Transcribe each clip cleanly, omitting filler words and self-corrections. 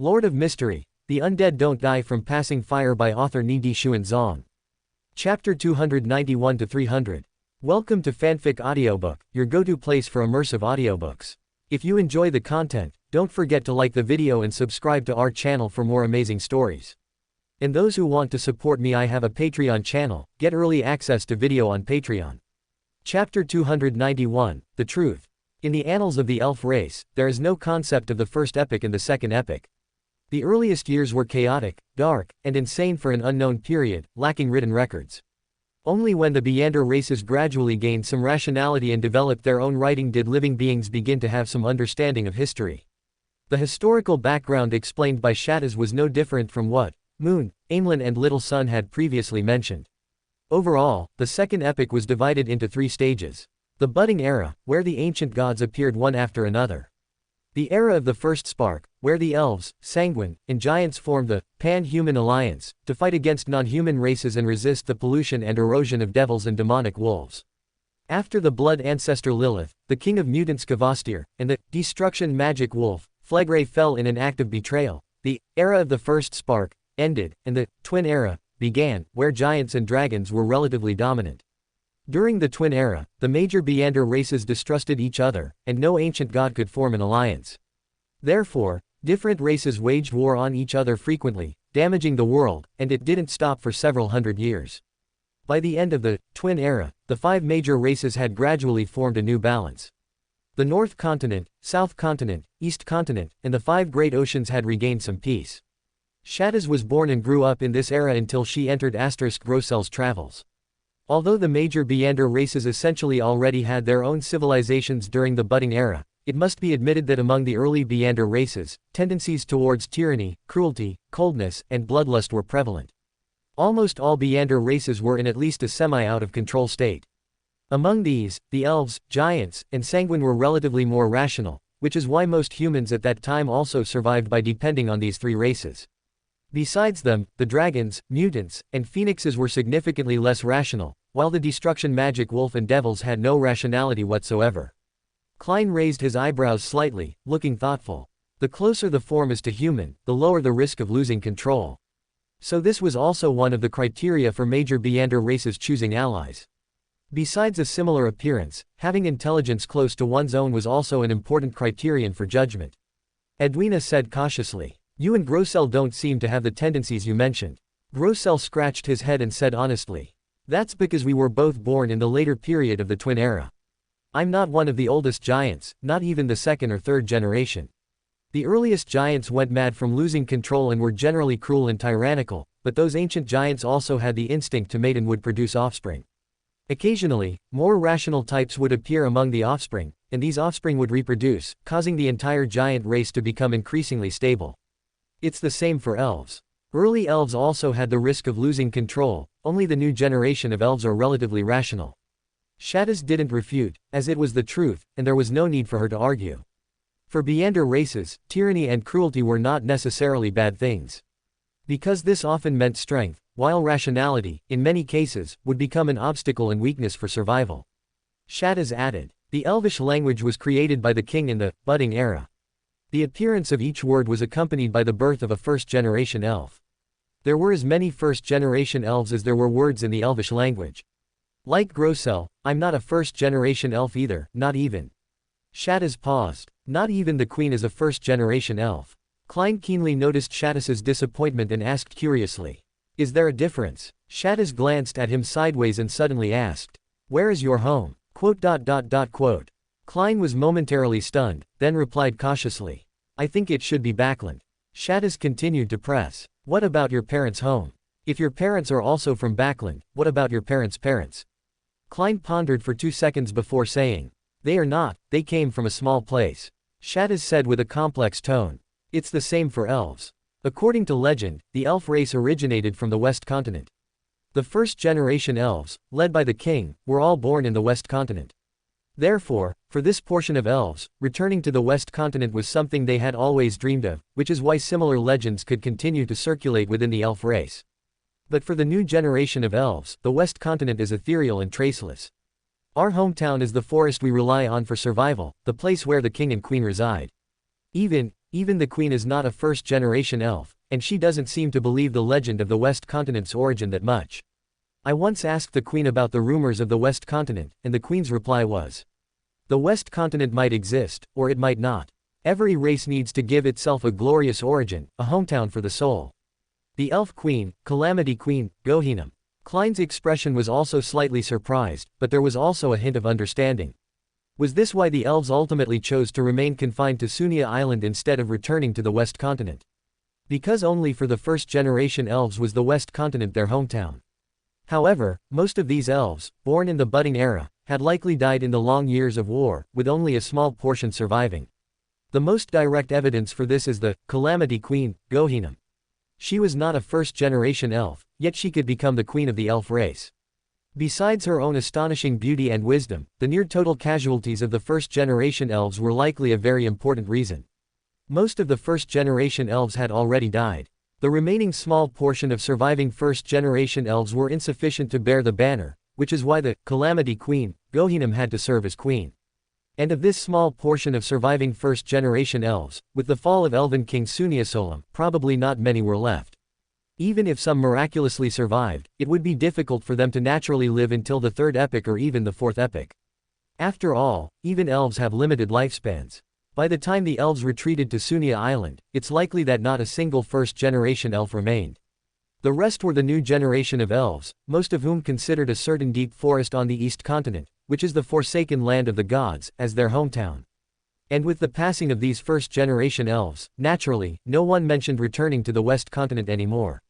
Lord of Mystery, The Undead Don't Die from Passing Fire by author Ni Di Xun Zong. Chapter 291-300. Welcome to Fanfic Audiobook, your go-to place for immersive audiobooks. If you enjoy the content, don't forget to like the video and subscribe to our channel for more amazing stories. And those who want to support me, I have a Patreon channel, get early access to video on Patreon. Chapter 291, The Truth. In the annals of the elf race, there is no concept of the first epic and the second epic. The earliest years were chaotic, dark, and insane for an unknown period, lacking written records. Only when the Beander races gradually gained some rationality and developed their own writing did living beings begin to have some understanding of history. The historical background explained by Shaddaz was no different from what Moon, Aimlin and Little Sun had previously mentioned. Overall, the second epic was divided into three stages. The budding era, where the ancient gods appeared one after another. The era of the first spark, where the elves, sanguine, and giants formed the pan-human alliance, to fight against non-human races and resist the pollution and erosion of devils and demonic wolves. After the blood ancestor Lilith, the king of mutants Kvastir, and the destruction magic wolf, Phlegray fell in an act of betrayal, the era of the first spark ended, and the twin era began, where giants and dragons were relatively dominant. During the Twin Era, the major Beander races distrusted each other, and no ancient god could form an alliance. Therefore, different races waged war on each other frequently, damaging the world, and it didn't stop for several hundred years. By the end of the Twin Era, the five major races had gradually formed a new balance. The North Continent, South Continent, East Continent, and the five great oceans had regained some peace. Shaddaz was born and grew up in this era until she entered Grossel's travels. Although the major Beander races essentially already had their own civilizations during the budding era, it must be admitted that among the early Beander races, tendencies towards tyranny, cruelty, coldness, and bloodlust were prevalent. Almost all Beander races were in at least a semi-out-of-control state. Among these, the elves, giants, and sanguine were relatively more rational, which is why most humans at that time also survived by depending on these three races. Besides them, the dragons, mutants, and phoenixes were significantly less rational, while the destruction magic wolf and devils had no rationality whatsoever. Klein raised his eyebrows slightly, looking thoughtful. The closer the form is to human, the lower the risk of losing control. So this was also one of the criteria for major Beander races choosing allies. Besides a similar appearance, having intelligence close to one's own was also an important criterion for judgment. Edwina said cautiously. You and Grossel don't seem to have the tendencies you mentioned. Grossel scratched his head and said honestly. That's because we were both born in the later period of the Twin Era. I'm not one of the oldest giants, not even the second or third generation. The earliest giants went mad from losing control and were generally cruel and tyrannical, but those ancient giants also had the instinct to mate and would produce offspring. Occasionally, more rational types would appear among the offspring, and these offspring would reproduce, causing the entire giant race to become increasingly stable. It's the same for elves. Early elves also had the risk of losing control, only the new generation of elves are relatively rational. Shaddaz didn't refute, as it was the truth, and there was no need for her to argue. For Beander races, tyranny and cruelty were not necessarily bad things. Because this often meant strength, while rationality, in many cases, would become an obstacle and weakness for survival. Shaddaz added, the Elvish language was created by the king in the budding era. The appearance of each word was accompanied by the birth of a first-generation elf. There were as many first-generation elves as there were words in the Elvish language. Like Grossel, I'm not a first-generation elf either, not even. Shaddaz paused. Not even the queen is a first-generation elf. Klein keenly noticed Shaddaz's disappointment and asked curiously. Is there a difference? Shaddaz glanced at him sideways and suddenly asked. Where is your home? Quote. Klein was momentarily stunned, then replied cautiously. I think it should be Backland. Shaddaz continued to press. What about your parents' home? If your parents are also from Backland, what about your parents' parents? Klein pondered for 2 seconds before saying. They are not, they came from a small place. Shaddaz said with a complex tone. It's the same for elves. According to legend, the elf race originated from the West Continent. The first-generation elves, led by the king, were all born in the West Continent. Therefore, for this portion of elves, returning to the West Continent was something they had always dreamed of, which is why similar legends could continue to circulate within the elf race. But for the new generation of elves, the West Continent is ethereal and traceless. Our hometown is the forest we rely on for survival, the place where the king and queen reside. Even Even the queen is not a first-generation elf, and she doesn't seem to believe the legend of the West Continent's origin that much. I once asked the queen about the rumors of the West Continent, and the queen's reply was, the West Continent might exist, or it might not. Every race needs to give itself a glorious origin, a hometown for the soul. The elf queen, Calamity Queen, Gohinam. Klein's expression was also slightly surprised, but there was also a hint of understanding. Was this why the elves ultimately chose to remain confined to Sunia Island instead of returning to the West Continent? Because only for the first-generation elves was the West Continent their hometown. However, most of these elves, born in the budding era, had likely died in the long years of war, with only a small portion surviving. The most direct evidence for this is the Calamity Queen, Gohinam. She was not a first-generation elf, yet she could become the queen of the elf race. Besides her own astonishing beauty and wisdom, the near-total casualties of the first-generation elves were likely a very important reason. Most of the first-generation elves had already died. The remaining small portion of surviving first-generation elves were insufficient to bear the banner, which is why the Calamity Queen, Gohinam, had to serve as queen. And of this small portion of surviving first-generation elves, with the fall of Elven King Suniasolam, probably not many were left. Even if some miraculously survived, it would be difficult for them to naturally live until the third epoch or even the fourth epoch. After all, even elves have limited lifespans. By the time the elves retreated to Sunia Island, it's likely that not a single first-generation elf remained. The rest were the new generation of elves, most of whom considered a certain deep forest on the East Continent, which is the forsaken land of the gods, as their hometown. And with the passing of these first-generation elves, naturally, no one mentioned returning to the West Continent anymore.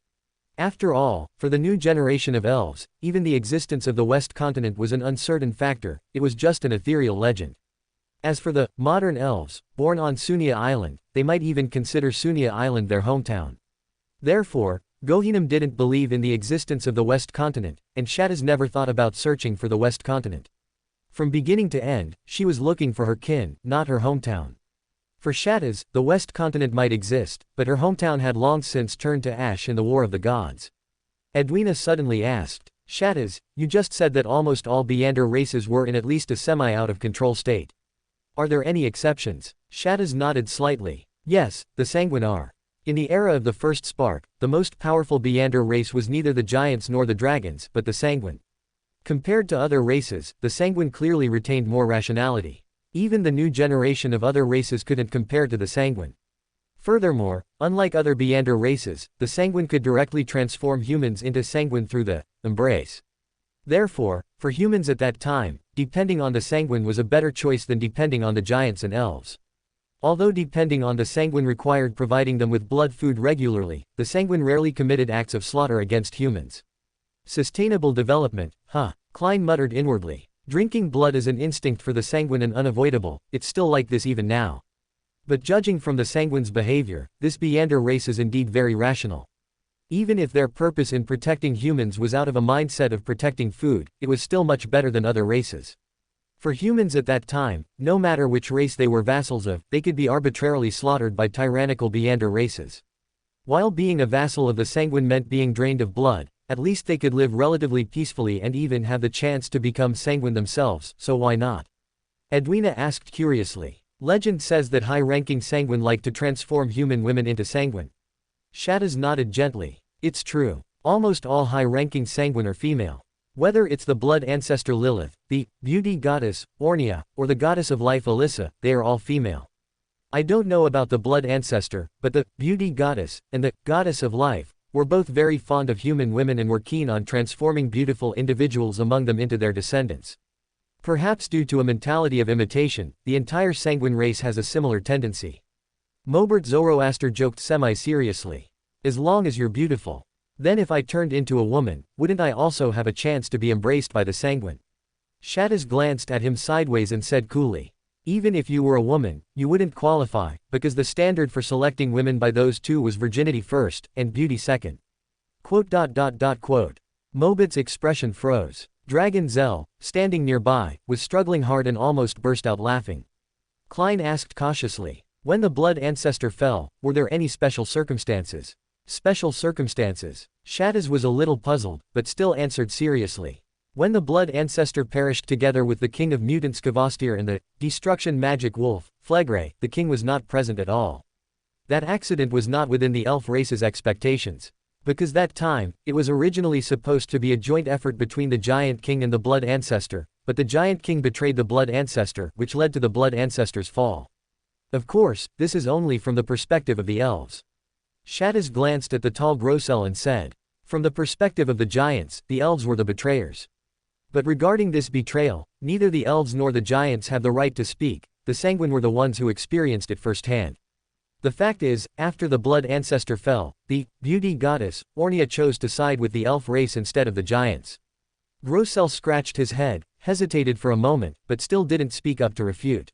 After all, for the new generation of elves, even the existence of the West Continent was an uncertain factor, it was just an ethereal legend. As for the modern elves, born on Sunia Island, they might even consider Sunia Island their hometown. Therefore, Gohinam didn't believe in the existence of the West Continent, and Shattaz never thought about searching for the West Continent. From beginning to end, she was looking for her kin, not her hometown. For Shattaz, the West Continent might exist, but her hometown had long since turned to ash in the War of the Gods. Edwina suddenly asked, Shattaz, you just said that almost all Beyonder races were in at least a semi-out-of-control state. Are there any exceptions? Shattaz nodded slightly. Yes, the Sanguine are. In the era of the First Spark, the most powerful Beyonder race was neither the Giants nor the Dragons, but the Sanguine. Compared to other races, the Sanguine clearly retained more rationality. Even the new generation of other races couldn't compare to the Sanguine. Furthermore, unlike other Beyonder races, the Sanguine could directly transform humans into Sanguine through the embrace. Therefore, for humans at that time, depending on the Sanguine was a better choice than depending on the Giants and Elves. Although depending on the Sanguine required providing them with blood food regularly, the Sanguine rarely committed acts of slaughter against humans. Sustainable development, huh? Klein muttered inwardly. Drinking blood is an instinct for the Sanguine and unavoidable, it's still like this even now. But judging from the Sanguine's behavior, this Beyonder race is indeed very rational. Even if their purpose in protecting humans was out of a mindset of protecting food, it was still much better than other races. For humans at that time, no matter which race they were vassals of, they could be arbitrarily slaughtered by tyrannical Beyonder races. While being a vassal of the Sanguine meant being drained of blood, at least they could live relatively peacefully and even have the chance to become Sanguine themselves, so why not? Edwina asked curiously. Legend says that high-ranking Sanguine like to transform human women into Sanguine. Shattaz nodded gently. It's true. Almost all high-ranking Sanguine are female. Whether it's the blood ancestor Lilith, the beauty goddess, Ornia, or the goddess of life Alyssa, they are all female. I don't know about the blood ancestor, but the beauty goddess and the goddess of life were both very fond of human women and were keen on transforming beautiful individuals among them into their descendants. Perhaps due to a mentality of imitation, the entire Sanguine race has a similar tendency. Mobert Zoroaster joked semi-seriously. As long as you're beautiful. Then if I turned into a woman, wouldn't I also have a chance to be embraced by the Sanguine? Shattaz glanced at him sideways and said coolly. Even if you were a woman, you wouldn't qualify, because the standard for selecting women by those two was virginity first, and beauty second. Mobit's expression froze. Dragon Zell, standing nearby, was struggling hard and almost burst out laughing. Klein asked cautiously. When the blood ancestor fell, were there any special circumstances? Special circumstances. Shattaz was a little puzzled, but still answered seriously. When the blood ancestor perished together with the king of mutants Kvastir and the destruction magic wolf, Flegre, the king was not present at all. That accident was not within the elf race's expectations. Because that time, it was originally supposed to be a joint effort between the Giant King and the Blood Ancestor, but the Giant King betrayed the Blood Ancestor, which led to the Blood Ancestor's fall. Of course, this is only from the perspective of the elves. Shaddis glanced at the tall Grossel and said, "From the perspective of the giants, the elves were the betrayers. But regarding this betrayal, neither the elves nor the giants have the right to speak, the Sanguine were the ones who experienced it firsthand. The fact is, after the Blood Ancestor fell, the beauty goddess, Ornia, chose to side with the elf race instead of the giants." Grossel scratched his head, hesitated for a moment, but still didn't speak up to refute.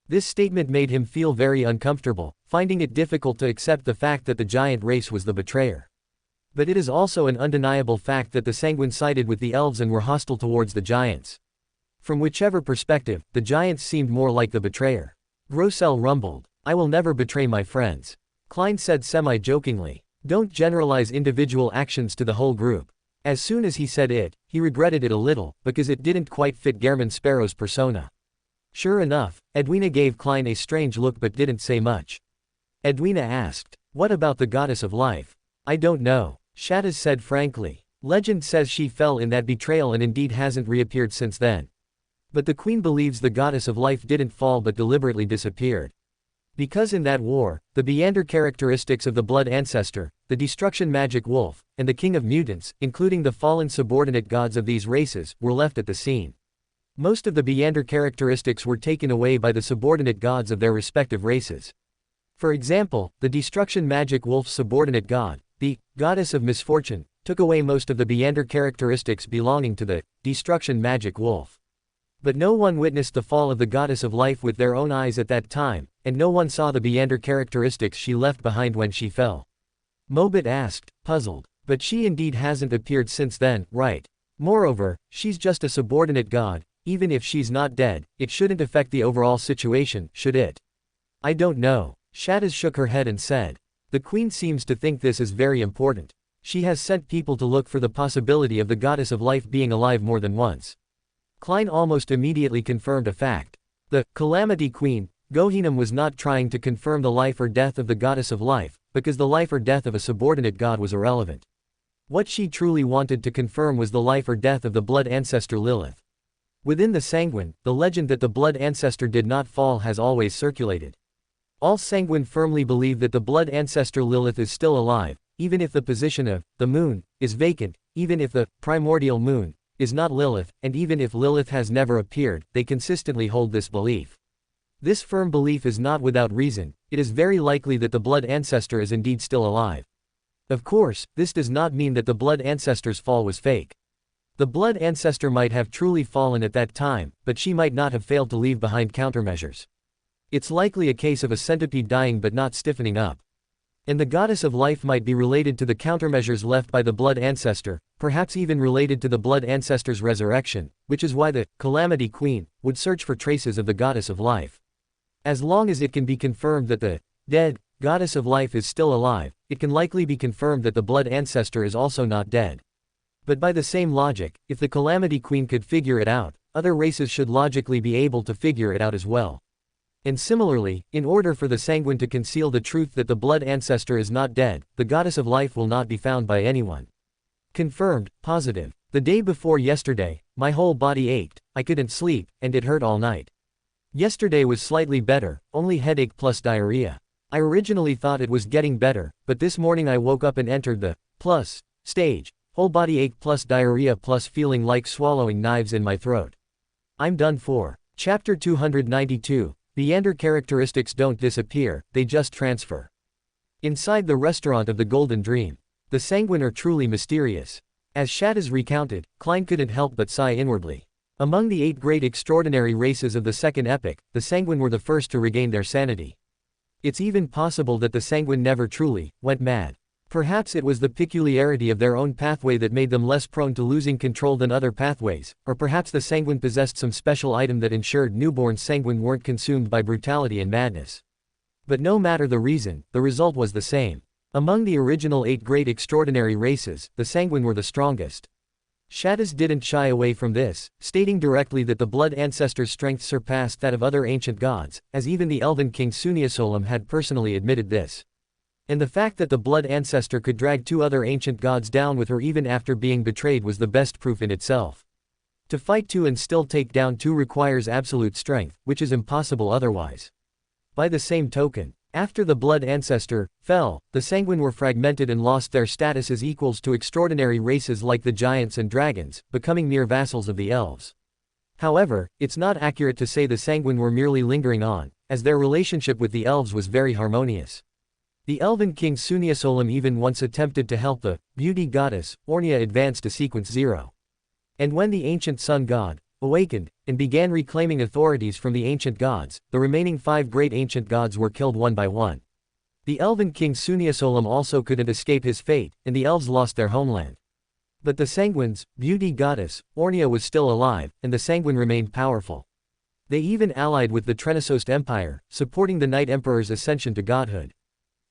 This statement made him feel very uncomfortable, finding it difficult to accept the fact that the giant race was the betrayer. But it is also an undeniable fact that the Sanguine sided with the elves and were hostile towards the giants. From whichever perspective, the giants seemed more like the betrayer. Grossel rumbled, "I will never betray my friends." Klein said semi-jokingly, "Don't generalize individual actions to the whole group." As soon as he said it, he regretted it a little, because it didn't quite fit Gehrman Sparrow's persona. Sure enough, Edwina gave Klein a strange look but didn't say much. Edwina asked, "What about the goddess of life?" "I don't know," Shaddis said frankly. "Legend says she fell in that betrayal and indeed hasn't reappeared since then. But the queen believes the goddess of life didn't fall but deliberately disappeared. Because in that war, the Beander characteristics of the Blood Ancestor, the Destruction Magic Wolf, and the King of Mutants, including the fallen subordinate gods of these races, were left at the scene. Most of the Beander characteristics were taken away by the subordinate gods of their respective races. For example, the Destruction Magic Wolf's subordinate god, the Goddess of Misfortune, took away most of the Beander characteristics belonging to the Destruction Magic Wolf. But no one witnessed the fall of the Goddess of Life with their own eyes at that time, and no one saw the Beander characteristics she left behind when she fell." Mobit asked, puzzled. "But she indeed hasn't appeared since then, right? Moreover, she's just a subordinate god. Even if she's not dead, it shouldn't affect the overall situation, should it?" "I don't know." Shaddis shook her head and said. "The queen seems to think this is very important. She has sent people to look for the possibility of the Goddess of Life being alive more than once." Klein almost immediately confirmed a fact. The Calamity Queen, Gohinam, was not trying to confirm the life or death of the Goddess of Life, because the life or death of a subordinate god was irrelevant. What she truly wanted to confirm was the life or death of the Blood Ancestor Lilith. Within the Sanguine, the legend that the Blood Ancestor did not fall has always circulated. All Sanguine firmly believe that the Blood Ancestor Lilith is still alive, even if the position of the moon is vacant, even if the primordial moon is not Lilith, and even if Lilith has never appeared, they consistently hold this belief. This firm belief is not without reason. It is very likely that the Blood Ancestor is indeed still alive. Of course, this does not mean that the Blood Ancestor's fall was fake. The Blood Ancestor might have truly fallen at that time, but she might not have failed to leave behind countermeasures. It's likely a case of a centipede dying but not stiffening up. And the Goddess of Life might be related to the countermeasures left by the Blood Ancestor, perhaps even related to the Blood Ancestor's resurrection, which is why the Calamity Queen would search for traces of the Goddess of Life. As long as it can be confirmed that the dead Goddess of Life is still alive, it can likely be confirmed that the Blood Ancestor is also not dead. But by the same logic, if the Calamity Queen could figure it out, other races should logically be able to figure it out as well. And similarly, in order for the Sanguine to conceal the truth that the Blood Ancestor is not dead, the Goddess of Life will not be found by anyone. Confirmed, positive. The day before yesterday, my whole body ached, I couldn't sleep, and it hurt all night. Yesterday was slightly better, only headache plus diarrhea. I originally thought it was getting better, but this morning I woke up and entered the plus stage, whole body ache plus diarrhea plus feeling like swallowing knives in my throat. I'm done for. Chapter 292. Beander characteristics don't disappear, they just transfer. Inside the restaurant of the Golden Dream, the Sanguine are truly mysterious. As Shaddis recounted, Klein couldn't help but sigh inwardly. Among the 8 great extraordinary races of the Second Epoch, the Sanguine were the first to regain their sanity. It's even possible that the Sanguine never truly went mad. Perhaps it was the peculiarity of their own pathway that made them less prone to losing control than other pathways, or perhaps the Sanguine possessed some special item that ensured newborn Sanguine weren't consumed by brutality and madness. But no matter the reason, the result was the same. Among the original 8 great extraordinary races, the Sanguine were the strongest. Shaddis didn't shy away from this, stating directly that the Blood Ancestor's strength surpassed that of other ancient gods, as even the Elven King Sunyasolam had personally admitted this. And the fact that the blood ancestor could drag 2 other ancient gods down with her even after being betrayed was the best proof in itself. To fight 2 and still take down 2 requires absolute strength, which is impossible otherwise. By the same token, after the blood ancestor fell, the sanguine were fragmented and lost their status as equals to extraordinary races like the giants and dragons, becoming mere vassals of the elves. However, it's not accurate to say the sanguine were merely lingering on, as their relationship with the elves was very harmonious. The elven king Sunyasolim even once attempted to help the beauty goddess Ornia advance to sequence 0. And when the ancient sun god awakened and began reclaiming authorities from the ancient gods, the remaining 5 great ancient gods were killed one by one. The elven king Sunyasolim also couldn't escape his fate, and the elves lost their homeland. But the sanguine's beauty goddess Ornia was still alive, and the sanguine remained powerful. They even allied with the Trenasost Empire, supporting the Night Emperor's ascension to godhood.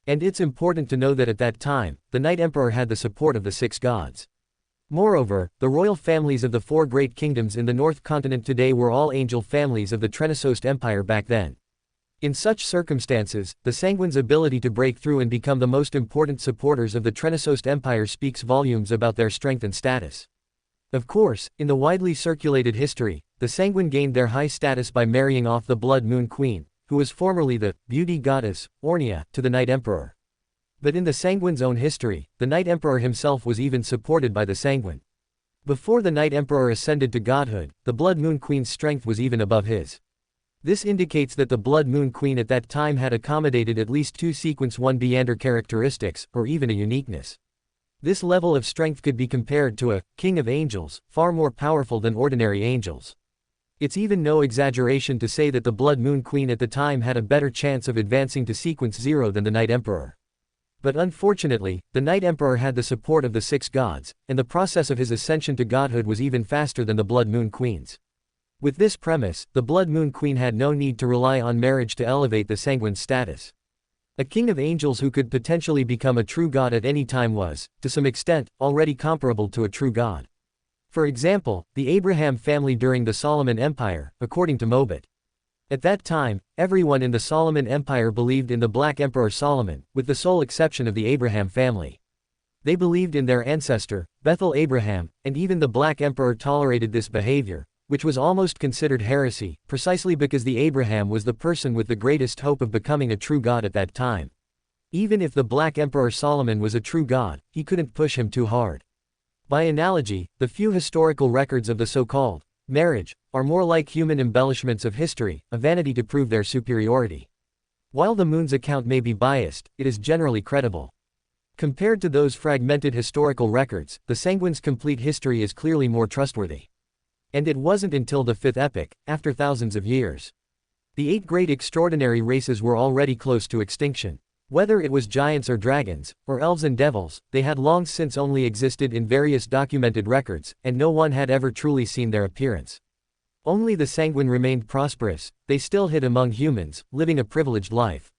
And it's important to know that at that time, the Night Emperor had the support of the 6 gods. Moreover, the royal families of the 4 great kingdoms in the North Continent today were all angel families of the Trenasost Empire back then. In such circumstances, the sanguine's ability to break through and become the most important supporters of the Trenasost Empire speaks volumes about their strength and status. Of course, in the widely circulated history, the sanguine gained their high status by marrying off the Blood Moon Queen, who was formerly the beauty goddess Ornia, to the Night Emperor. But in the sanguine's own history, the Night Emperor himself was even supported by the sanguine. Before the Night Emperor ascended to godhood, the Blood Moon Queen's strength was even above his. This indicates that the Blood Moon Queen at that time had accommodated at least 2 sequence 1 Beander characteristics, or even a uniqueness. This level of strength could be compared to a king of angels, far more powerful than ordinary angels. It's even no exaggeration to say that the Blood Moon Queen at the time had a better chance of advancing to sequence 0 than the Night Emperor. But unfortunately, the Night Emperor had the support of the 6 gods, and the process of his ascension to godhood was even faster than the Blood Moon Queen's. With this premise, the Blood Moon Queen had no need to rely on marriage to elevate the sanguine's status. A king of angels who could potentially become a true god at any time was, to some extent, already comparable to a true god. For example, the Abraham family during the Solomon Empire, according to Mobit. At that time, everyone in the Solomon Empire believed in the Black Emperor Solomon, with the sole exception of the Abraham family. They believed in their ancestor, Bethel Abraham, and even the Black Emperor tolerated this behavior, which was almost considered heresy, precisely because the Abraham was the person with the greatest hope of becoming a true god at that time. Even if the Black Emperor Solomon was a true god, he couldn't push him too hard. By analogy, the few historical records of the so-called marriage are more like human embellishments of history, a vanity to prove their superiority. While the moon's account may be biased, it is generally credible. Compared to those fragmented historical records, the sanguine's complete history is clearly more trustworthy. And it wasn't until the 5th epoch, after thousands of years. The 8 great extraordinary races were already close to extinction. Whether it was giants or dragons, or elves and devils, they had long since only existed in various documented records, and no one had ever truly seen their appearance. Only the sanguine remained prosperous, they still hid among humans, living a privileged life.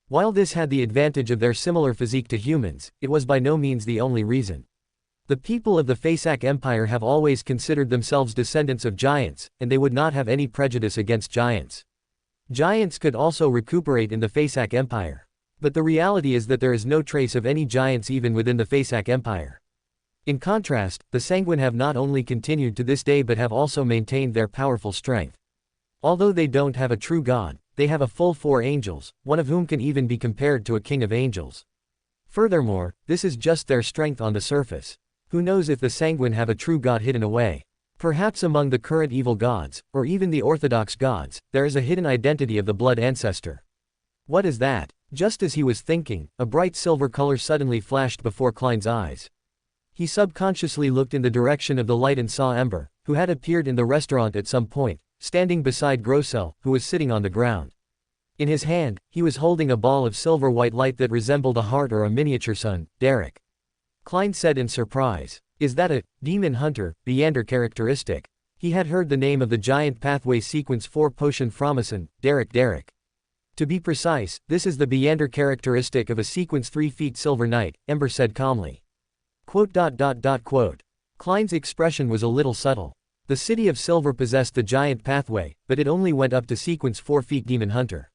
While this had the advantage of their similar physique to humans, it was by no means the only reason. The people of the Faesak Empire have always considered themselves descendants of giants, and they would not have any prejudice against giants. Giants could also recuperate in the Faesak Empire. But the reality is that there is no trace of any giants even within the Faesak Empire. In contrast, the sanguine have not only continued to this day but have also maintained their powerful strength. Although they don't have a true god, they have a full 4 angels, one of whom can even be compared to a king of angels. Furthermore, this is just their strength on the surface. Who knows if the sanguine have a true god hidden away? Perhaps among the current evil gods, or even the orthodox gods, there is a hidden identity of the blood ancestor. What is that? Just as he was thinking, a bright silver color suddenly flashed before Klein's eyes. He subconsciously looked in the direction of the light and saw Ember, who had appeared in the restaurant at some point, standing beside Grossel, who was sitting on the ground. In his hand, he was holding a ball of silver-white light that resembled a heart or a miniature sun. Derek. Klein said in surprise. Is that a demon hunter, Beander characteristic? He had heard the name of the giant pathway sequence 4 potion Fromason, Derek. To be precise, this is the Beander characteristic of a sequence 3 feet silver knight, Ember said calmly. Klein's expression was a little subtle. The city of silver possessed the giant pathway, but it only went up to sequence 4 feet demon hunter.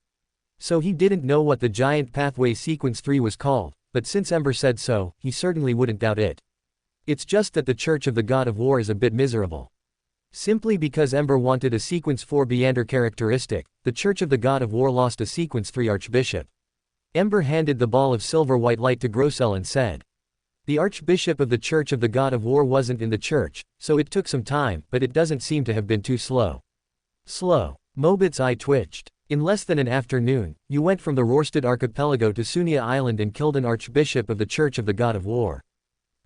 So he didn't know what the giant pathway sequence 3 was called, but since Ember said so, he certainly wouldn't doubt it. It's just that the Church of the God of War is a bit miserable. Simply because Ember wanted a sequence 4 Beander characteristic, the Church of the God of War lost a sequence 3 Archbishop. Ember handed the ball of silver white light to Grossel and said. The Archbishop of the Church of the God of War wasn't in the church, so it took some time, but it doesn't seem to have been too slow. Slow. Mobit's eye twitched. In less than an afternoon, you went from the Rorstad archipelago to Sunia Island and killed an Archbishop of the Church of the God of War.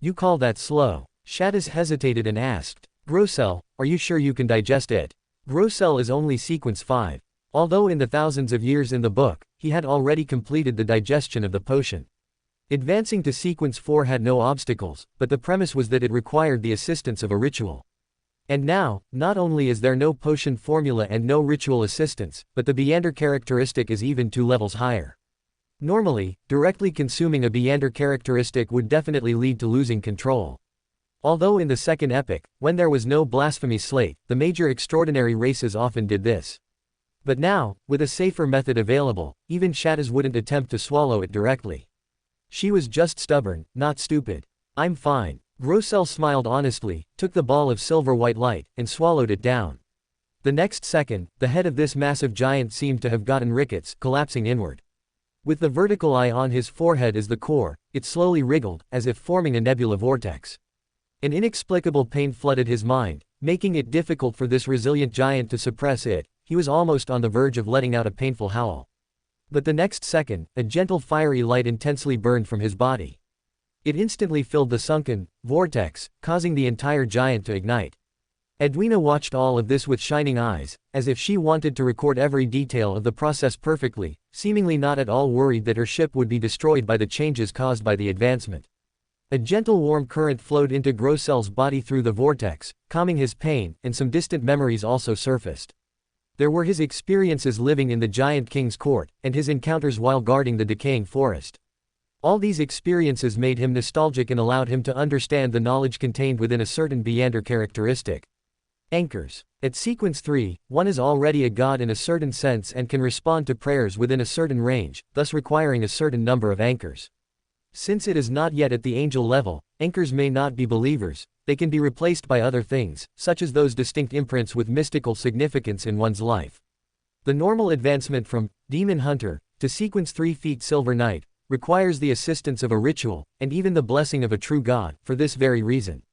You call that slow? Shaddis hesitated and asked. Grossel, are you sure you can digest it? Grossel is only sequence 5. Although in the thousands of years in the book, he had already completed the digestion of the potion. Advancing to sequence 4 had no obstacles, but the premise was that it required the assistance of a ritual. And now, not only is there no potion formula and no ritual assistance, but the Beander characteristic is even 2 levels higher. Normally, directly consuming a Beander characteristic would definitely lead to losing control. Although in the second epic, when there was no blasphemy slate, the major extraordinary races often did this. But now, with a safer method available, even Shaddis wouldn't attempt to swallow it directly. She was just stubborn, not stupid. I'm fine. Grossel smiled honestly, took the ball of silver white light, and swallowed it down. The next second, the head of this massive giant seemed to have gotten rickets, collapsing inward. With the vertical eye on his forehead as the core, it slowly wriggled, as if forming a nebula vortex. An inexplicable pain flooded his mind, making it difficult for this resilient giant to suppress it. He was almost on the verge of letting out a painful howl. But the next second, a gentle fiery light intensely burned from his body. It instantly filled the sunken vortex, causing the entire giant to ignite. Edwina watched all of this with shining eyes, as if she wanted to record every detail of the process perfectly, seemingly not at all worried that her ship would be destroyed by the changes caused by the advancement. A gentle warm current flowed into Grossel's body through the vortex, calming his pain, and some distant memories also surfaced. There were his experiences living in the Giant King's court, and his encounters while guarding the decaying forest. All these experiences made him nostalgic and allowed him to understand the knowledge contained within a certain Beander characteristic. Anchors. At sequence 3, one is already a god in a certain sense and can respond to prayers within a certain range, thus requiring a certain number of anchors. Since it is not yet at the angel level, anchors may not be believers. They can be replaced by other things, such as those distinct imprints with mystical significance in one's life. The normal advancement from Demon Hunter to sequence 3 feet Silver Knight requires the assistance of a ritual, and even the blessing of a true god, for this very reason.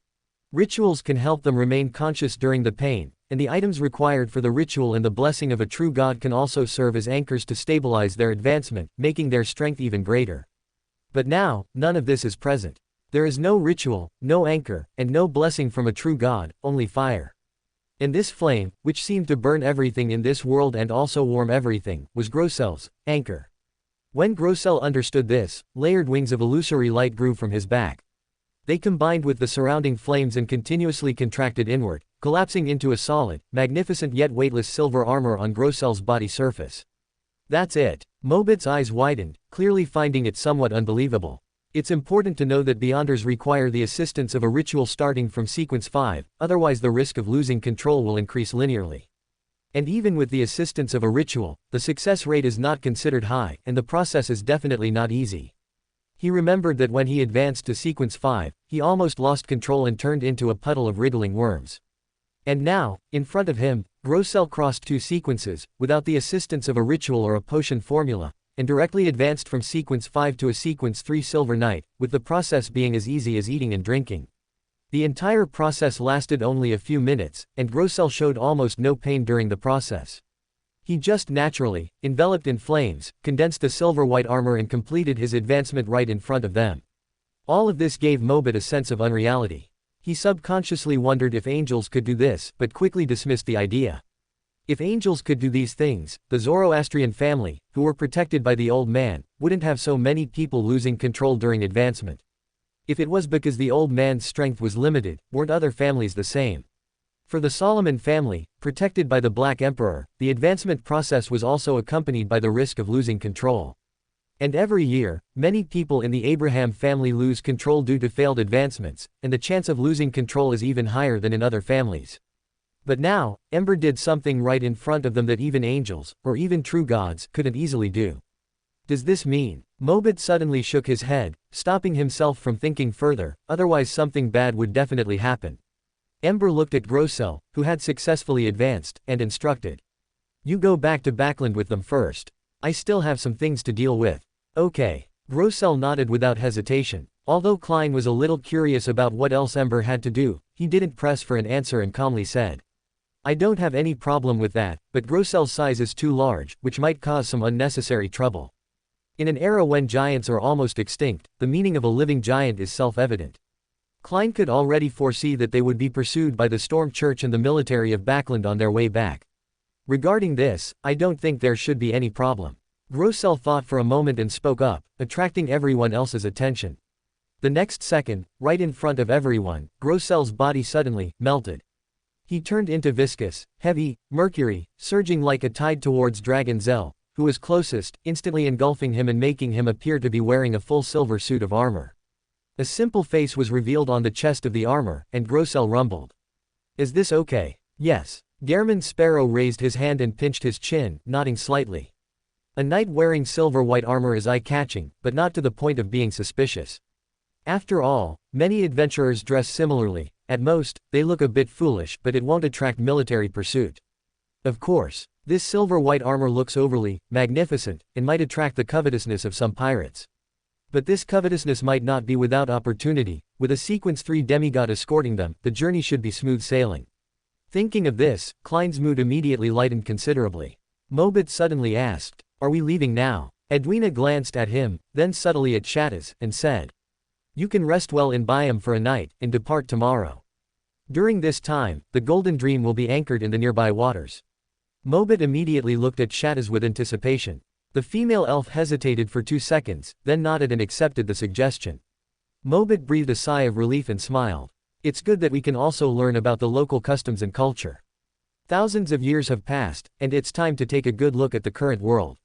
Rituals can help them remain conscious during the pain, and the items required for the ritual and the blessing of a true god can also serve as anchors to stabilize their advancement, making their strength even greater. But now, none of this is present. There is no ritual, no anchor, and no blessing from a true god, only fire. And this flame, which seemed to burn everything in this world and also warm everything, was Grossel's anchor. When Grossel understood this, layered wings of illusory light grew from his back. They combined with the surrounding flames and continuously contracted inward, collapsing into a solid, magnificent yet weightless silver armor on Grossel's body surface. That's it. Mobit's eyes widened, clearly finding it somewhat unbelievable. It's important to know that Beyonders require the assistance of a ritual starting from sequence 5, otherwise the risk of losing control will increase linearly. And even with the assistance of a ritual, the success rate is not considered high, and the process is definitely not easy. He remembered that when he advanced to sequence 5, he almost lost control and turned into a puddle of wriggling worms. And now, in front of him, Grossel crossed 2 sequences, without the assistance of a ritual or a potion formula, and directly advanced from sequence 5 to a sequence 3 Silver Knight, with the process being as easy as eating and drinking. The entire process lasted only a few minutes, and Grossel showed almost no pain during the process. He just naturally, enveloped in flames, condensed the silver white armor and completed his advancement right in front of them. All of this gave Mobit a sense of unreality. He subconsciously wondered if angels could do this, but quickly dismissed the idea. If angels could do these things, the Zoroastrian family, who were protected by the old man, wouldn't have so many people losing control during advancement. If it was because the old man's strength was limited, weren't other families the same? For the Solomon family, protected by the Black Emperor, the advancement process was also accompanied by the risk of losing control. And every year, many people in the Abraham family lose control due to failed advancements, and the chance of losing control is even higher than in other families. But now, Ember did something right in front of them that even angels, or even true gods, couldn't easily do. Does this mean? Mobit suddenly shook his head, stopping himself from thinking further, otherwise something bad would definitely happen. Ember looked at Grossell, who had successfully advanced, and instructed. You go back to Backland with them first. I still have some things to deal with. Okay. Grossell nodded without hesitation. Although Klein was a little curious about what else Ember had to do, he didn't press for an answer and calmly said. I don't have any problem with that, but Grossell's size is too large, which might cause some unnecessary trouble. In an era when giants are almost extinct, the meaning of a living giant is self-evident. Klein could already foresee that they would be pursued by the Storm Church and the military of Backland on their way back. Regarding this, I don't think there should be any problem. Grossell thought for a moment and spoke up, attracting everyone else's attention. The next second, right in front of everyone, Grossell's body suddenly melted. He turned into viscous, heavy, mercury, surging like a tide towards Dragon Zell, who was closest, instantly engulfing him and making him appear to be wearing a full silver suit of armor. A simple face was revealed on the chest of the armor, and Grossell rumbled. Is this okay? Yes. Gehrman Sparrow raised his hand and pinched his chin, nodding slightly. A knight wearing silver-white armor is eye-catching, but not to the point of being suspicious. After all, many adventurers dress similarly. At most, they look a bit foolish, but it won't attract military pursuit. Of course, this silver-white armor looks overly magnificent, and might attract the covetousness of some pirates. But this covetousness might not be without opportunity. With a Sequence 3 demigod escorting them, the journey should be smooth sailing. Thinking of this, Klein's mood immediately lightened considerably. Mobit suddenly asked, Are we leaving now? Edwina glanced at him, then subtly at Shattaz, and said. You can rest well in Byam for a night, and depart tomorrow. During this time, the Golden Dream will be anchored in the nearby waters. Mobit immediately looked at Shattaz with anticipation. The female elf hesitated for 2 seconds, then nodded and accepted the suggestion. Mobit breathed a sigh of relief and smiled. It's good that we can also learn about the local customs and culture. Thousands of years have passed, and it's time to take a good look at the current world.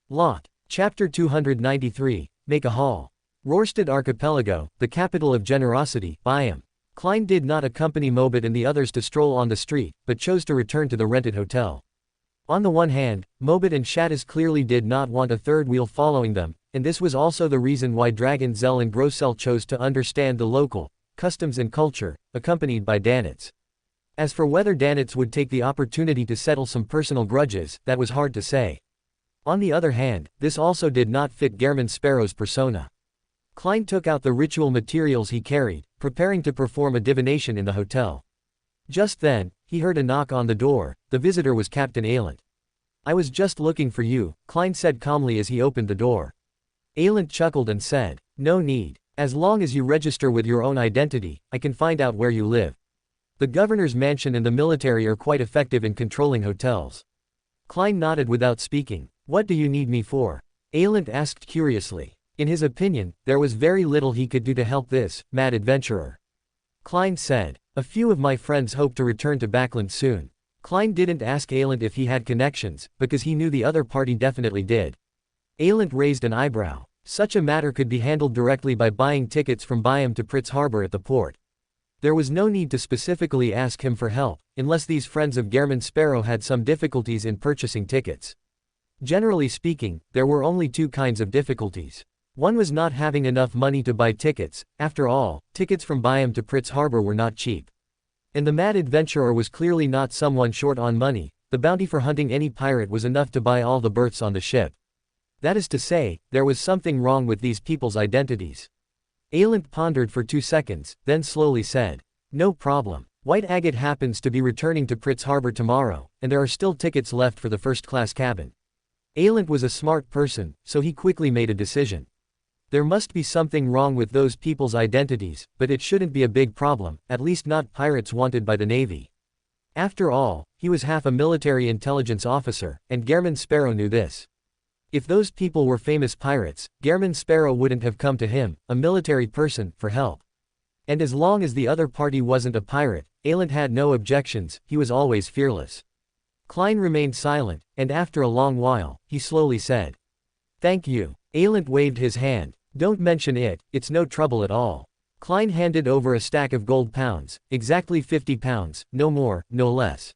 Lot. Chapter 293, Make a Haul. Rorstad Archipelago, the capital of generosity, Byam. Klein did not accompany Mobit and the others to stroll on the street, but chose to return to the rented hotel. On the one hand, Mobit and Shattaz clearly did not want a third wheel following them, and this was also the reason why Dragon Zell and Grossell chose to understand the local customs and culture, accompanied by Danitz. As for whether Danitz would take the opportunity to settle some personal grudges, that was hard to say. On the other hand, this also did not fit Gehrman Sparrow's persona. Klein took out the ritual materials he carried, preparing to perform a divination in the hotel. Just then, he heard a knock on the door. The visitor was Captain Ailent. I was just looking for you, Klein said calmly as he opened the door. Ailent chuckled and said, No need. As long as you register with your own identity, I can find out where you live. The governor's mansion and the military are quite effective in controlling hotels. Klein nodded without speaking. What do you need me for? Ailent asked curiously. In his opinion, there was very little he could do to help this mad adventurer. Klein said, A few of my friends hope to return to Backland soon. Klein didn't ask Ailent if he had connections, because he knew the other party definitely did. Ailent raised an eyebrow. Such a matter could be handled directly by buying tickets from Byam to Pritz Harbor at the port. There was no need to specifically ask him for help, unless these friends of Gehrman Sparrow had some difficulties in purchasing tickets. Generally speaking, there were only 2 kinds of difficulties. One was not having enough money to buy tickets. After all, tickets from Byam to Pritz Harbor were not cheap. And the mad adventurer was clearly not someone short on money. The bounty for hunting any pirate was enough to buy all the berths on the ship. That is to say, there was something wrong with these people's identities. Ailent pondered for 2 seconds, then slowly said, No problem. White Agate happens to be returning to Pritz Harbor tomorrow, and there are still tickets left for the first-class cabin. Ailent was a smart person, so he quickly made a decision. There must be something wrong with those people's identities, but it shouldn't be a big problem, at least not pirates wanted by the Navy. After all, he was half a military intelligence officer, and Gehrman Sparrow knew this. If those people were famous pirates, Gehrman Sparrow wouldn't have come to him, a military person, for help. And as long as the other party wasn't a pirate, Ailent had no objections. He was always fearless. Klein remained silent, and after a long while, he slowly said, Thank you. Ailent waved his hand. Don't mention it, it's no trouble at all. Klein handed over a stack of gold pounds, exactly 50 pounds, no more, no less.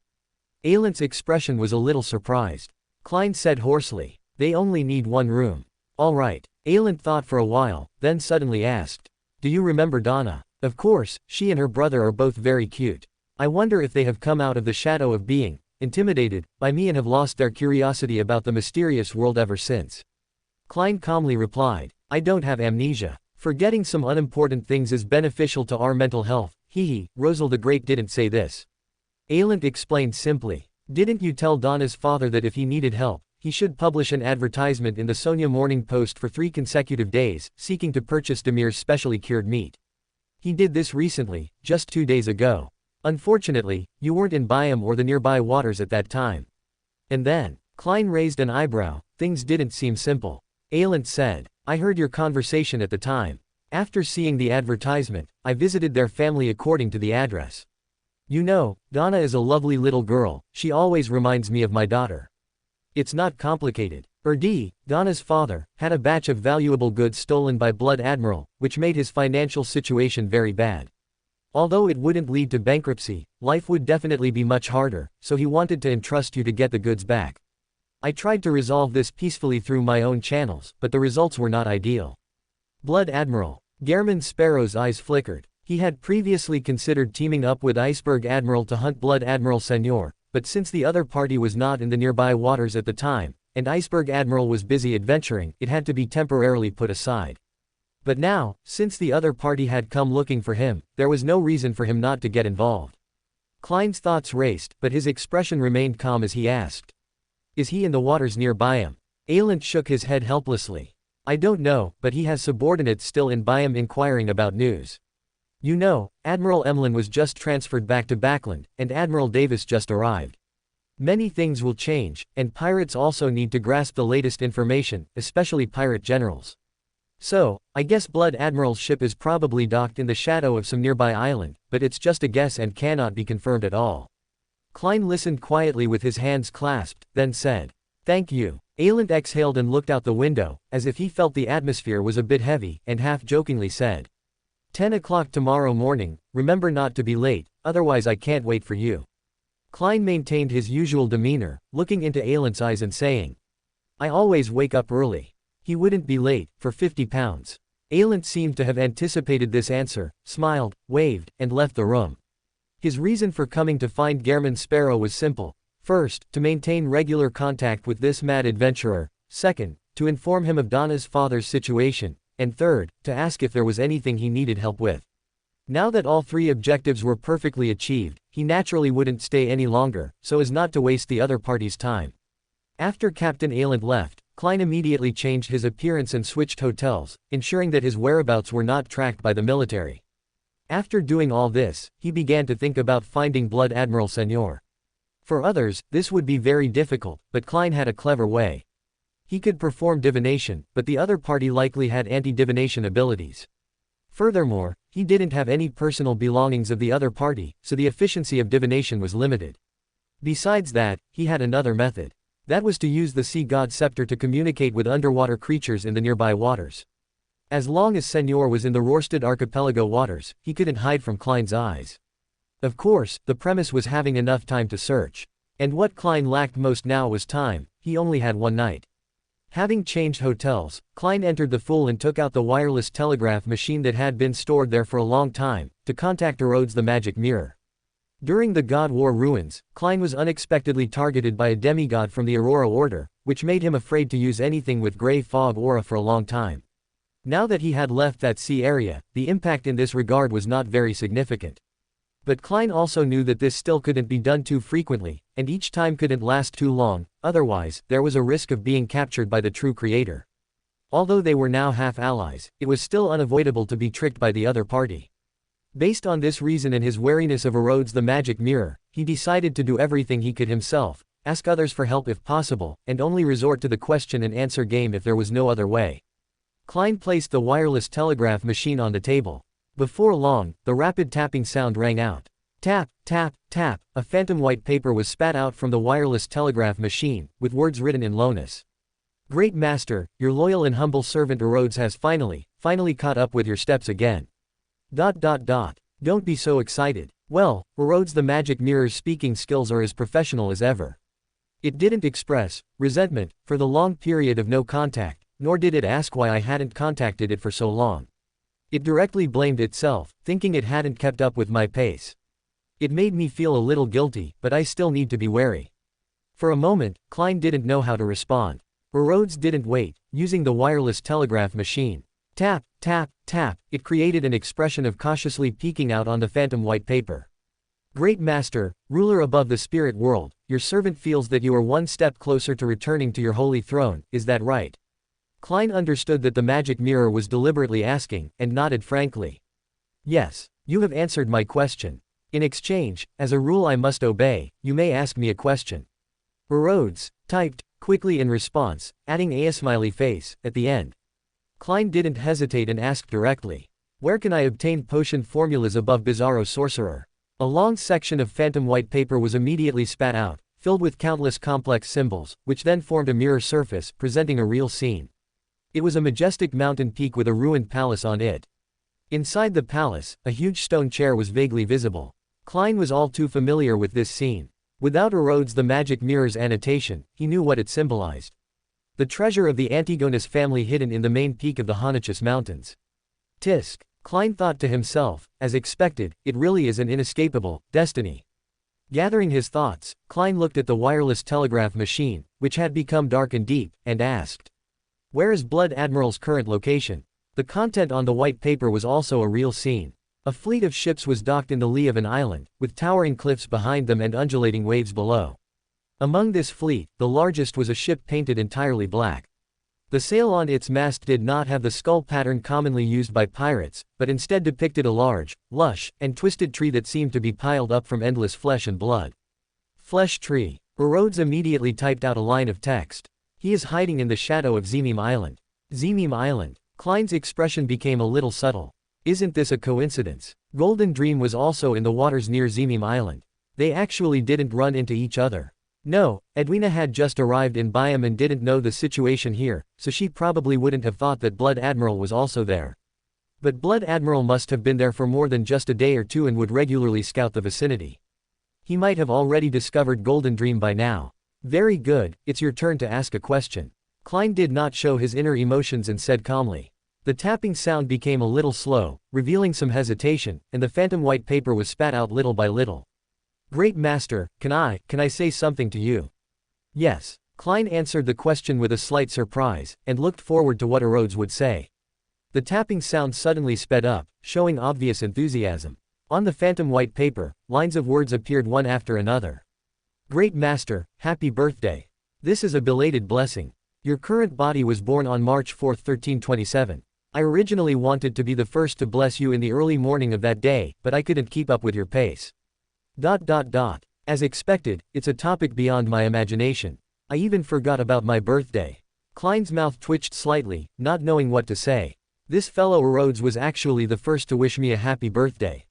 Ailent's expression was a little surprised. Klein said hoarsely, "They only need one room." "All right." Ailent thought for a while, then suddenly asked, "Do you remember Donna?" "Of course, she and her brother are both very cute. I wonder if they have come out of the shadow of being intimidated by me and have lost their curiosity about the mysterious world ever since." Klein calmly replied, "I don't have amnesia. Forgetting some unimportant things is beneficial to our mental health. Hee. Rosal the Great didn't say this." Ailent explained simply. "Didn't you tell Donna's father that if he needed help, he should publish an advertisement in the Sonia Morning Post for 3 consecutive days, seeking to purchase Demir's specially cured meat? He did this recently, just 2 days ago. Unfortunately, you weren't in Byam or the nearby waters at that time." And then, Klein raised an eyebrow. "Things didn't seem simple." Ailent said, "I heard your conversation at the time. After seeing the advertisement, I visited their family according to the address. You know, Donna is a lovely little girl, she always reminds me of my daughter. It's not complicated. Donna's father, had a batch of valuable goods stolen by Blood Admiral, which made his financial situation very bad. Although it wouldn't lead to bankruptcy, life would definitely be much harder, so he wanted to entrust you to get the goods back. I tried to resolve this peacefully through my own channels, but the results were not ideal." Blood Admiral. Gehrman Sparrow's eyes flickered. He had previously considered teaming up with Iceberg Admiral to hunt Blood Admiral Senor, but since the other party was not in the nearby waters at the time, and Iceberg Admiral was busy adventuring, it had to be temporarily put aside. But now, since the other party had come looking for him, there was no reason for him not to get involved. Klein's thoughts raced, but his expression remained calm as he asked, "Is he in the waters near Byam?" Ailent shook his head helplessly. "I don't know, but he has subordinates still in Byam inquiring about news. You know, Admiral Emlyn was just transferred back to Backland, and Admiral Davis just arrived. Many things will change, and pirates also need to grasp the latest information, especially pirate generals. So, I guess Blood Admiral's ship is probably docked in the shadow of some nearby island, but it's just a guess and cannot be confirmed at all." Klein listened quietly with his hands clasped, then said, "Thank you." Ailent exhaled and looked out the window, as if he felt the atmosphere was a bit heavy, and half-jokingly said, 10 o'clock tomorrow morning, remember not to be late, otherwise I can't wait for you." Klein maintained his usual demeanor, looking into Ailent's eyes and saying, "I always wake up early." He wouldn't be late, for 50 pounds. Ailent seemed to have anticipated this answer, smiled, waved, and left the room. His reason for coming to find Gehrman Sparrow was simple. First, to maintain regular contact with this mad adventurer. Second, to inform him of Donna's father's situation. And third, to ask if there was anything he needed help with. Now that all 3 objectives were perfectly achieved, he naturally wouldn't stay any longer, so as not to waste the other party's time. After Captain Ailent left, Klein immediately changed his appearance and switched hotels, ensuring that his whereabouts were not tracked by the military. After doing all this, he began to think about finding Blood Admiral Senor. For others, this would be very difficult, but Klein had a clever way. He could perform divination, but the other party likely had anti-divination abilities. Furthermore, he didn't have any personal belongings of the other party, so the efficiency of divination was limited. Besides that, he had another method. That was to use the sea god scepter to communicate with underwater creatures in the nearby waters. As long as Senor was in the Rorstad archipelago waters, he couldn't hide from Klein's eyes. Of course, the premise was having enough time to search. And what Klein lacked most now was time. He only had one night. Having changed hotels, Klein entered the Fool and took out the wireless telegraph machine that had been stored there for a long time, to contact Erodes the Magic Mirror. During the God War ruins, Klein was unexpectedly targeted by a demigod from the Aurora Order, which made him afraid to use anything with gray fog aura for a long time. Now that he had left that sea area, the impact in this regard was not very significant. But Klein also knew that this still couldn't be done too frequently, and each time couldn't last too long, otherwise, there was a risk of being captured by the true creator. Although they were now half-allies, it was still unavoidable to be tricked by the other party. Based on this reason and his wariness of Erodes the Magic Mirror, he decided to do everything he could himself, ask others for help if possible, and only resort to the question-and-answer game if there was no other way. Klein placed the wireless telegraph machine on the table. Before long, the rapid tapping sound rang out. Tap, tap, tap, a phantom white paper was spat out from the wireless telegraph machine, with words written in Lonis. Great Master, your loyal and humble servant Erodes has finally caught up with your steps again. Don't be so excited. Well, Rhodes, the magic mirror's speaking skills are as professional as ever. It didn't express resentment for the long period of no contact, nor did it ask why I hadn't contacted it for so long. It directly blamed itself, thinking it hadn't kept up with my pace. It made me feel a little guilty, but I still need to be wary. For a moment, Klein didn't know how to respond. Rhodes didn't wait, using the wireless telegraph machine. Tap, tap, tap, it created an expression of cautiously peeking out on the phantom white paper. Great Master, ruler above the spirit world, your servant feels that you are one step closer to returning to your holy throne, is that right? Klein understood that the magic mirror was deliberately asking, and nodded frankly. Yes, you have answered my question. In exchange, as a rule I must obey, you may ask me a question. Rhodes typed quickly in response, adding a smiley face at the end. Klein didn't hesitate and asked directly. Where can I obtain potion formulas above Bizarro Sorcerer? A long section of phantom white paper was immediately spat out, filled with countless complex symbols, which then formed a mirror surface, presenting a real scene. It was a majestic mountain peak with a ruined palace on it. Inside the palace, a huge stone chair was vaguely visible. Klein was all too familiar with this scene. Without Rhodes the magic mirror's annotation, he knew what it symbolized. The treasure of the Antigonus family hidden in the main peak of the Honachus Mountains. Tisk, Klein thought to himself, as expected, it really is an inescapable destiny. Gathering his thoughts, Klein looked at the wireless telegraph machine, which had become dark and deep, and asked, where is Blood Admiral's current location? The content on the white paper was also a real scene. A fleet of ships was docked in the lee of an island, with towering cliffs behind them and undulating waves below. Among this fleet, the largest was a ship painted entirely black. The sail on its mast did not have the skull pattern commonly used by pirates, but instead depicted a large, lush, and twisted tree that seemed to be piled up from endless flesh and blood. Flesh tree. Rhodes immediately typed out a line of text. He is hiding in the shadow of Zemim Island. Zemim Island. Klein's expression became a little subtle. Isn't this a coincidence? Golden Dream was also in the waters near Zemim Island. They actually didn't run into each other. No, Edwina had just arrived in Byam and didn't know the situation here, so she probably wouldn't have thought that Blood Admiral was also there. But Blood Admiral must have been there for more than just a day or two and would regularly scout the vicinity. He might have already discovered Golden Dream by now. Very good, it's your turn to ask a question. Klein did not show his inner emotions and said calmly. The tapping sound became a little slow, revealing some hesitation, and the phantom white paper was spat out little by little. Great Master, can I say something to you? Yes. Klein answered the question with a slight surprise, and looked forward to what Rhodes would say. The tapping sound suddenly sped up, showing obvious enthusiasm. On the phantom white paper, lines of words appeared one after another. Great Master, happy birthday. This is a belated blessing. Your current body was born on March 4, 1327. I originally wanted to be the first to bless you in the early morning of that day, but I couldn't keep up with your pace. As expected, it's a topic beyond my imagination. I even forgot about my birthday. Klein's mouth twitched slightly, not knowing what to say. This fellow Rhodes was actually the first to wish me a happy birthday.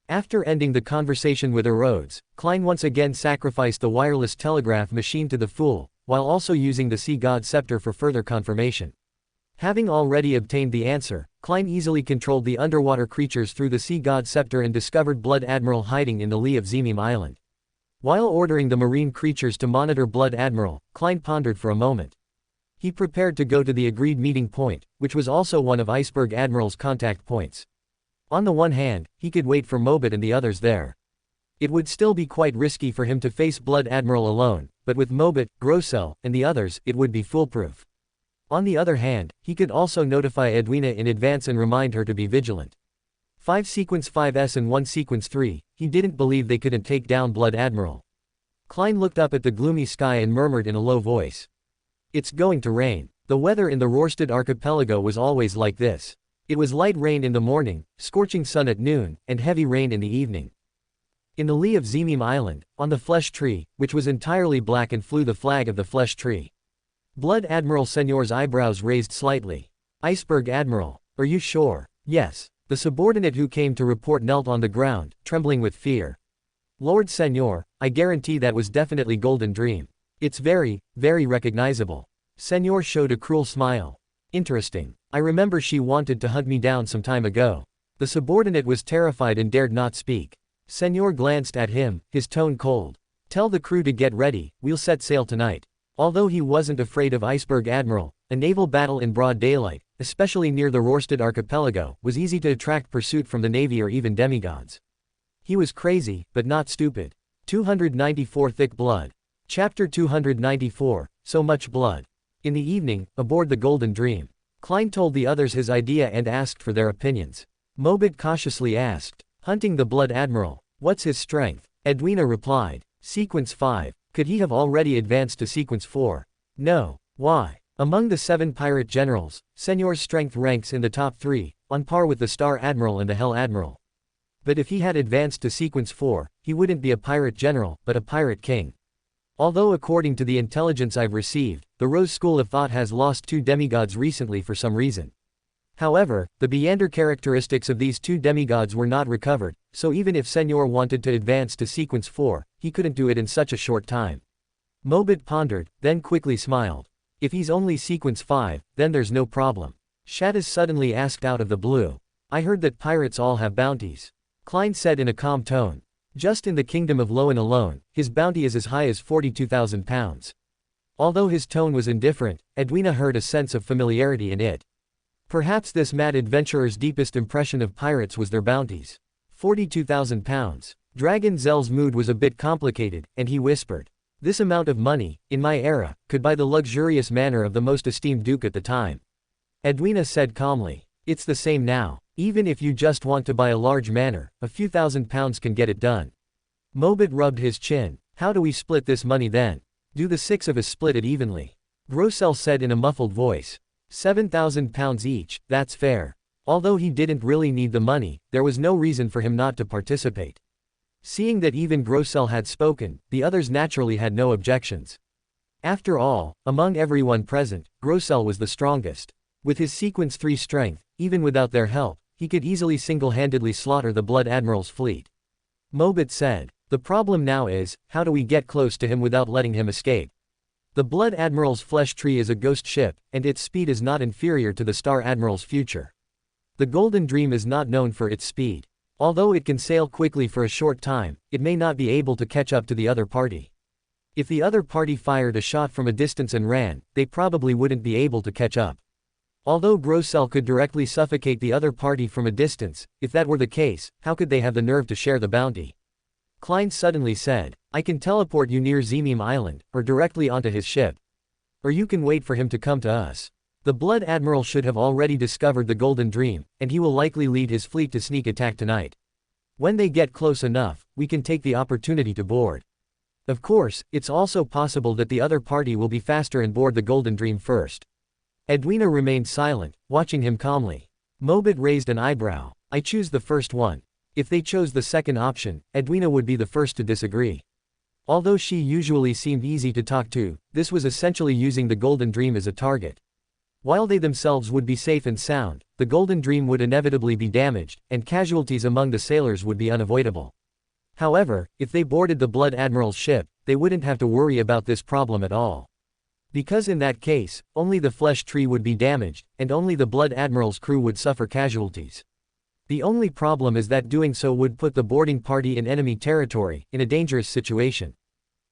After ending the conversation with Rhodes, Klein once again sacrificed the wireless telegraph machine to the fool, while also using the Sea God Scepter for further confirmation. Having already obtained the answer, Klein easily controlled the underwater creatures through the Sea God Scepter and discovered Blood Admiral hiding in the lee of Zemim Island. While ordering the marine creatures to monitor Blood Admiral, Klein pondered for a moment. He prepared to go to the agreed meeting point, which was also one of Iceberg Admiral's contact points. On the one hand, he could wait for Mobit and the others there. It would still be quite risky for him to face Blood Admiral alone, but with Mobit, Grossel, and the others, it would be foolproof. On the other hand, he could also notify Edwina in advance and remind her to be vigilant. 5 Sequence 5S and 1 Sequence 3, he didn't believe they couldn't take down Blood Admiral. Klein looked up at the gloomy sky and murmured in a low voice. It's going to rain. The weather in the Rorstad archipelago was always like this. It was light rain in the morning, scorching sun at noon, and heavy rain in the evening. In the lee of Zemim Island, on the flesh tree, which was entirely black and flew the flag of the flesh tree. Blood Admiral Senor's eyebrows raised slightly. Iceberg Admiral, are you sure? Yes. The subordinate who came to report knelt on the ground, trembling with fear. Lord Senor, I guarantee that was definitely Golden Dream. It's very, very recognizable. Senor showed a cruel smile. Interesting. I remember she wanted to hunt me down some time ago. The subordinate was terrified and dared not speak. Senor glanced at him, his tone cold. "Tell the crew to get ready, we'll set sail tonight." Although he wasn't afraid of Iceberg Admiral, a naval battle in broad daylight, especially near the Rorstad archipelago, was easy to attract pursuit from the navy or even demigods. He was crazy, but not stupid. 294 Thick Blood. Chapter 294, So Much Blood. In the evening, aboard the Golden Dream, Klein told the others his idea and asked for their opinions. Mobit cautiously asked, "Hunting the Blood Admiral, what's his strength?" Edwina replied, "Sequence 5. Could he have already advanced to Sequence 4? No. Why? Among the 7 pirate generals, Senor's strength ranks in the top 3, on par with the Star Admiral and the Hell Admiral. But if he had advanced to Sequence 4, he wouldn't be a pirate general, but a pirate king. Although according to the intelligence I've received, the Rose School of Thought has lost 2 demigods recently for some reason. However, the Beander characteristics of these 2 demigods were not recovered, so even if Senor wanted to advance to Sequence 4, he couldn't do it in such a short time." Mobit pondered, then quickly smiled. "If he's only Sequence 5, then there's no problem." Shaddis suddenly asked out of the blue, "I heard that pirates all have bounties." Klein said in a calm tone, "Just in the kingdom of Loan alone, his bounty is as high as 42,000 pounds. Although his tone was indifferent, Edwina heard a sense of familiarity in it. Perhaps this mad adventurer's deepest impression of pirates was their bounties. 42,000 pounds. Dragon Zell's mood was a bit complicated, and he whispered, "This amount of money, in my era, could buy the luxurious manor of the most esteemed duke at the time." Edwina said calmly, "It's the same now. Even if you just want to buy a large manor, a few £1,000s can get it done." Mobit rubbed his chin. "How do we split this money then?" "Do the 6 of us split it evenly?" Grossell said in a muffled voice. £7,000 each, that's fair." Although he didn't really need the money, there was no reason for him not to participate. Seeing that even Grossell had spoken, the others naturally had no objections. After all, among everyone present, Grossell was the strongest. With his Sequence 3 strength, even without their help, he could easily single-handedly slaughter the Blood Admiral's fleet. Mobit said, "The problem now is, how do we get close to him without letting him escape? The Blood Admiral's flesh tree is a ghost ship, and its speed is not inferior to the Star Admiral's future. The Golden Dream is not known for its speed. Although it can sail quickly for a short time, it may not be able to catch up to the other party. If the other party fired a shot from a distance and ran, they probably wouldn't be able to catch up. Although Grossell could directly suffocate the other party from a distance, if that were the case, how could they have the nerve to share the bounty?" Klein suddenly said, "I can teleport you near Zemim Island, or directly onto his ship. Or you can wait for him to come to us. The Blood Admiral should have already discovered the Golden Dream, and he will likely lead his fleet to sneak attack tonight. When they get close enough, we can take the opportunity to board. Of course, it's also possible that the other party will be faster and board the Golden Dream first." Edwina remained silent, watching him calmly. Mobit raised an eyebrow. "I choose the first one." If they chose the second option, Edwina would be the first to disagree. Although she usually seemed easy to talk to, this was essentially using the Golden Dream as a target. While they themselves would be safe and sound, the Golden Dream would inevitably be damaged, and casualties among the sailors would be unavoidable. However, if they boarded the Blood Admiral's ship, they wouldn't have to worry about this problem at all. Because in that case, only the flesh tree would be damaged, and only the Blood Admiral's crew would suffer casualties. The only problem is that doing so would put the boarding party in enemy territory, in a dangerous situation.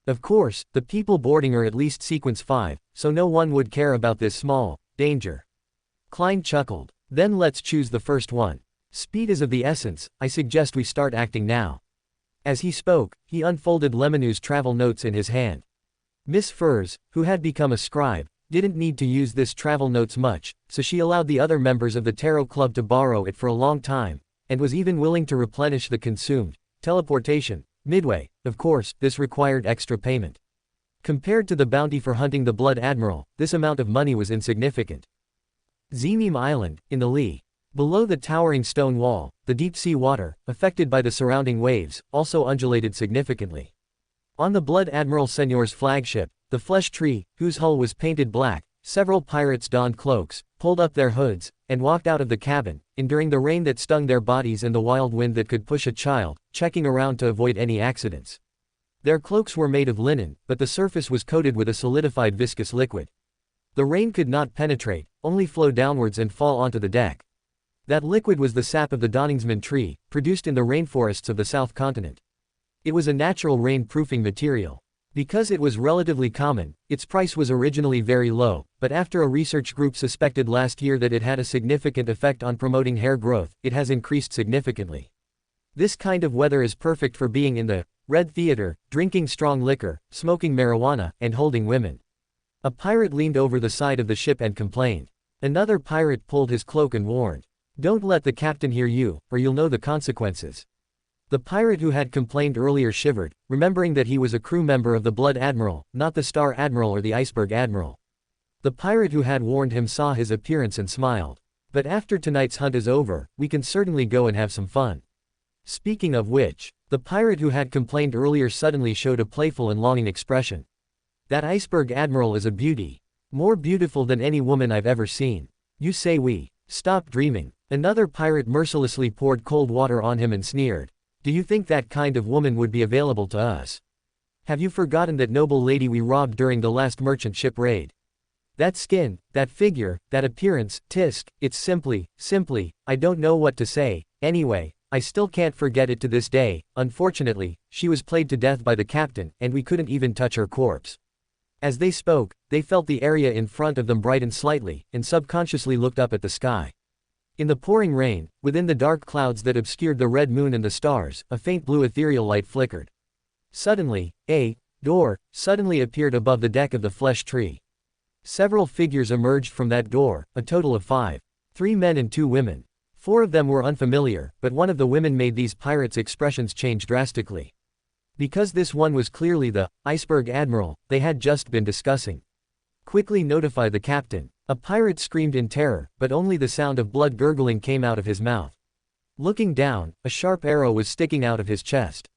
Of course, the people boarding are at least Sequence 5, so no one would care about this small danger. Klein chuckled. "Then let's choose the first one. Speed is of the essence, I suggest we start acting now." As he spoke, he unfolded Lemonou's travel notes in his hand. Miss Furs, who had become a scribe, didn't need to use this travel notes much, so she allowed the other members of the Tarot Club to borrow it for a long time, and was even willing to replenish the consumed teleportation midway. Of course, this required extra payment. Compared to the bounty for hunting the Blood Admiral, this amount of money was insignificant. Zemim Island, in the lee. Below the towering stone wall, the deep-sea water, affected by the surrounding waves, also undulated significantly. On the Blood Admiral Senor's flagship, the Flesh Tree, whose hull was painted black, several pirates donned cloaks, pulled up their hoods, and walked out of the cabin, enduring the rain that stung their bodies and the wild wind that could push a child, checking around to avoid any accidents. Their cloaks were made of linen, but the surface was coated with a solidified viscous liquid. The rain could not penetrate, only flow downwards and fall onto the deck. That liquid was the sap of the Donningsman tree, produced in the rainforests of the South Continent. It was a natural rain-proofing material. Because it was relatively common, its price was originally very low, but after a research group suspected last year that it had a significant effect on promoting hair growth, it has increased significantly. This kind of weather is perfect for being in the Red Theater, drinking strong liquor, smoking marijuana, and holding women. A pirate leaned over the side of the ship and complained. Another pirate pulled his cloak and warned, "Don't let the captain hear you, or you'll know the consequences." The pirate who had complained earlier shivered, remembering that he was a crew member of the Blood Admiral, not the Star Admiral or the Iceberg Admiral. The pirate who had warned him saw his appearance and smiled. "But after tonight's hunt is over, we can certainly go and have some fun." Speaking of which, the pirate who had complained earlier suddenly showed a playful and longing expression. "That Iceberg Admiral is a beauty. More beautiful than any woman I've ever seen. You say we stop dreaming." Another pirate mercilessly poured cold water on him and sneered. "Do you think that kind of woman would be available to us? Have you forgotten that noble lady we robbed during the last merchant ship raid? That skin, that figure, that appearance, tisk, it's simply, I don't know what to say. Anyway, I still can't forget it to this day. Unfortunately, she was played to death by the captain, and we couldn't even touch her corpse." As they spoke, they felt the area in front of them brighten slightly, and subconsciously looked up at the sky. In the pouring rain, within the dark clouds that obscured the red moon and the stars, a faint blue ethereal light flickered. Suddenly, a door suddenly appeared above the deck of the flesh tree. Several figures emerged from that door, a total of 5. 3 men and 2 women. 4 of them were unfamiliar, but one of the women made these pirates' expressions change drastically. Because this one was clearly the Iceberg Admiral they had just been discussing. "Quickly notify the captain." A pirate screamed in terror, but only the sound of blood gurgling came out of his mouth. Looking down, a sharp arrow was sticking out of his chest.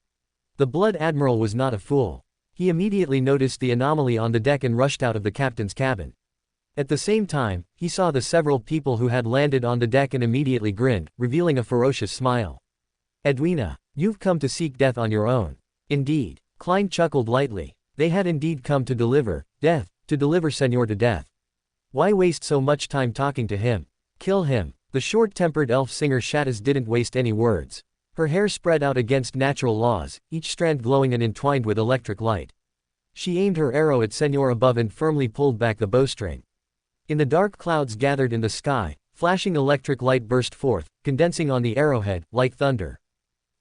The Blood Admiral was not a fool. He immediately noticed the anomaly on the deck and rushed out of the captain's cabin. At the same time, he saw the several people who had landed on the deck and immediately grinned, revealing a ferocious smile. "Edwina, you've come to seek death on your own." "Indeed." Klein chuckled lightly. They had indeed come to deliver death, to deliver Senor to death. Why waste so much time talking to him? Kill him. The short-tempered elf singer Shattaz didn't waste any words. Her hair spread out against natural laws, each strand glowing and entwined with electric light. She aimed her arrow at Senor above and firmly pulled back the bowstring. In the dark clouds gathered in the sky, flashing electric light burst forth, condensing on the arrowhead, like thunder.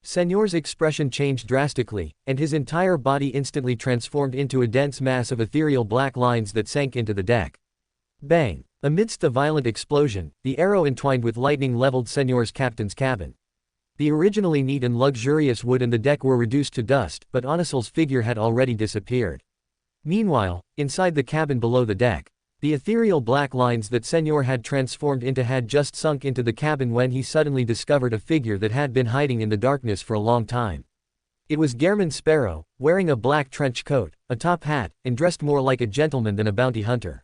Senor's expression changed drastically, and his entire body instantly transformed into a dense mass of ethereal black lines that sank into the deck. Bang! Amidst the violent explosion, the arrow entwined with lightning leveled Senor's captain's cabin. The originally neat and luxurious wood and the deck were reduced to dust, but Onisol's figure had already disappeared. Meanwhile, inside the cabin below the deck, the ethereal black lines that Senor had transformed into had just sunk into the cabin when he suddenly discovered a figure that had been hiding in the darkness for a long time. It was Gehrman Sparrow, wearing a black trench coat, a top hat, and dressed more like a gentleman than a bounty hunter.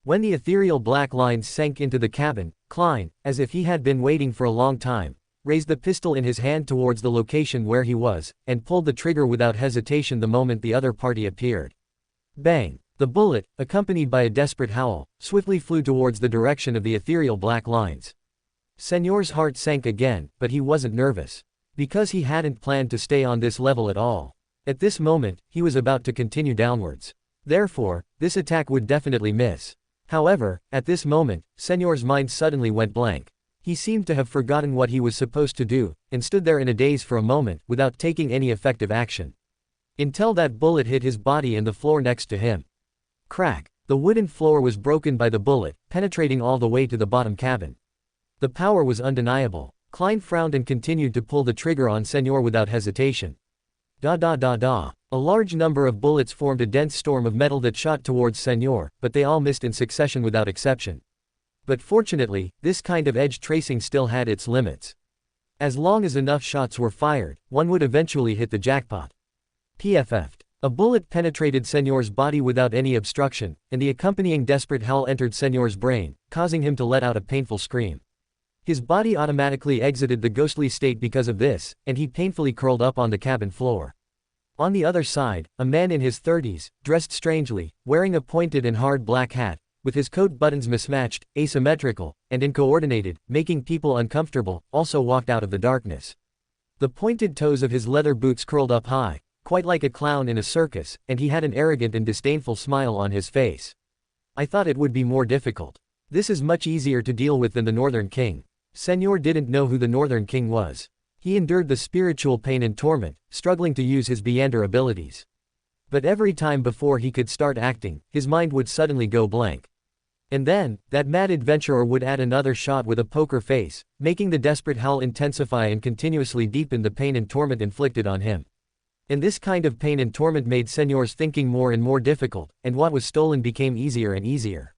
When the ethereal black lines sank into the cabin, Klein, as if he had been waiting for a long time, raised the pistol in his hand towards the location where he was, and pulled the trigger without hesitation the moment the other party appeared. Bang! The bullet, accompanied by a desperate howl, swiftly flew towards the direction of the ethereal black lines. Senor's heart sank again, but he wasn't nervous. Because he hadn't planned to stay on this level at all. At this moment, he was about to continue downwards. Therefore, this attack would definitely miss. However, at this moment, Senor's mind suddenly went blank. He seemed to have forgotten what he was supposed to do, and stood there in a daze for a moment, without taking any effective action. Until that bullet hit his body and the floor next to him. Crack! The wooden floor was broken by the bullet, penetrating all the way to the bottom cabin. The power was undeniable. Klein frowned and continued to pull the trigger on Senor without hesitation. Da. A large number of bullets formed a dense storm of metal that shot towards Senor, but they all missed in succession without exception. But fortunately, this kind of edge tracing still had its limits. As long as enough shots were fired, one would eventually hit the jackpot. PFF'd. A bullet penetrated Senor's body without any obstruction, and the accompanying desperate howl entered Senor's brain, causing him to let out a painful scream. His body automatically exited the ghostly state because of this, and he painfully curled up on the cabin floor. On the other side, a man in his 30s, dressed strangely, wearing a pointed and hard black hat, with his coat buttons mismatched, asymmetrical, and uncoordinated, making people uncomfortable, also walked out of the darkness. The pointed toes of his leather boots curled up high, quite like a clown in a circus, and he had an arrogant and disdainful smile on his face. I thought it would be more difficult. This is much easier to deal with than the Northern King. Senor didn't know who the Northern King was. He endured the spiritual pain and torment, struggling to use his Beyonder abilities. But every time before he could start acting, his mind would suddenly go blank. And then, that mad adventurer would add another shot with a poker face, making the desperate howl intensify and continuously deepen the pain and torment inflicted on him. And this kind of pain and torment made Senor's thinking more and more difficult, and what was stolen became easier and easier.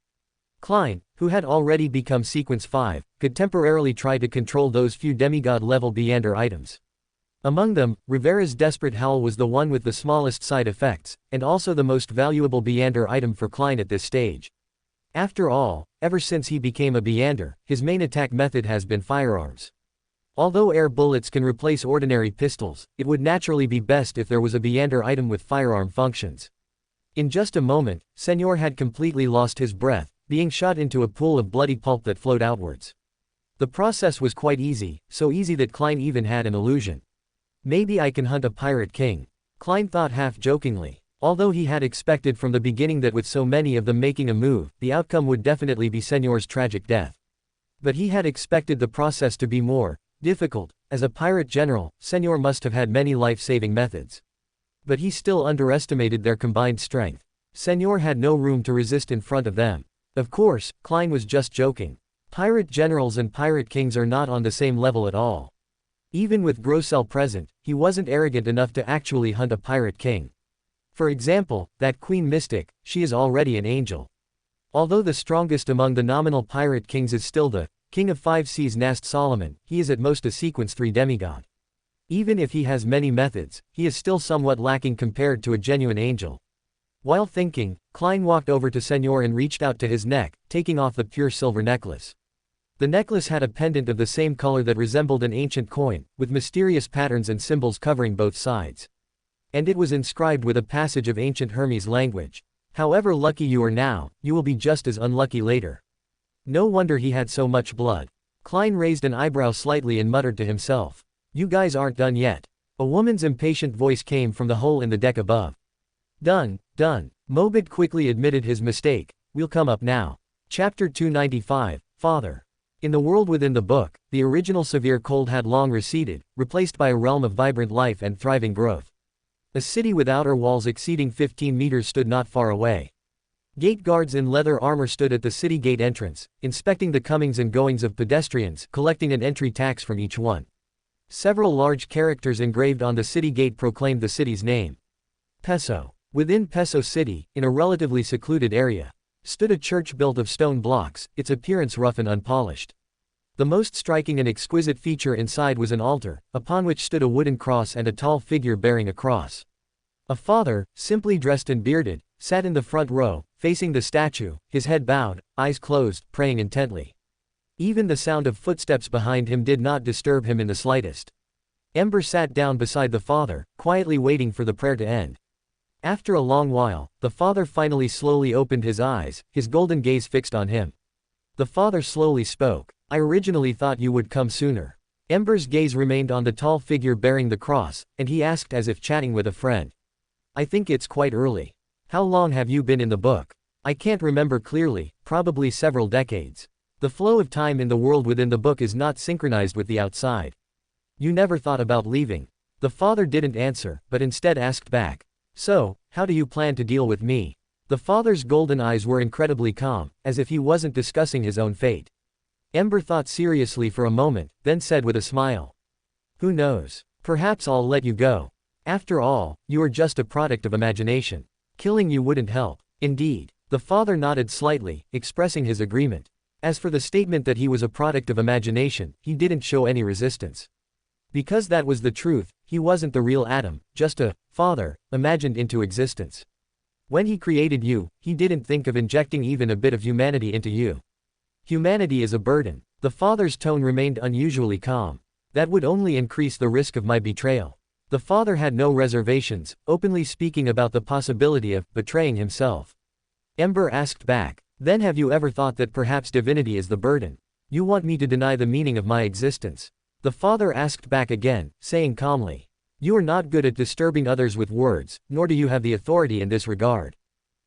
Klein, who had already become Sequence 5, could temporarily try to control those few demigod-level Beyonder items. Among them, Rivera's desperate howl was the one with the smallest side effects, and also the most valuable Beyonder item for Klein at this stage. After all, ever since he became a Beyonder, his main attack method has been firearms. Although air bullets can replace ordinary pistols, it would naturally be best if there was a Beyonder item with firearm functions. In just a moment, Senor had completely lost his breath, being shot into a pool of bloody pulp that flowed outwards. The process was quite easy, so easy that Klein even had an illusion. Maybe I can hunt a pirate king, Klein thought half-jokingly. Although he had expected from the beginning that with so many of them making a move, the outcome would definitely be Senor's tragic death. But he had expected the process to be more difficult. As a pirate general, Senor must have had many life-saving methods. But he still underestimated their combined strength. Senor had no room to resist in front of them. Of course, Klein was just joking. Pirate generals and pirate kings are not on the same level at all. Even with Grosel present, he wasn't arrogant enough to actually hunt a pirate king. For example, that Queen Mystic, she is already an angel. Although the strongest among the nominal pirate kings is still the King of Five Seas Nast Solomon, he is at most a Sequence 3 demigod. Even if he has many methods, he is still somewhat lacking compared to a genuine angel. While thinking, Klein walked over to Senor and reached out to his neck, taking off the pure silver necklace. The necklace had a pendant of the same color that resembled an ancient coin, with mysterious patterns and symbols covering both sides. And it was inscribed with a passage of ancient Hermes language. However lucky you are now, you will be just as unlucky later. No wonder he had so much blood. Klein raised an eyebrow slightly and muttered to himself. You guys aren't done yet. A woman's impatient voice came from the hole in the deck above. Done, done. Mobit quickly admitted his mistake. We'll come up now. Chapter 295, Father. In the world within the book, the original severe cold had long receded, replaced by a realm of vibrant life and thriving growth. A city with outer walls exceeding 15 meters stood not far away. Gate guards in leather armor stood at the city gate entrance, inspecting the comings and goings of pedestrians, collecting an entry tax from each one. Several large characters engraved on the city gate proclaimed the city's name. Peso. Within Peso City, in a relatively secluded area, stood a church built of stone blocks, its appearance rough and unpolished. The most striking and exquisite feature inside was an altar, upon which stood a wooden cross and a tall figure bearing a cross. A father, simply dressed and bearded, sat in the front row, facing the statue, his head bowed, eyes closed, praying intently. Even the sound of footsteps behind him did not disturb him in the slightest. Ember sat down beside the father, quietly waiting for the prayer to end. After a long while, the father finally slowly opened his eyes, his golden gaze fixed on him. The father slowly spoke. I originally thought you would come sooner. Ember's gaze remained on the tall figure bearing the cross, and he asked as if chatting with a friend. I think it's quite early. How long have you been in the book? I can't remember clearly, probably several decades. The flow of time in the world within the book is not synchronized with the outside. You never thought about leaving. The father didn't answer, but instead asked back. So, how do you plan to deal with me? The father's golden eyes were incredibly calm, as if he wasn't discussing his own fate. Ember thought seriously for a moment, then said with a smile. Who knows? Perhaps I'll let you go. After all, you are just a product of imagination. Killing you wouldn't help. Indeed. The father nodded slightly, expressing his agreement. As for the statement that he was a product of imagination, he didn't show any resistance. Because that was the truth, he wasn't the real Adam, just a father, imagined into existence. When he created you, he didn't think of injecting even a bit of humanity into you. Humanity is a burden. The father's tone remained unusually calm. That would only increase the risk of my betrayal. The father had no reservations, openly speaking about the possibility of betraying himself. Ember asked back, Then have you ever thought that perhaps divinity is the burden? You want me to deny the meaning of my existence? The father asked back again, saying calmly. You are not good at disturbing others with words, nor do you have the authority in this regard.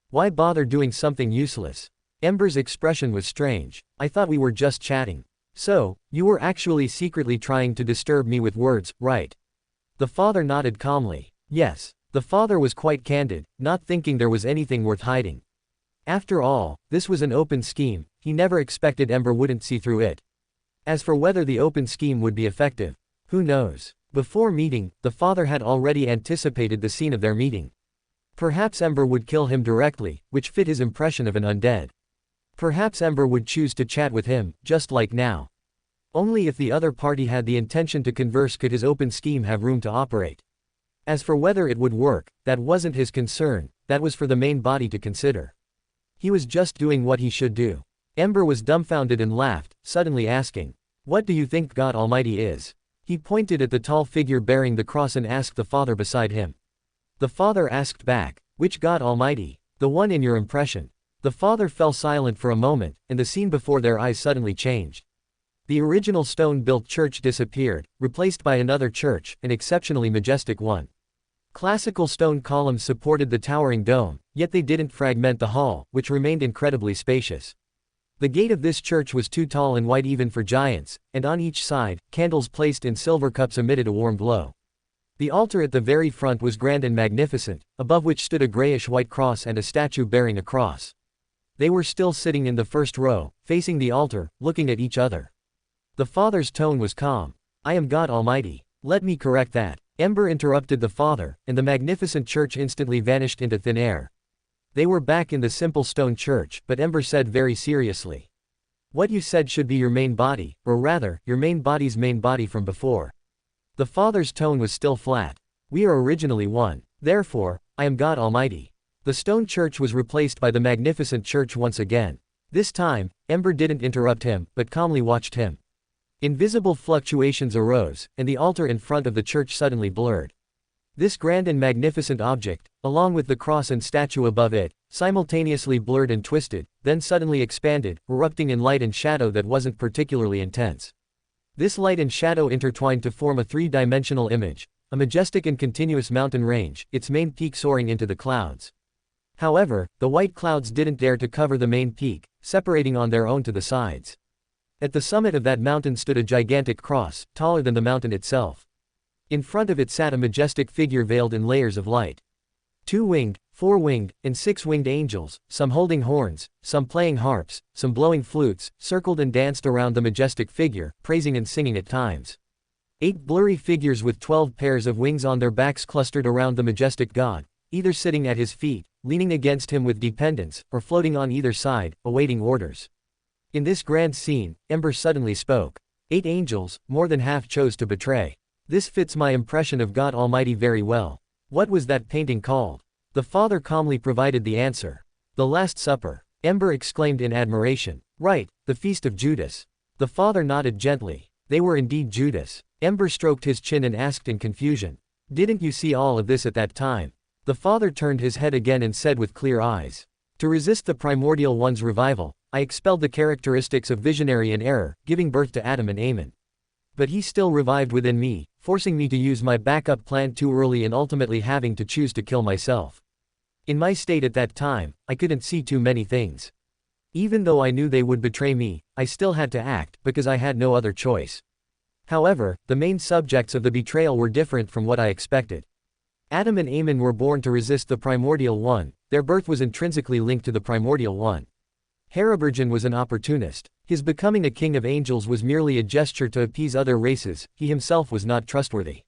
Why bother doing something useless? Ember's expression was strange. I thought we were just chatting. So, you were actually secretly trying to disturb me with words, right? The father nodded calmly. Yes. The father was quite candid, not thinking there was anything worth hiding. After all, this was an open scheme. He never expected Ember wouldn't see through it. As for whether the open scheme would be effective, who knows? Before meeting, the father had already anticipated the scene of their meeting. Perhaps Ember would kill him directly, which fit his impression of an undead. Perhaps Ember would choose to chat with him, just like now. Only if the other party had the intention to converse could his open scheme have room to operate. As for whether it would work, that wasn't his concern, that was for the main body to consider. He was just doing what he should do. Ember was dumbfounded and laughed, suddenly asking, "What do you think God Almighty is?" He pointed at the tall figure bearing the cross and asked the father beside him. The father asked back, "Which God Almighty? The one in your impression?" The father fell silent for a moment, and the scene before their eyes suddenly changed. The original stone-built church disappeared, replaced by another church, an exceptionally majestic one. Classical stone columns supported the towering dome, yet they didn't fragment the hall, which remained incredibly spacious. The gate of this church was too tall and wide even for giants, and on each side, candles placed in silver cups emitted a warm glow. The altar at the very front was grand and magnificent, above which stood a grayish-white cross and a statue bearing a cross. They were still sitting in the first row, facing the altar, looking at each other. The father's tone was calm. "I am God Almighty. Let me correct that." Ember interrupted the father, and the magnificent church instantly vanished into thin air. They were back in the simple stone church, but Ember said very seriously. "What you said should be your main body, or rather, your main body's main body from before." The father's tone was still flat. "We are originally one. Therefore, I am God Almighty." The stone church was replaced by the magnificent church once again. This time, Ember didn't interrupt him, but calmly watched him. Invisible fluctuations arose, and the altar in front of the church suddenly blurred. This grand and magnificent object, along with the cross and statue above it, simultaneously blurred and twisted, then suddenly expanded, erupting in light and shadow that wasn't particularly intense. This light and shadow intertwined to form a three-dimensional image, a majestic and continuous mountain range, its main peak soaring into the clouds. However, the white clouds didn't dare to cover the main peak, separating on their own to the sides. At the summit of that mountain stood a gigantic cross, taller than the mountain itself. In front of it sat a majestic figure veiled in layers of light. 2-winged, 4-winged, and 6-winged angels, some holding horns, some playing harps, some blowing flutes, circled and danced around the majestic figure, praising and singing at times. 8 blurry figures with 12 pairs of wings on their backs clustered around the majestic god, either sitting at his feet, leaning against him with dependence, or floating on either side, awaiting orders. In this grand scene, Ember suddenly spoke. 8 angels, more than half chose to betray. This fits my impression of God Almighty very well. What was that painting called? The father calmly provided the answer. The Last Supper. Ember exclaimed in admiration. Right, the Feast of Judas. The father nodded gently. They were indeed Judas. Ember stroked his chin and asked in confusion. Didn't you see all of this at that time? The father turned his head again and said with clear eyes. To resist the primordial one's revival, I expelled the characteristics of visionary and error, giving birth to Adam and Amen. But he still revived within me, forcing me to use my backup plan too early and ultimately having to choose to kill myself. In my state at that time, I couldn't see too many things. Even though I knew they would betray me, I still had to act, because I had no other choice. However, the main subjects of the betrayal were different from what I expected. Adam and Amen were born to resist the primordial one, their birth was intrinsically linked to the primordial one. Harabergen was an opportunist. His becoming a king of angels was merely a gesture to appease other races, he himself was not trustworthy.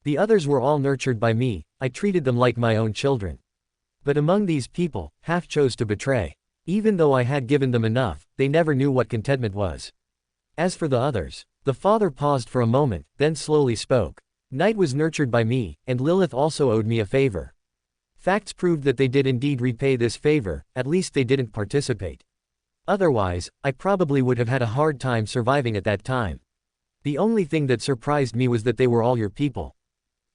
The others were all nurtured by me, I treated them like my own children. But among these people, half chose to betray. Even though I had given them enough, they never knew what contentment was. As for the others, the father paused for a moment, then slowly spoke. Night was nurtured by me, and Lilith also owed me a favor. Facts proved that they did indeed repay this favor, at least they didn't participate. Otherwise, I probably would have had a hard time surviving at that time. The only thing that surprised me was that they were all your people.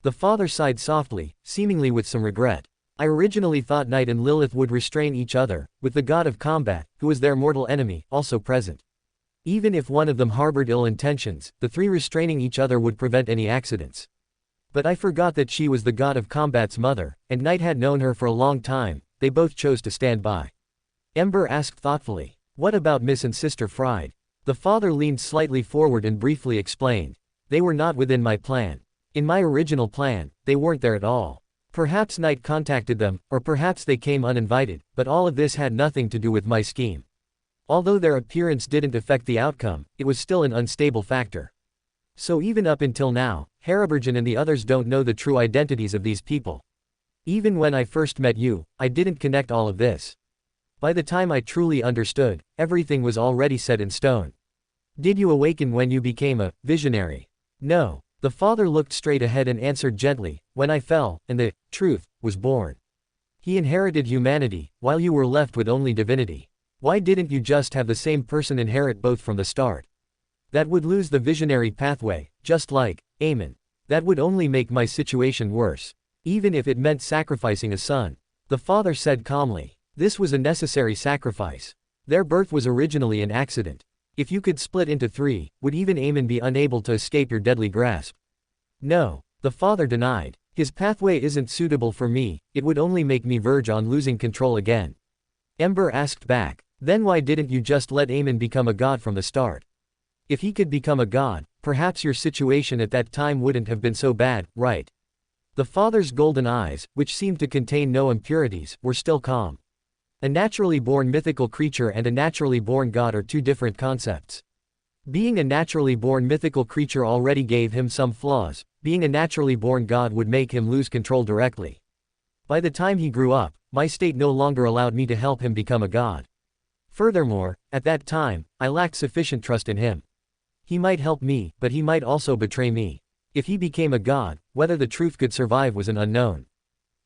The father sighed softly, seemingly with some regret. I originally thought Night and Lilith would restrain each other, with the god of combat, who was their mortal enemy, also present. Even if one of them harbored ill intentions, the three restraining each other would prevent any accidents. But I forgot that she was the god of combat's mother, and Night had known her for a long time. They both chose to stand by. Ember asked thoughtfully, "What about Miss and Sister Fried?" The father leaned slightly forward and briefly explained. "They were not within my plan. In my original plan, they weren't there at all. Perhaps Night contacted them, or perhaps they came uninvited, but all of this had nothing to do with my scheme. Although their appearance didn't affect the outcome, it was still an unstable factor. So even up until now, Harabergen and the others don't know the true identities of these people. Even when I first met you, I didn't connect all of this. By the time I truly understood, everything was already set in stone. Did you awaken when you became a visionary?" "No." The father looked straight ahead and answered gently, "When I fell, and the truth was born. He inherited humanity, while you were left with only divinity. Why didn't you just have the same person inherit both from the start? That would lose the visionary pathway, just like Aemon. That would only make my situation worse. Even if it meant sacrificing a son." The father said calmly. "This was a necessary sacrifice. Their birth was originally an accident. If you could split into three, would even Aemon be unable to escape your deadly grasp?" "No." The father denied. "His pathway isn't suitable for me, it would only make me verge on losing control again." Ember asked back, "Then why didn't you just let Aemon become a god from the start? If he could become a god, perhaps your situation at that time wouldn't have been so bad, right?" The father's golden eyes, which seemed to contain no impurities, were still calm. A naturally born mythical creature and a naturally born god are two different concepts. Being a naturally born mythical creature already gave him some flaws. Being a naturally born god would make him lose control directly. By the time he grew up, my state no longer allowed me to help him become a god. Furthermore, at that time, I lacked sufficient trust in him. He might help me, but he might also betray me. If he became a god, whether the truth could survive was an unknown."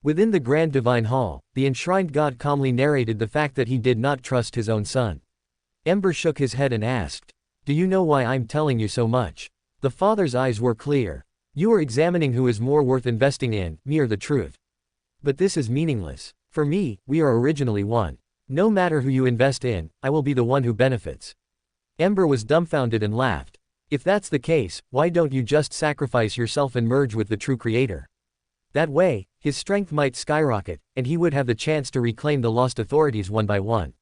Within the Grand Divine Hall, the enshrined god calmly narrated the fact that he did not trust his own son. Ember shook his head and asked, "Do you know why I'm telling you so much?" The father's eyes were clear. "You are examining who is more worth investing in, me or the truth. But this is meaningless. For me, we are originally one. No matter who you invest in, I will be the one who benefits." Ember was dumbfounded and laughed. "If that's the case, why don't you just sacrifice yourself and merge with the true creator? That way, his strength might skyrocket, and he would have the chance to reclaim the lost authorities one by one.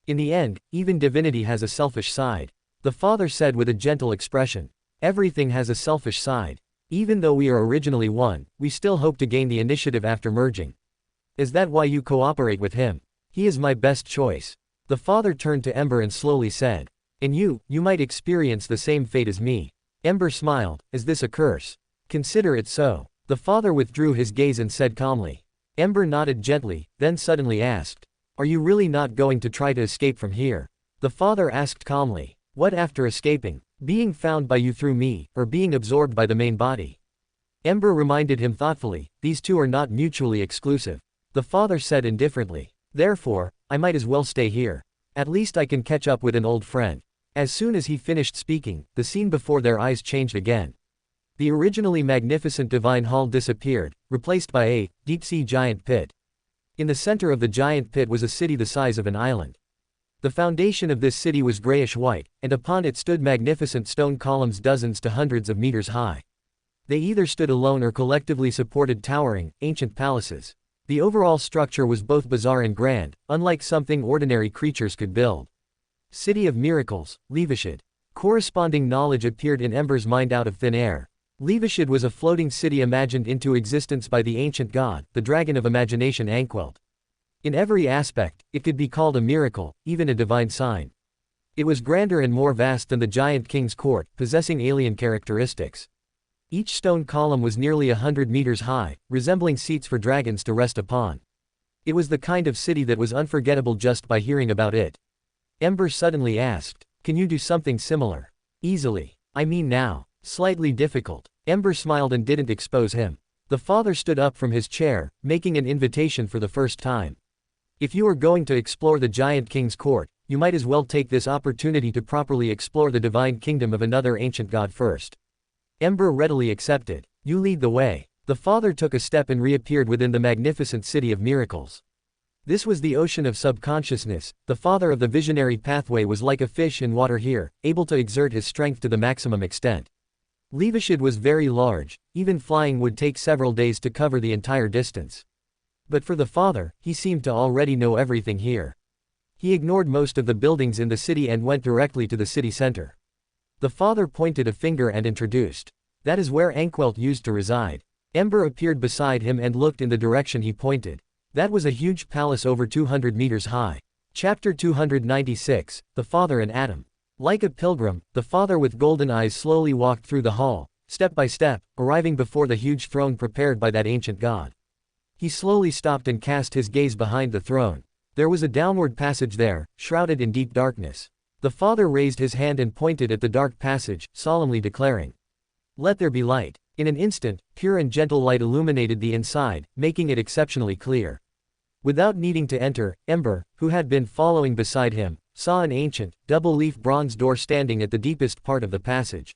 In the end, even divinity has a selfish side." The father said with a gentle expression. "Everything has a selfish side. Even though we are originally one, we still hope to gain the initiative after merging. Is that why you cooperate with him? He is my best choice." The father turned to Ember and slowly said, "And you might experience the same fate as me." Ember smiled. "Is this a curse?" "Consider it so." The father withdrew his gaze and said calmly. Ember nodded gently, then suddenly asked, "Are you really not going to try to escape from here?" The father asked calmly, "What after escaping? Being found by you through me, or being absorbed by the main body?" Ember reminded him thoughtfully, "These two are not mutually exclusive." The father said indifferently, "Therefore, I might as well stay here. At least I can catch up with an old friend." As soon as he finished speaking, the scene before their eyes changed again. The originally magnificent divine hall disappeared, replaced by a deep-sea giant pit. In the center of the giant pit was a city the size of an island. The foundation of this city was grayish-white, and upon it stood magnificent stone columns dozens to hundreds of meters high. They either stood alone or collectively supported towering, ancient palaces. The overall structure was both bizarre and grand, unlike something ordinary creatures could build. City of Miracles, Levishid. Corresponding knowledge appeared in Ember's mind out of thin air. Levishid was a floating city imagined into existence by the ancient god, the dragon of imagination Anquelt. In every aspect, it could be called a miracle, even a divine sign. It was grander and more vast than the giant king's court, possessing alien characteristics. Each stone column was nearly 100 meters high, resembling seats for dragons to rest upon. It was the kind of city that was unforgettable just by hearing about it. Ember suddenly asked, "Can you do something similar?" "Easily. I mean now. Slightly difficult." Ember smiled and didn't expose him. The father stood up from his chair, making an invitation for the first time. "If you are going to explore the giant king's court, you might as well take this opportunity to properly explore the divine kingdom of another ancient god first." Ember readily accepted. "You lead the way." The father took a step and reappeared within the magnificent city of miracles. This was the ocean of subconsciousness. The father of the visionary pathway was like a fish in water here, able to exert his strength to the maximum extent. Levishid was very large, even flying would take several days to cover the entire distance. But for the father, he seemed to already know everything here. He ignored most of the buildings in the city and went directly to the city center. The father pointed a finger and introduced. That is where Ankwelt used to reside. Ember appeared beside him and looked in the direction he pointed. That was a huge palace over 200 meters high. Chapter 296, The Father and Adam. Like a pilgrim, the father with golden eyes slowly walked through the hall, step by step, arriving before the huge throne prepared by that ancient god. He slowly stopped and cast his gaze behind the throne. There was a downward passage there, shrouded in deep darkness. The father raised his hand and pointed at the dark passage, solemnly declaring, "Let there be light." In an instant, pure and gentle light illuminated the inside, making it exceptionally clear. Without needing to enter, Ember, who had been following beside him, saw an ancient, double-leaf bronze door standing at the deepest part of the passage.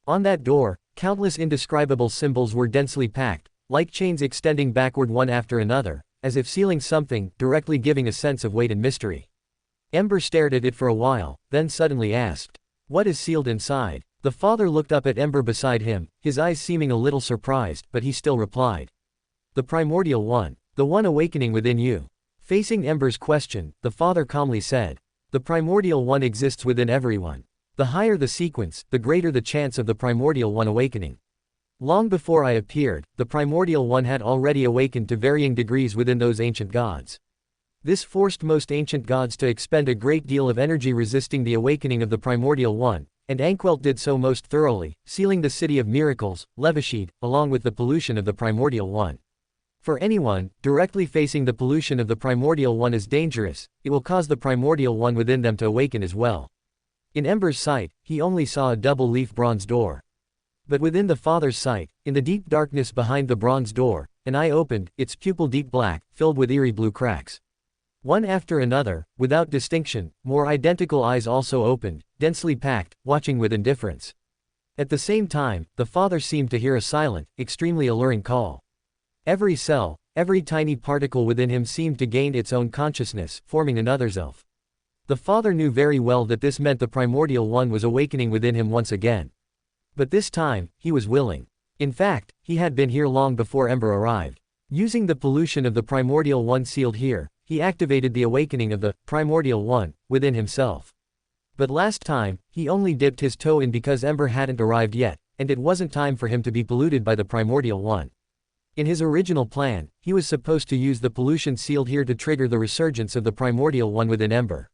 On that door, countless indescribable symbols were densely packed, like chains extending backward one after another, as if sealing something, directly giving a sense of weight and mystery. Ember stared at it for a while, then suddenly asked, "What is sealed inside?" The father looked up at Ember beside him, his eyes seeming a little surprised, but he still replied, "The primordial one, the one awakening within you." Facing Ember's question, the father calmly said, "The primordial one exists within everyone. The higher the sequence, the greater the chance of the primordial one awakening. Long before I appeared, the primordial one had already awakened to varying degrees within those ancient gods. This forced most ancient gods to expend a great deal of energy resisting the awakening of the primordial one, and Ankwelt did so most thoroughly, sealing the city of miracles, Levishid, along with the pollution of the primordial one. For anyone, directly facing the pollution of the primordial one is dangerous, it will cause the primordial one within them to awaken as well." In Ember's sight, he only saw a double-leaf bronze door. But within the father's sight, in the deep darkness behind the bronze door, an eye opened, its pupil deep black, filled with eerie blue cracks. One after another, without distinction, more identical eyes also opened, densely packed, watching with indifference. At the same time, the father seemed to hear a silent, extremely alluring call. Every cell, every tiny particle within him seemed to gain its own consciousness, forming another self. The father knew very well that this meant the primordial one was awakening within him once again. But this time, he was willing. In fact, he had been here long before Ember arrived. Using the pollution of the primordial one sealed here, he activated the awakening of the primordial one within himself. But last time, he only dipped his toe in because Ember hadn't arrived yet, and it wasn't time for him to be polluted by the primordial one. In his original plan, he was supposed to use the pollution sealed here to trigger the resurgence of the primordial one within Ember.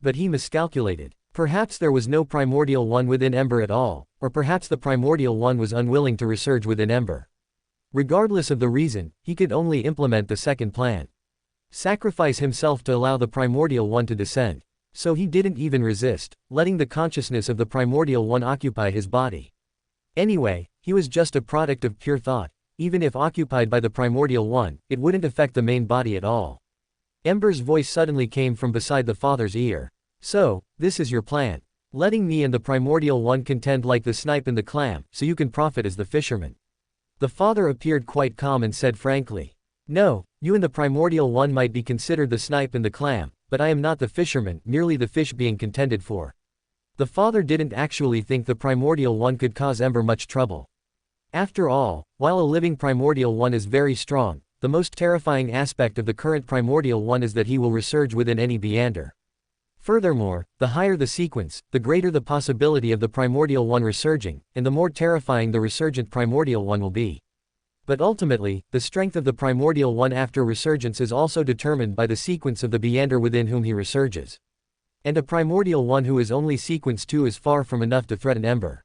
But he miscalculated. Perhaps there was no primordial one within Ember at all, or perhaps the primordial one was unwilling to resurge within Ember. Regardless of the reason, he could only implement the second plan. Sacrifice himself to allow the primordial one to descend. So he didn't even resist, letting the consciousness of the primordial one occupy his body. Anyway, he was just a product of pure thought. Even if occupied by the primordial one, it wouldn't affect the main body at all. Ember's voice suddenly came from beside the father's ear. "So, this is your plan. Letting me and the primordial one contend like the snipe and the clam, so you can profit as the fisherman." The father appeared quite calm and said frankly, "No, you and the primordial one might be considered the snipe and the clam, but I am not the fisherman, merely the fish being contended for." The father didn't actually think the primordial one could cause Ember much trouble. After all, while a living primordial one is very strong, the most terrifying aspect of the current primordial one is that he will resurge within any meander. Furthermore, the higher the sequence, the greater the possibility of the primordial one resurging, and the more terrifying the resurgent primordial one will be. But ultimately, the strength of the primordial one after resurgence is also determined by the sequence of the meander within whom he resurges. And a primordial one who is only sequence 2 is far from enough to threaten Ember.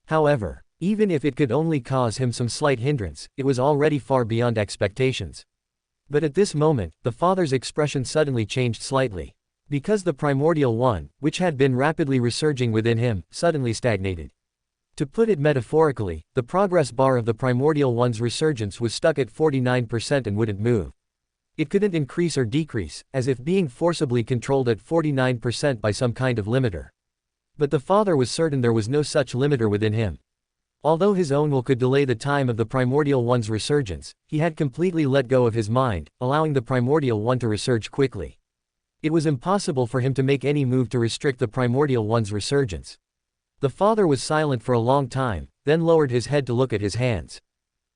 However, even if it could only cause him some slight hindrance, it was already far beyond expectations. But at this moment, the father's expression suddenly changed slightly. Because the primordial one, which had been rapidly resurging within him, suddenly stagnated. To put it metaphorically, the progress bar of the primordial one's resurgence was stuck at 49% and wouldn't move. It couldn't increase or decrease, as if being forcibly controlled at 49% by some kind of limiter. But the father was certain there was no such limiter within him. Although his own will could delay the time of the Primordial One's resurgence, he had completely let go of his mind, allowing the Primordial One to resurge quickly. It was impossible for him to make any move to restrict the Primordial One's resurgence. The father was silent for a long time, then lowered his head to look at his hands.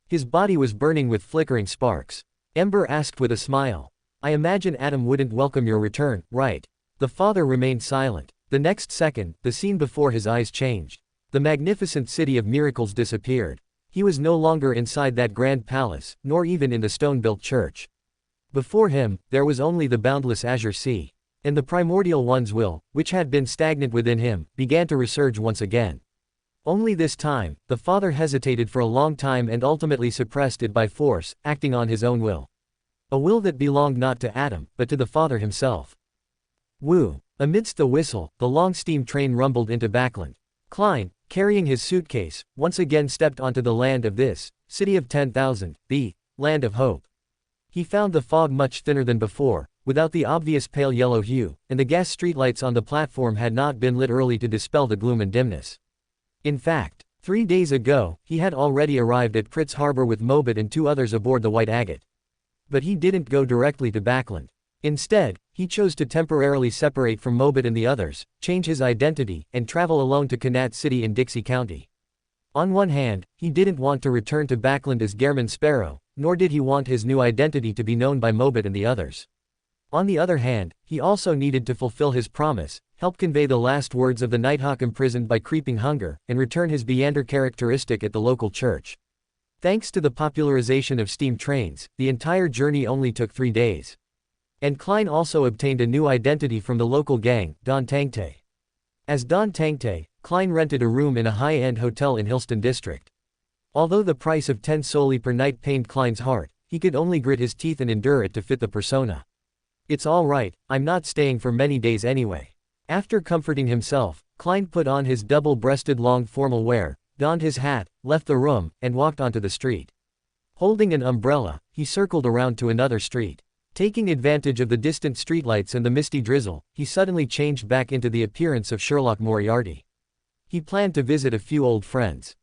His body was burning with flickering sparks. Ember asked with a smile. I imagine Adam wouldn't welcome your return, right? The father remained silent. The next second, the scene before his eyes changed. The magnificent city of miracles disappeared. He was no longer inside that grand palace, nor even in the stone-built church. Before him, there was only the boundless azure sea. And the Primordial One's will, which had been stagnant within him, began to resurge once again. Only this time, the father hesitated for a long time and ultimately suppressed it by force, acting on his own will. A will that belonged not to Adam, but to the father himself. Woo! Amidst the whistle, the long steam train rumbled into Backland. Klein, carrying his suitcase, once again stepped onto the land of this, city of 10,000, the land of hope. He found the fog much thinner than before, without the obvious pale yellow hue, and the gas streetlights on the platform had not been lit early to dispel the gloom and dimness. In fact, 3 days ago, he had already arrived at Pritz Harbor with Mobit and 2 others aboard the White Agate. But he didn't go directly to Backland. Instead, he chose to temporarily separate from Mobit and the others, change his identity, and travel alone to Kanat City in Dixie County. On one hand, he didn't want to return to Backland as Gehrman Sparrow, nor did he want his new identity to be known by Mobit and the others. On the other hand, he also needed to fulfill his promise, help convey the last words of the Nighthawk imprisoned by creeping hunger, and return his Beander characteristic at the local church. Thanks to the popularization of steam trains, the entire journey only took 3 days. And Klein also obtained a new identity from the local gang, Don Tangte. As Don Tangte, Klein rented a room in a high-end hotel in Hillston District. Although the price of 10 solely per night pained Klein's heart, he could only grit his teeth and endure it to fit the persona. It's all right, I'm not staying for many days anyway. After comforting himself, Klein put on his double-breasted long formal wear, donned his hat, left the room, and walked onto the street. Holding an umbrella, he circled around to another street. Taking advantage of the distant streetlights and the misty drizzle, he suddenly changed back into the appearance of Sherlock Moriarty. He planned to visit a few old friends.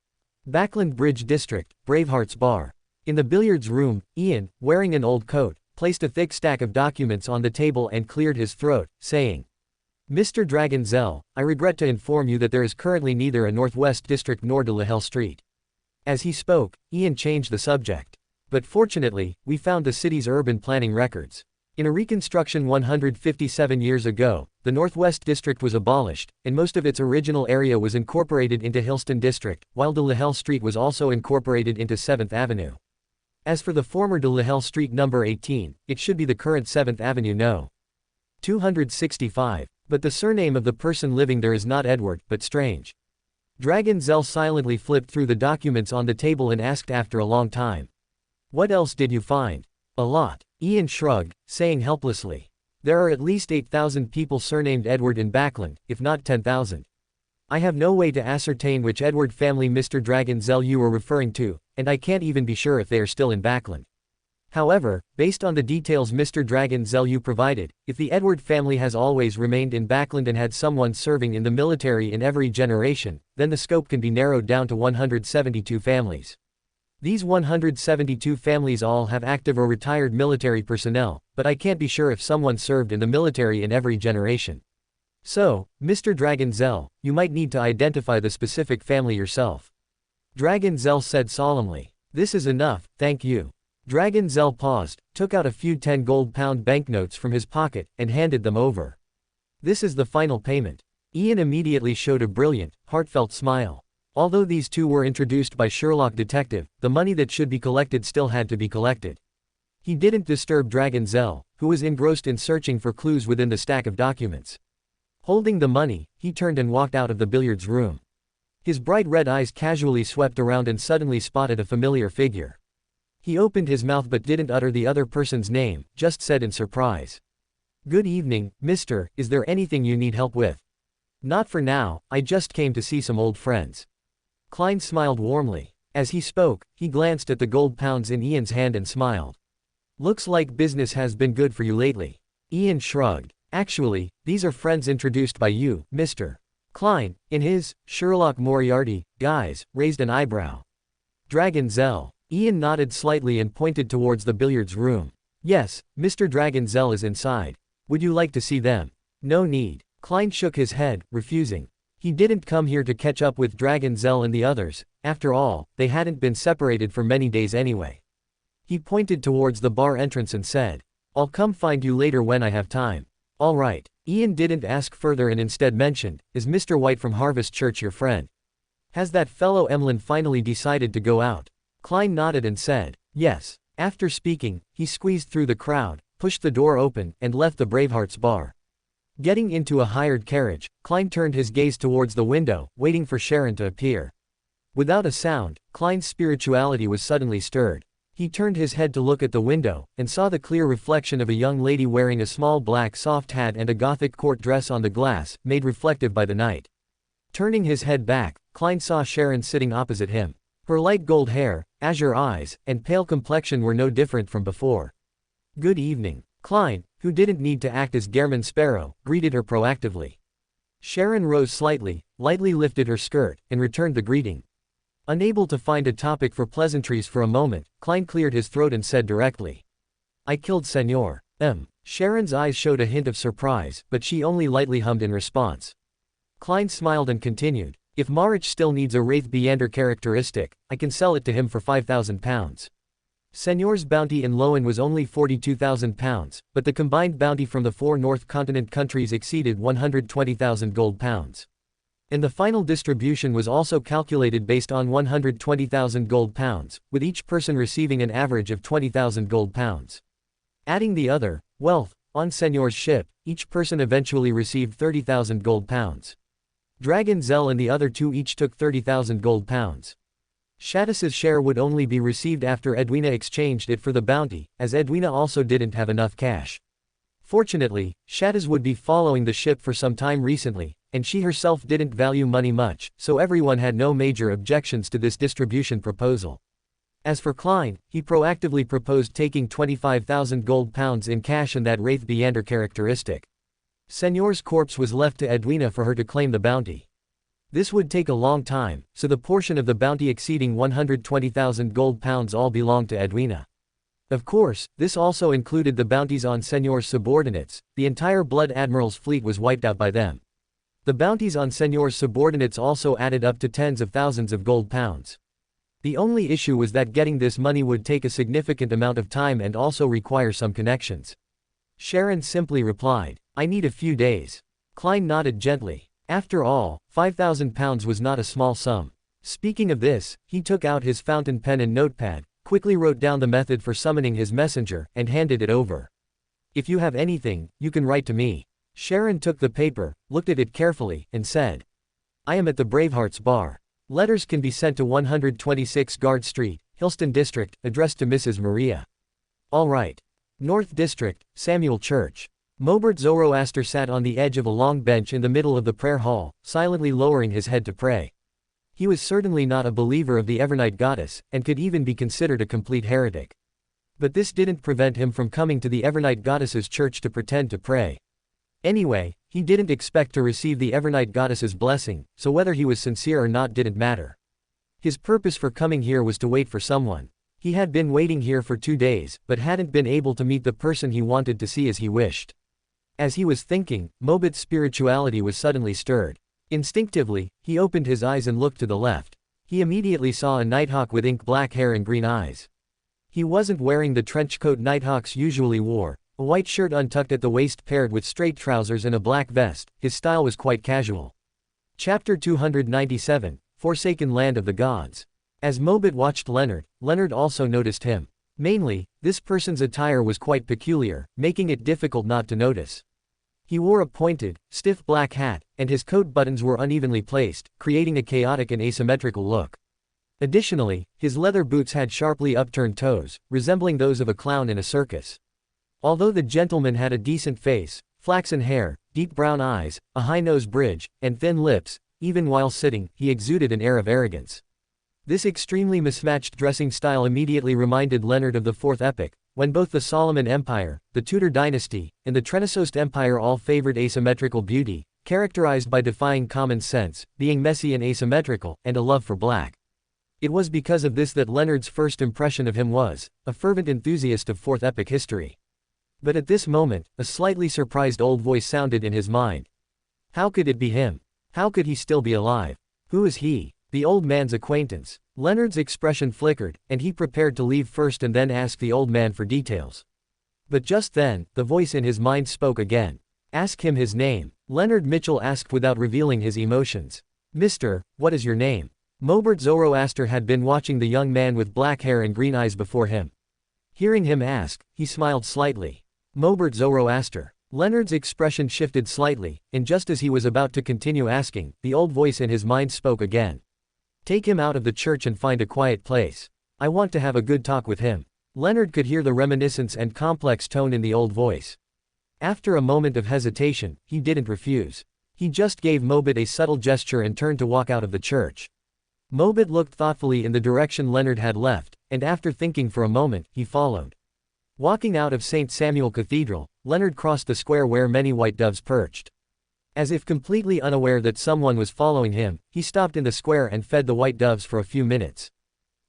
Backland Bridge District, Braveheart's Bar. In the billiards room, Ian, wearing an old coat, placed a thick stack of documents on the table and cleared his throat, saying, Mr. Dragon Zell, I regret to inform you that there is currently neither a Northwest District nor De La Hell Street. As he spoke, Ian changed the subject. But fortunately, we found the city's urban planning records. In a reconstruction 157 years ago, the Northwest District was abolished, and most of its original area was incorporated into Hillston District, while De La Hell Street was also incorporated into 7th Avenue. As for the former De La Hell Street number 18, it should be the current 7th Avenue No. 265. But the surname of the person living there is not Edward, but Strange. Dragon Zell silently flipped through the documents on the table and asked after a long time. What else did you find? A lot. Ian shrugged, saying helplessly. There are at least 8,000 people surnamed Edward in Backland, if not 10,000. I have no way to ascertain which Edward family Mr. Dragon Zell you were referring to, and I can't even be sure if they are still in Backland. However, based on the details Mr. Dragon Zell you provided, if the Edward family has always remained in Backland and had someone serving in the military in every generation, then the scope can be narrowed down to 172 families. These 172 families all have active or retired military personnel, but I can't be sure if someone served in the military in every generation. So, Mr. Dragon Zell, you might need to identify the specific family yourself. Dragon Zell said solemnly. This is enough, thank you. Dragon Zell paused, took out a few 10 gold pound banknotes from his pocket, and handed them over. This is the final payment. Ian immediately showed a brilliant, heartfelt smile. Although these two were introduced by Sherlock Detective, the money that should be collected still had to be collected. He didn't disturb Dragon Zell, who was engrossed in searching for clues within the stack of documents. Holding the money, he turned and walked out of the billiards room. His bright red eyes casually swept around and suddenly spotted a familiar figure. He opened his mouth but didn't utter the other person's name, just said in surprise. Good evening, mister, is there anything you need help with? Not for now, I just came to see some old friends. Klein smiled warmly. As he spoke, he glanced at the gold pounds in Ian's hand and smiled. Looks like business has been good for you lately. Ian shrugged. Actually, these are friends introduced by you, mister. Klein, in his Sherlock Moriarty guise, raised an eyebrow. Dragon Zell. Ian nodded slightly and pointed towards the billiards room. Yes, Mr. Dragon Zell is inside. Would you like to see them? No need. Klein shook his head, refusing. He didn't come here to catch up with Dragon Zell and the others. After all, they hadn't been separated for many days anyway. He pointed towards the bar entrance and said, I'll come find you later when I have time. All right. Ian didn't ask further and instead mentioned, is Mr. White from Harvest Church your friend? Has that fellow Emlyn finally decided to go out? Klein nodded and said, yes. After speaking, he squeezed through the crowd, pushed the door open, and left the Bravehearts bar. Getting into a hired carriage, Klein turned his gaze towards the window, waiting for Sharon to appear. Without a sound, Klein's spirituality was suddenly stirred. He turned his head to look at the window, and saw the clear reflection of a young lady wearing a small black soft hat and a Gothic court dress on the glass, made reflective by the night. Turning his head back, Klein saw Sharon sitting opposite him. Her light gold hair, azure eyes, and pale complexion were no different from before. Good evening. Klein, who didn't need to act as Gairman Sparrow, greeted her proactively. Sharon rose slightly, lightly lifted her skirt, and returned the greeting. Unable to find a topic for pleasantries for a moment, Klein cleared his throat and said directly. I killed Senor M. Sharon's eyes showed a hint of surprise, but she only lightly hummed in response. Klein smiled and continued, if Marich still needs a Wraith Beander characteristic, I can sell it to him for £5,000. Senor's bounty in Lowen was only £42,000, but the combined bounty from the 4 North Continent countries exceeded 120,000 gold pounds. And the final distribution was also calculated based on 120,000 gold pounds, with each person receiving an average of 20,000 gold pounds. Adding the other, wealth, on Senor's ship, each person eventually received 30,000 gold pounds. Dragon Zell and the other 2 each took 30,000 gold pounds. Shaddis's share would only be received after Edwina exchanged it for the bounty, as Edwina also didn't have enough cash. Fortunately, Shaddis would be following the ship for some time recently, and she herself didn't value money much, so everyone had no major objections to this distribution proposal. As for Klein, he proactively proposed taking 25,000 gold pounds in cash and that Wraith Beander characteristic. Senor's corpse was left to Edwina for her to claim the bounty. This would take a long time, so the portion of the bounty exceeding 120,000 gold pounds all belonged to Edwina. Of course, this also included the bounties on Senor's subordinates. The entire Blood Admiral's fleet was wiped out by them. The bounties on Senor's subordinates also added up to tens of thousands of gold pounds. The only issue was that getting this money would take a significant amount of time and also require some connections. Sharon simply replied, I need a few days. Klein nodded gently. After all, £5,000 was not a small sum. Speaking of this, he took out his fountain pen and notepad, quickly wrote down the method for summoning his messenger, and handed it over. If you have anything, you can write to me. Sharon took the paper, looked at it carefully, and said, I am at the Bravehearts bar. Letters can be sent to 126 Guard Street, Hillston District, addressed to Mrs. Maria. All right. North District, Samuel Church. Mobert Zoroaster sat on the edge of a long bench in the middle of the prayer hall, silently lowering his head to pray. He was certainly not a believer of the Evernight goddess, and could even be considered a complete heretic. But this didn't prevent him from coming to the Evernight goddess's church to pretend to pray. Anyway, he didn't expect to receive the Evernight goddess's blessing, so whether he was sincere or not didn't matter. His purpose for coming here was to wait for someone. He had been waiting here for 2 days, but hadn't been able to meet the person he wanted to see as he wished. As he was thinking, Mobit's spirituality was suddenly stirred. Instinctively, he opened his eyes and looked to the left. He immediately saw a nighthawk with ink-black hair and green eyes. He wasn't wearing the trench coat nighthawks usually wore, a white shirt untucked at the waist paired with straight trousers and a black vest. His style was quite casual. Chapter 297, Forsaken Land of the Gods. As Mobit watched Leonard also noticed him. Mainly, this person's attire was quite peculiar, making it difficult not to notice. He wore a pointed, stiff black hat, and his coat buttons were unevenly placed, creating a chaotic and asymmetrical look. Additionally, his leather boots had sharply upturned toes, resembling those of a clown in a circus. Although the gentleman had a decent face, flaxen hair, deep brown eyes, a high nose bridge, and thin lips, even while sitting, he exuded an air of arrogance. This extremely mismatched dressing style immediately reminded Leonard of the Fourth Epoch, when both the Solomon Empire, the Tudor dynasty, and the Trenasost Empire all favored asymmetrical beauty. characterized by defying common sense, being messy and asymmetrical, and a love for black. It was because of this that Leonard's first impression of him was a fervent enthusiast of Fourth Epic history. But at this moment, a slightly surprised old voice sounded in his mind. How could it be him? How could he still be alive? Who is he? The old man's acquaintance. Leonard's expression flickered, and he prepared to leave first and then ask the old man for details. But just then, the voice in his mind spoke again. Ask him his name. Leonard Mitchell asked without revealing his emotions. Mister, what is your name? Mobert Zoroaster had been watching the young man with black hair and green eyes before him. Hearing him ask, he smiled slightly. Mobert Zoroaster. Leonard's expression shifted slightly, and just as he was about to continue asking, the old voice in his mind spoke again. Take him out of the church and find a quiet place. I want to have a good talk with him. Leonard could hear the reminiscence and complex tone in the old voice. After a moment of hesitation, he didn't refuse. He just gave Mobit a subtle gesture and turned to walk out of the church. Mobit looked thoughtfully in the direction Leonard had left, and after thinking for a moment, he followed. Walking out of St. Samuel Cathedral, Leonard crossed the square where many white doves perched. As if completely unaware that someone was following him, he stopped in the square and fed the white doves for a few minutes.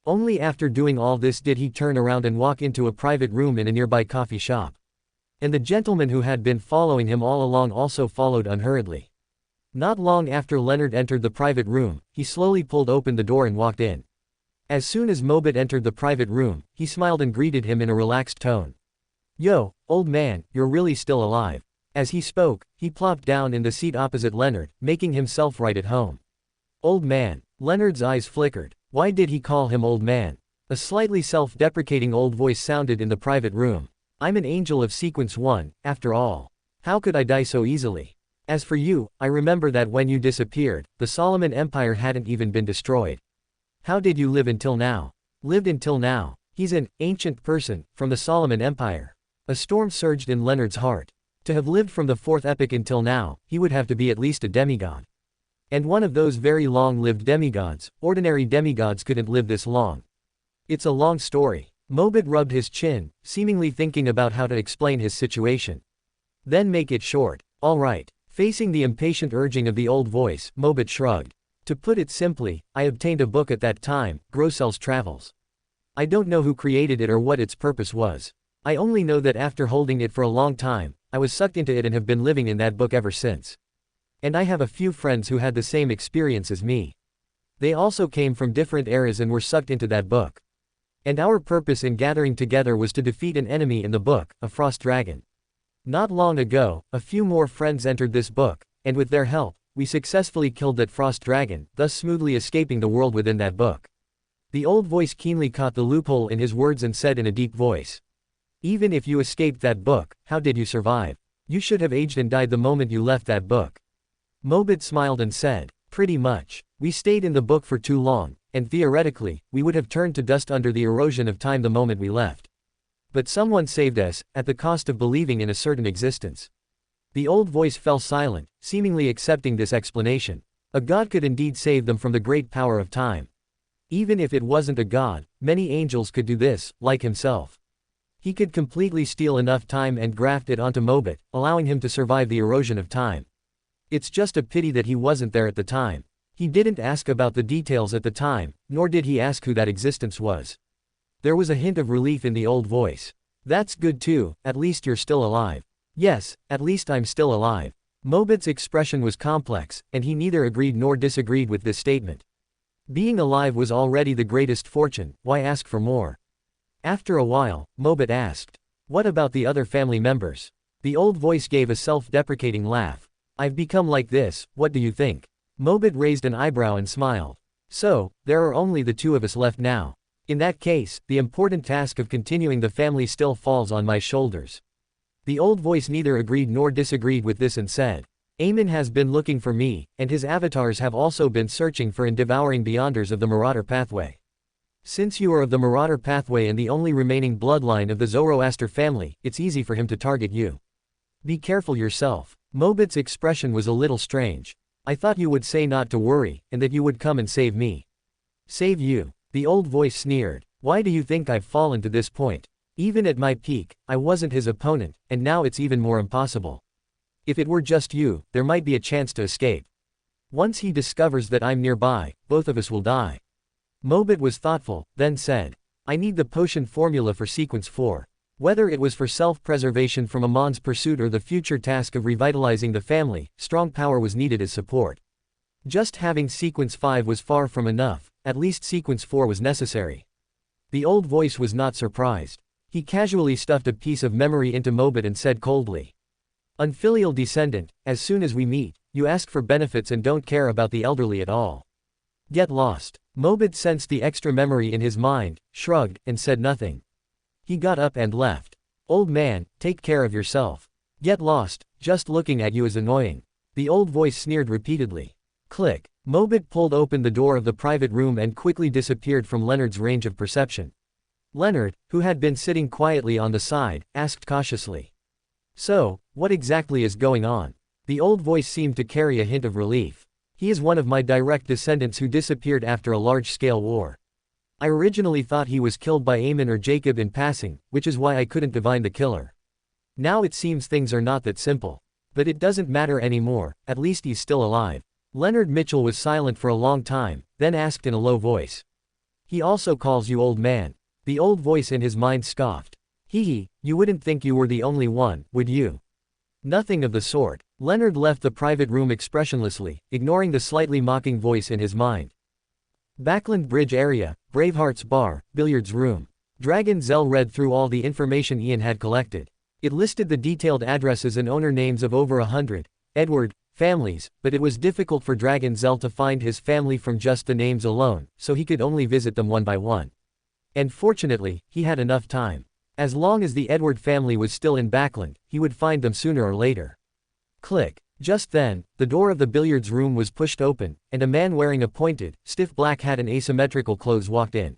Only after doing all this did he turn around and walk into a private room in a nearby coffee shop. And the gentleman who had been following him all along also followed unhurriedly. Not long after Leonard entered the private room, he slowly pulled open the door and walked in. As soon as Mobit entered the private room, he smiled and greeted him in a relaxed tone. Yo, old man, you're really still alive. As he spoke, he plopped down in the seat opposite Leonard, making himself right at home. Old man. Leonard's eyes flickered. Why did he call him old man? A slightly self-deprecating old voice sounded in the private room. I'm an angel of sequence 1, after all. How could I die so easily? As for you, I remember that when you disappeared, the Solomon Empire hadn't even been destroyed. How did you live until now? Lived until now. He's an ancient person from the Solomon Empire. A storm surged in Leonard's heart. To have lived from the Fourth Epic until now, he would have to be at least a demigod. And one of those very long-lived demigods. Ordinary demigods couldn't live this long. It's a long story. Mobit rubbed his chin, seemingly thinking about how to explain his situation. Then make it short. All right. Facing the impatient urging of the old voice, Mobit shrugged. To put it simply, I obtained a book at that time, Grossel's Travels. I don't know who created it or what its purpose was. I only know that after holding it for a long time, I was sucked into it and have been living in that book ever since. And I have a few friends who had the same experience as me. They also came from different eras and were sucked into that book. And our purpose in gathering together was to defeat an enemy in the book, a frost dragon. Not long ago, a few more friends entered this book, and with their help, we successfully killed that frost dragon, thus smoothly escaping the world within that book. The old voice keenly caught the loophole in his words and said in a deep voice. Even if you escaped that book, how did you survive? You should have aged and died the moment you left that book. Mobit smiled and said, pretty much. We stayed in the book for too long, and theoretically, we would have turned to dust under the erosion of time the moment we left. But someone saved us, at the cost of believing in a certain existence. The old voice fell silent, seemingly accepting this explanation. A god could indeed save them from the great power of time. Even if it wasn't a god, many angels could do this, like himself. He could completely steal enough time and graft it onto Mobit, allowing him to survive the erosion of time. It's just a pity that he wasn't there at the time. He didn't ask about the details at the time, nor did he ask who that existence was. There was a hint of relief in the old voice. That's good too, at least you're still alive. Yes, at least I'm still alive. Mobit's expression was complex, and he neither agreed nor disagreed with this statement. Being alive was already the greatest fortune, why ask for more? After a while, Mobit asked, what about the other family members? The old voice gave a self-deprecating laugh. I've become like this, what do you think? Mobit raised an eyebrow and smiled. So, there are only the two of us left now. In that case, the important task of continuing the family still falls on my shoulders. The old voice neither agreed nor disagreed with this and said, Aemon has been looking for me, and his avatars have also been searching for and devouring Beyonders of the Marauder Pathway. Since you are of the Marauder Pathway and the only remaining bloodline of the Zoroaster family, it's easy for him to target you. Be careful yourself. Mobit's expression was a little strange. I thought you would say not to worry, and that you would come and save me. Save you? The old voice sneered. Why do you think I've fallen to this point? Even at my peak, I wasn't his opponent, and now it's even more impossible. If it were just you, there might be a chance to escape. Once he discovers that I'm nearby, both of us will die. Mobit was thoughtful, then said, I need the potion formula for sequence 4. Whether it was for self-preservation from Amon's pursuit or the future task of revitalizing the family, strong power was needed as support. Just having sequence 5 was far from enough, at least sequence 4 was necessary. The old voice was not surprised. He casually stuffed a piece of memory into Mobit and said coldly, Unfilial descendant, as soon as we meet, you ask for benefits and don't care about the elderly at all. Get lost. Mobit sensed the extra memory in his mind, shrugged, and said nothing. He got up and left. Old man, take care of yourself. Get lost, just looking at you is annoying. The old voice sneered repeatedly. Click. Mobit pulled open the door of the private room and quickly disappeared from Leonard's range of perception. Leonard, who had been sitting quietly on the side, asked cautiously. So, what exactly is going on? The old voice seemed to carry a hint of relief. He is one of my direct descendants who disappeared after a large-scale war. I originally thought he was killed by Eamon or Jacob in passing, which is why I couldn't divine the killer. Now it seems things are not that simple. But it doesn't matter anymore, at least he's still alive. Leonard Mitchell was silent for a long time, then asked in a low voice. He also calls you old man. The old voice in his mind scoffed. Hee, you wouldn't think you were the only one, would you? Nothing of the sort. Leonard left the private room expressionlessly, ignoring the slightly mocking voice in his mind. Backland Bridge area, Braveheart's bar, billiards room. Dragon Zell read through all the information Ian had collected. It listed the detailed addresses and owner names of over 100, Edward, families, but it was difficult for Dragon Zell to find his family from just the names alone, so he could only visit them one by one. And fortunately, he had enough time. As long as the Edward family was still in Backland, he would find them sooner or later. Click. Just then, the door of the billiards room was pushed open, and a man wearing a pointed, stiff black hat and asymmetrical clothes walked in.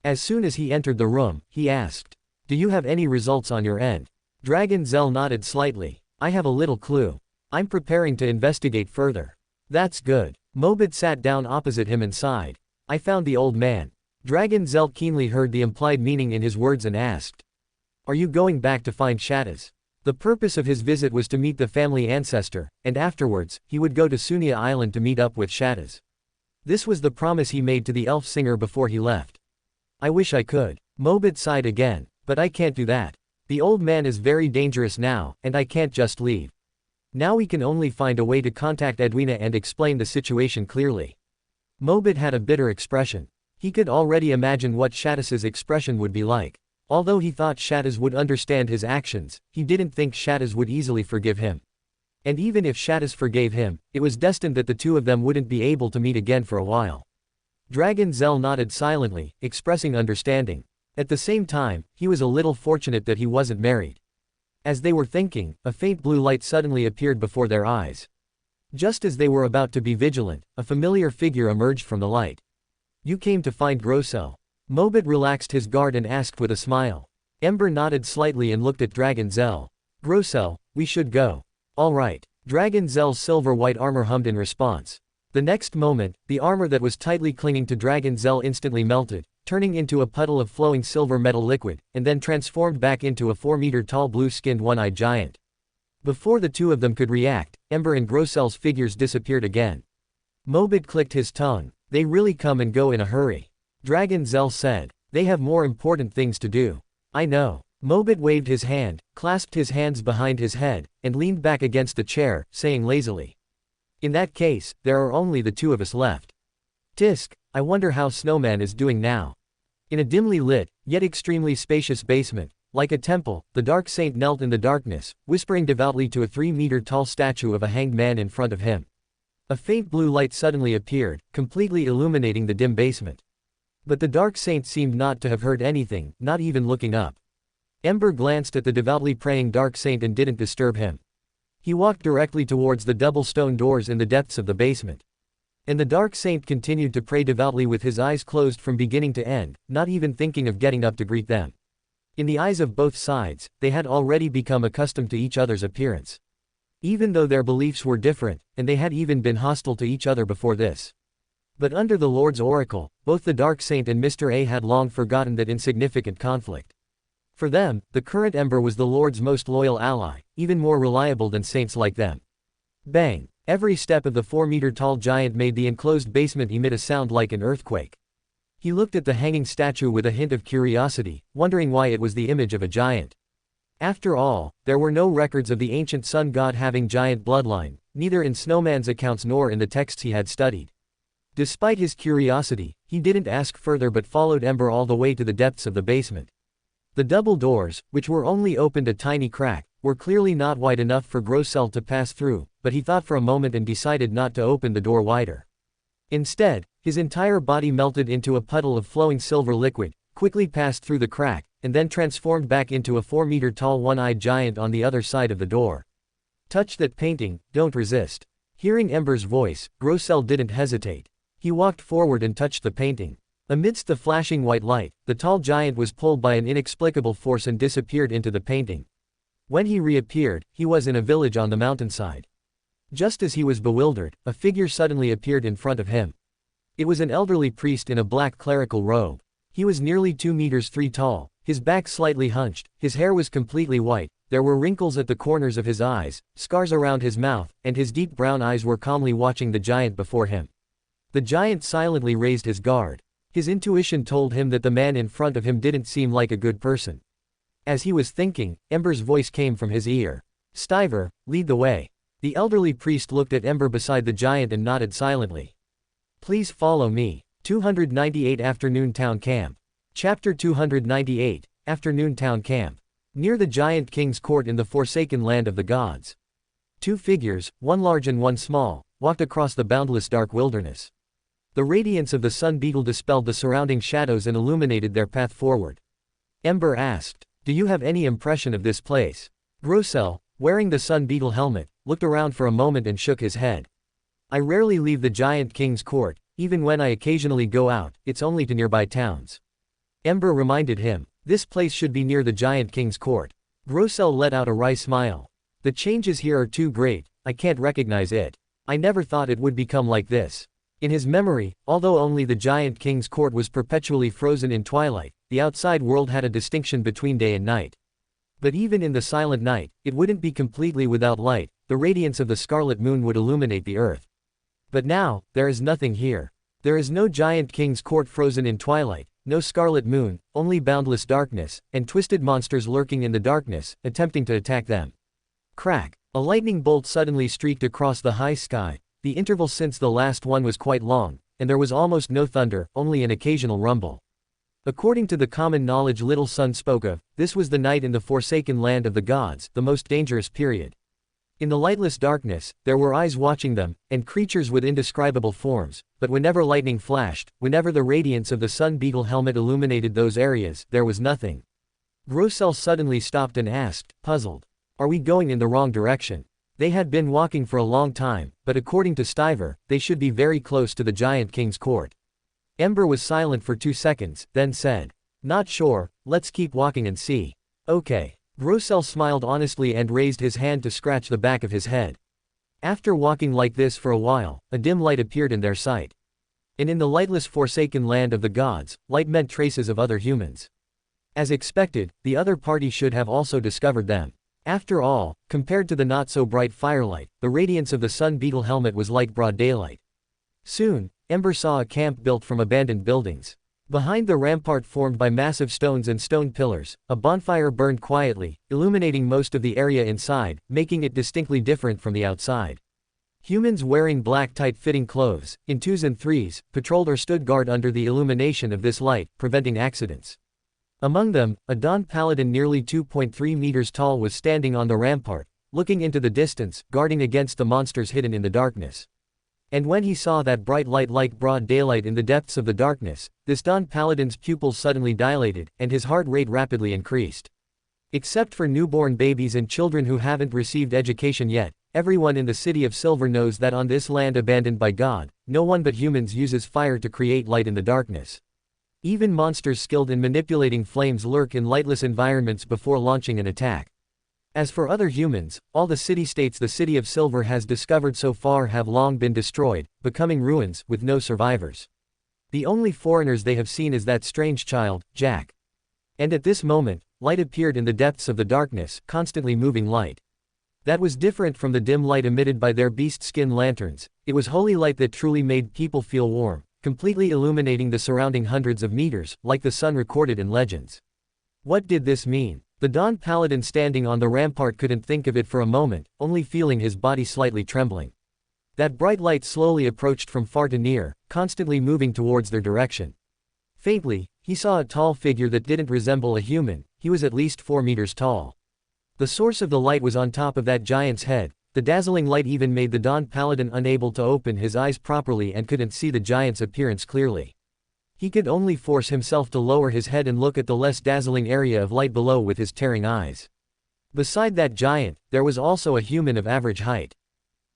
As soon as he entered the room, he asked, Do you have any results on your end? Dragon Zell nodded slightly. I have a little clue. I'm preparing to investigate further. That's good. Mobit sat down opposite him and sighed. I found the old man. Dragon Zell keenly heard the implied meaning in his words and asked, Are you going back to find Shattaz? The purpose of his visit was to meet the family ancestor, and afterwards, he would go to Sunia Island to meet up with Shattaz. This was the promise he made to the elf singer before he left. I wish I could. Mobit sighed again, but I can't do that. The old man is very dangerous now, and I can't just leave. Now we can only find a way to contact Edwina and explain the situation clearly. Mobit had a bitter expression. He could already imagine what Shattaz's expression would be like. Although he thought Shattaz would understand his actions, he didn't think Shattaz would easily forgive him. And even if Shattaz forgave him, it was destined that the two of them wouldn't be able to meet again for a while. Dragon Zell nodded silently, expressing understanding. At the same time, he was a little fortunate that he wasn't married. As they were thinking, a faint blue light suddenly appeared before their eyes. Just as they were about to be vigilant, a familiar figure emerged from the light. You came to find Grossel. Mobit relaxed his guard and asked with a smile. Ember nodded slightly and looked at Dragon Zell. Grossel, we should go. All right. Dragon Zell's silver-white armor hummed in response. The next moment, the armor that was tightly clinging to Dragon Zell instantly melted, turning into a puddle of flowing silver metal liquid, and then transformed back into a 4-meter-tall blue-skinned one-eyed giant. Before the two of them could react, Ember and Grossel's figures disappeared again. Mobit clicked his tongue. They really come and go in a hurry. Dragon Zell said. They have more important things to do. I know. Mobit waved his hand, clasped his hands behind his head, and leaned back against the chair, saying lazily. In that case, there are only the two of us left. Tisk, I wonder how Snowman is doing now. In a dimly lit, yet extremely spacious basement, like a temple, the Dark Saint knelt in the darkness, whispering devoutly to a 3-meter-tall statue of a hanged man in front of him. A faint blue light suddenly appeared, completely illuminating the dim basement. But the Dark Saint seemed not to have heard anything, not even looking up. Ember glanced at the devoutly praying Dark Saint and didn't disturb him. He walked directly towards the double stone doors in the depths of the basement. And the Dark Saint continued to pray devoutly with his eyes closed from beginning to end, not even thinking of getting up to greet them. In the eyes of both sides, they had already become accustomed to each other's appearance. Even though their beliefs were different, and they had even been hostile to each other before this. But under the Lord's oracle, both the Dark Saint and Mr. A had long forgotten that insignificant conflict. For them, the current Ember was the Lord's most loyal ally, even more reliable than saints like them. Bang! Every step of the 4-meter-tall giant made the enclosed basement emit a sound like an earthquake. He looked at the hanging statue with a hint of curiosity, wondering why it was the image of a giant. After all, there were no records of the ancient sun god having giant bloodline, neither in Snowman's accounts nor in the texts he had studied. Despite his curiosity, he didn't ask further but followed Ember all the way to the depths of the basement. The double doors, which were only opened a tiny crack, were clearly not wide enough for Grossell to pass through, but he thought for a moment and decided not to open the door wider. Instead, his entire body melted into a puddle of flowing silver liquid, quickly passed through the crack, and then transformed back into a 4-meter-tall one-eyed giant on the other side of the door. Touch that painting, don't resist. Hearing Ember's voice, Grossell didn't hesitate. He walked forward and touched the painting. Amidst the flashing white light, the tall giant was pulled by an inexplicable force and disappeared into the painting. When he reappeared, he was in a village on the mountainside. Just as he was bewildered, a figure suddenly appeared in front of him. It was an elderly priest in a black clerical robe. He was nearly 2 meters 3 tall, his back slightly hunched, his hair was completely white, there were wrinkles at the corners of his eyes, scars around his mouth, and his deep brown eyes were calmly watching the giant before him. The giant silently raised his guard. His intuition told him that the man in front of him didn't seem like a good person. As he was thinking, Ember's voice came from his ear. "Stiver, lead the way." The elderly priest looked at Ember beside the giant and nodded silently. "Please follow me." 298 Afternoon Town Camp. Chapter 298, Afternoon Town Camp. Near the giant king's court in the forsaken land of the gods. Two figures, one large and one small, walked across the boundless dark wilderness. The radiance of the sun beetle dispelled the surrounding shadows and illuminated their path forward. Ember asked, "Do you have any impression of this place?" Grossell, wearing the sun beetle helmet, looked around for a moment and shook his head. "I rarely leave the giant king's court, even when I occasionally go out, it's only to nearby towns." Ember reminded him, "This place should be near the giant king's court." Grossell let out a wry smile. "The changes here are too great, I can't recognize it. I never thought it would become like this." In his memory, although only the giant king's court was perpetually frozen in twilight, the outside world had a distinction between day and night. But even in the silent night, it wouldn't be completely without light, the radiance of the scarlet moon would illuminate the earth. But now, there is nothing here. There is no giant king's court frozen in twilight, no scarlet moon, only boundless darkness, and twisted monsters lurking in the darkness, attempting to attack them. Crack! A lightning bolt suddenly streaked across the high sky. The interval since the last one was quite long, and there was almost no thunder, only an occasional rumble. According to the common knowledge Little Sun spoke of, this was the night in the forsaken land of the gods, the most dangerous period. In the lightless darkness, there were eyes watching them, and creatures with indescribable forms, but whenever lightning flashed, whenever the radiance of the sun beetle helmet illuminated those areas, there was nothing. Grossell suddenly stopped and asked, puzzled, "Are we going in the wrong direction?" They had been walking for a long time, but according to Stiver, they should be very close to the giant king's court. Ember was silent for 2 seconds, then said, "Not sure, let's keep walking and see." "Okay." Grossell smiled honestly and raised his hand to scratch the back of his head. After walking like this for a while, a dim light appeared in their sight. And in the lightless forsaken land of the gods, light meant traces of other humans. As expected, the other party should have also discovered them. After all, compared to the not-so-bright firelight, the radiance of the sun beetle helmet was like broad daylight. Soon, Ember saw a camp built from abandoned buildings. Behind the rampart formed by massive stones and stone pillars, a bonfire burned quietly, illuminating most of the area inside, making it distinctly different from the outside. Humans wearing black tight-fitting clothes, in 2s and 3s, patrolled or stood guard under the illumination of this light, preventing accidents. Among them, a Dawn Paladin nearly 2.3 meters tall was standing on the rampart, looking into the distance, guarding against the monsters hidden in the darkness. And when he saw that bright light like broad daylight in the depths of the darkness, this Dawn Paladin's pupils suddenly dilated, and his heart rate rapidly increased. Except for newborn babies and children who haven't received education yet, everyone in the City of Silver knows that on this land abandoned by God, no one but humans uses fire to create light in the darkness. Even monsters skilled in manipulating flames lurk in lightless environments before launching an attack. As for other humans, all the city-states the City of Silver has discovered so far have long been destroyed, becoming ruins, with no survivors. The only foreigners they have seen is that strange child, Jack. And at this moment, light appeared in the depths of the darkness, constantly moving light. That was different from the dim light emitted by their beast skin lanterns. It was holy light that truly made people feel warm, completely illuminating the surrounding hundreds of meters, like the sun recorded in legends. What did this mean? The Dawn Paladin standing on the rampart couldn't think of it for a moment, only feeling his body slightly trembling. That bright light slowly approached from far to near, constantly moving towards their direction. Faintly, he saw a tall figure that didn't resemble a human. He was at least 4 meters tall. The source of the light was on top of that giant's head. The dazzling light even made the Dawn Paladin unable to open his eyes properly and couldn't see the giant's appearance clearly. He could only force himself to lower his head and look at the less dazzling area of light below with his tearing eyes. Beside that giant, there was also a human of average height.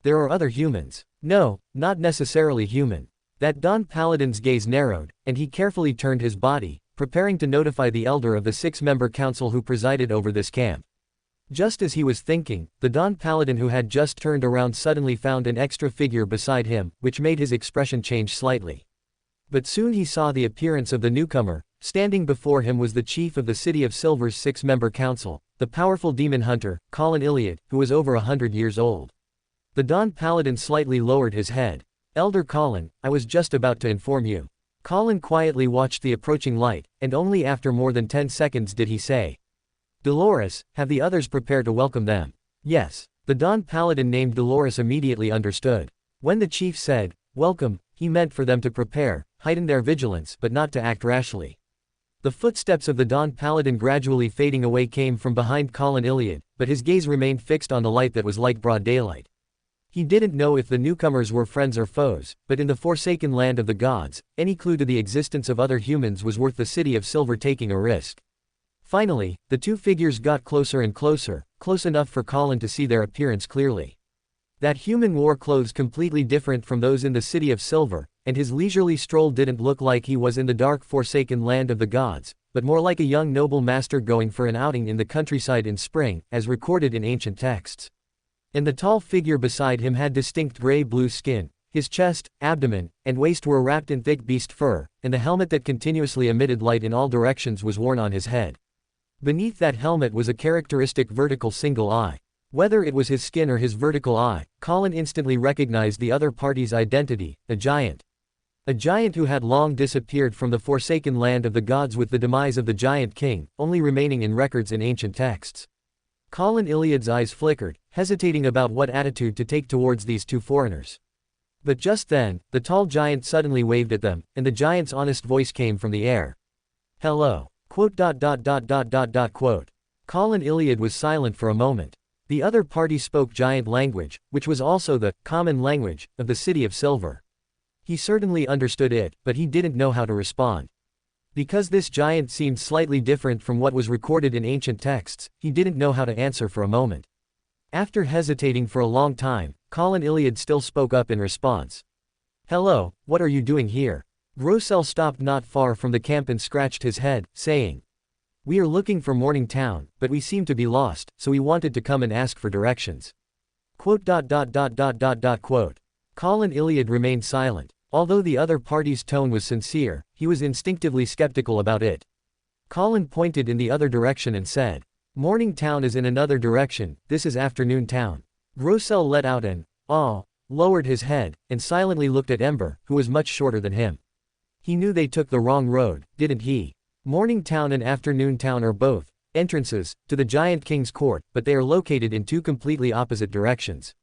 There are other humans. No, not necessarily human. That Dawn Paladin's gaze narrowed, and he carefully turned his body, preparing to notify the elder of the 6-member council who presided over this camp. Just as he was thinking, the Dawn Paladin who had just turned around suddenly found an extra figure beside him, which made his expression change slightly. But soon he saw the appearance of the newcomer. Standing before him was the chief of the City of Silver's 6-member council, the powerful demon hunter, Colin Iliad, who was over 100 years old. The Dawn Paladin slightly lowered his head. Elder Colin, I was just about to inform you. Colin quietly watched the approaching light, and only after more than 10 seconds did he say, Dolores, have the others prepared to welcome them? Yes. The Dawn Paladin named Dolores immediately understood. When the chief said, welcome, he meant for them to prepare, heighten their vigilance, but not to act rashly. The footsteps of the Dawn Paladin gradually fading away came from behind Colin Iliad, but his gaze remained fixed on the light that was like broad daylight. He didn't know if the newcomers were friends or foes, but in the forsaken land of the gods, any clue to the existence of other humans was worth the City of Silver taking a risk. Finally, the two figures got closer and closer, close enough for Colin to see their appearance clearly. That human wore clothes completely different from those in the City of Silver, and his leisurely stroll didn't look like he was in the dark forsaken land of the gods, but more like a young noble master going for an outing in the countryside in spring, as recorded in ancient texts. And the tall figure beside him had distinct gray-blue skin. His chest, abdomen, and waist were wrapped in thick beast fur, and the helmet that continuously emitted light in all directions was worn on his head. Beneath that helmet was a characteristic vertical single eye. Whether it was his skin or his vertical eye, Colin instantly recognized the other party's identity, a giant. A giant who had long disappeared from the forsaken land of the gods with the demise of the Giant King, only remaining in records in ancient texts. Colin Iliad's eyes flickered, hesitating about what attitude to take towards these two foreigners. But just then, the tall giant suddenly waved at them, and the giant's honest voice came from the air. Hello. Quote. Colin Iliad was silent for a moment. The other party spoke giant language, which was also the common language of the City of Silver. He certainly understood it, but he didn't know how to respond. Because this giant seemed slightly different from what was recorded in ancient texts, he didn't know how to answer for a moment. After hesitating for a long time, Colin Iliad still spoke up in response. Hello, what are you doing here? Grossel stopped not far from the camp and scratched his head, saying, We are looking for Morning Town, but we seem to be lost, so we wanted to come and ask for directions. Quote. Colin Iliad remained silent. Although the other party's tone was sincere, he was instinctively skeptical about it. Colin pointed in the other direction and said, Morning Town is in another direction, this is Afternoon Town. Grossel let out an "aw," lowered his head, and silently looked at Ember, who was much shorter than him. He knew they took the wrong road, didn't he? Morning Town and Afternoon Town are both entrances to the Giant King's court, but they are located in two completely opposite directions.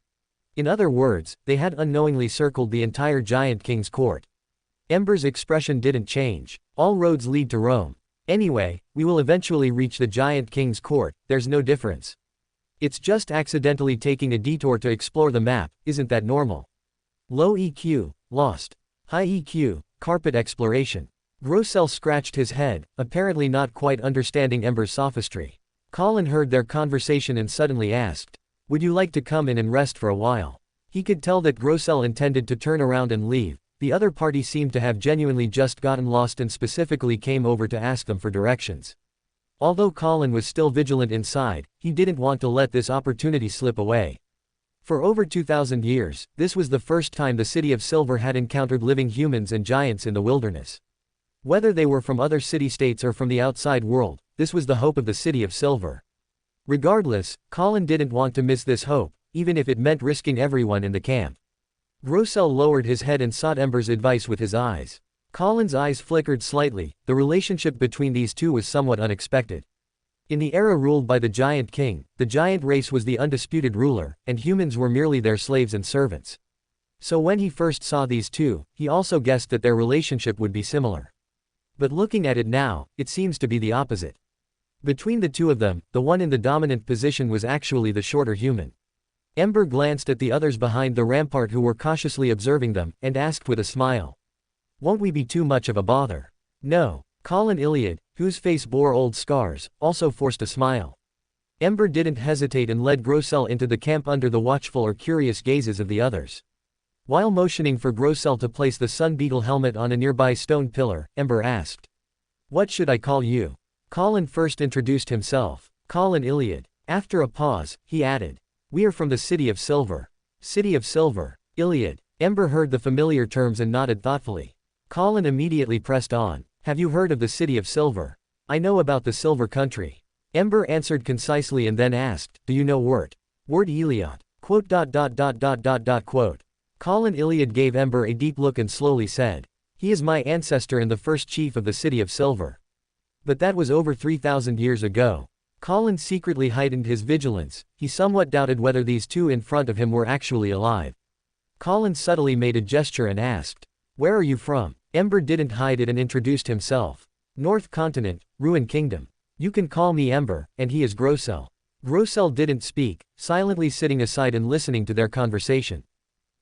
In other words, they had unknowingly circled the entire Giant King's court. Ember's expression didn't change. All roads lead to Rome. Anyway, we will eventually reach the Giant King's court, there's no difference. It's just accidentally taking a detour to explore the map, isn't that normal? Low EQ, lost. High EQ, carpet exploration. Grossel scratched his head, apparently not quite understanding Ember's sophistry. Colin heard their conversation and suddenly asked, Would you like to come in and rest for a while? He could tell that Grossel intended to turn around and leave. The other party seemed to have genuinely just gotten lost and specifically came over to ask them for directions. Although Colin was still vigilant inside, he didn't want to let this opportunity slip away. For over 2,000 years, this was the first time the City of Silver had encountered living humans and giants in the wilderness. Whether they were from other city-states or from the outside world, this was the hope of the City of Silver. Regardless, Colin didn't want to miss this hope, even if it meant risking everyone in the camp. Grossell lowered his head and sought Ember's advice with his eyes. Colin's eyes flickered slightly. The relationship between these two was somewhat unexpected. In the era ruled by the Giant King, the giant race was the undisputed ruler, and humans were merely their slaves and servants. So when he first saw these two, he also guessed that their relationship would be similar. But looking at it now, it seems to be the opposite. Between the two of them, the one in the dominant position was actually the shorter human. Ember glanced at the others behind the rampart who were cautiously observing them, and asked with a smile. "Won't we be too much of a bother?" "No." Colin Iliad, whose face bore old scars, also forced a smile. Ember didn't hesitate and led Grossell into the camp under the watchful or curious gazes of the others. While motioning for Grossell to place the sun beetle helmet on a nearby stone pillar, Ember asked, "What should I call you?" Colin first introduced himself. "Colin Iliad." After a pause, he added, "We are from the City of Silver." "City of Silver." Iliad. Ember heard the familiar terms and nodded thoughtfully. Colin immediately pressed on. "Have you heard of the City of Silver?" "I know about the Silver Country." Ember answered concisely and then asked, "Do you know Wort?" "Wort Iliad." Quote. Quote. Colin Iliad gave Ember a deep look and slowly said, "He is my ancestor and the first chief of the City of Silver." But that was over 3,000 years ago. Colin secretly heightened his vigilance. He somewhat doubted whether these two in front of him were actually alive. Colin subtly made a gesture and asked, "Where are you from?" Ember didn't hide it and introduced himself. "North Continent, Ruin Kingdom. You can call me Ember, and he is Grossell." Grossell didn't speak, silently sitting aside and listening to their conversation.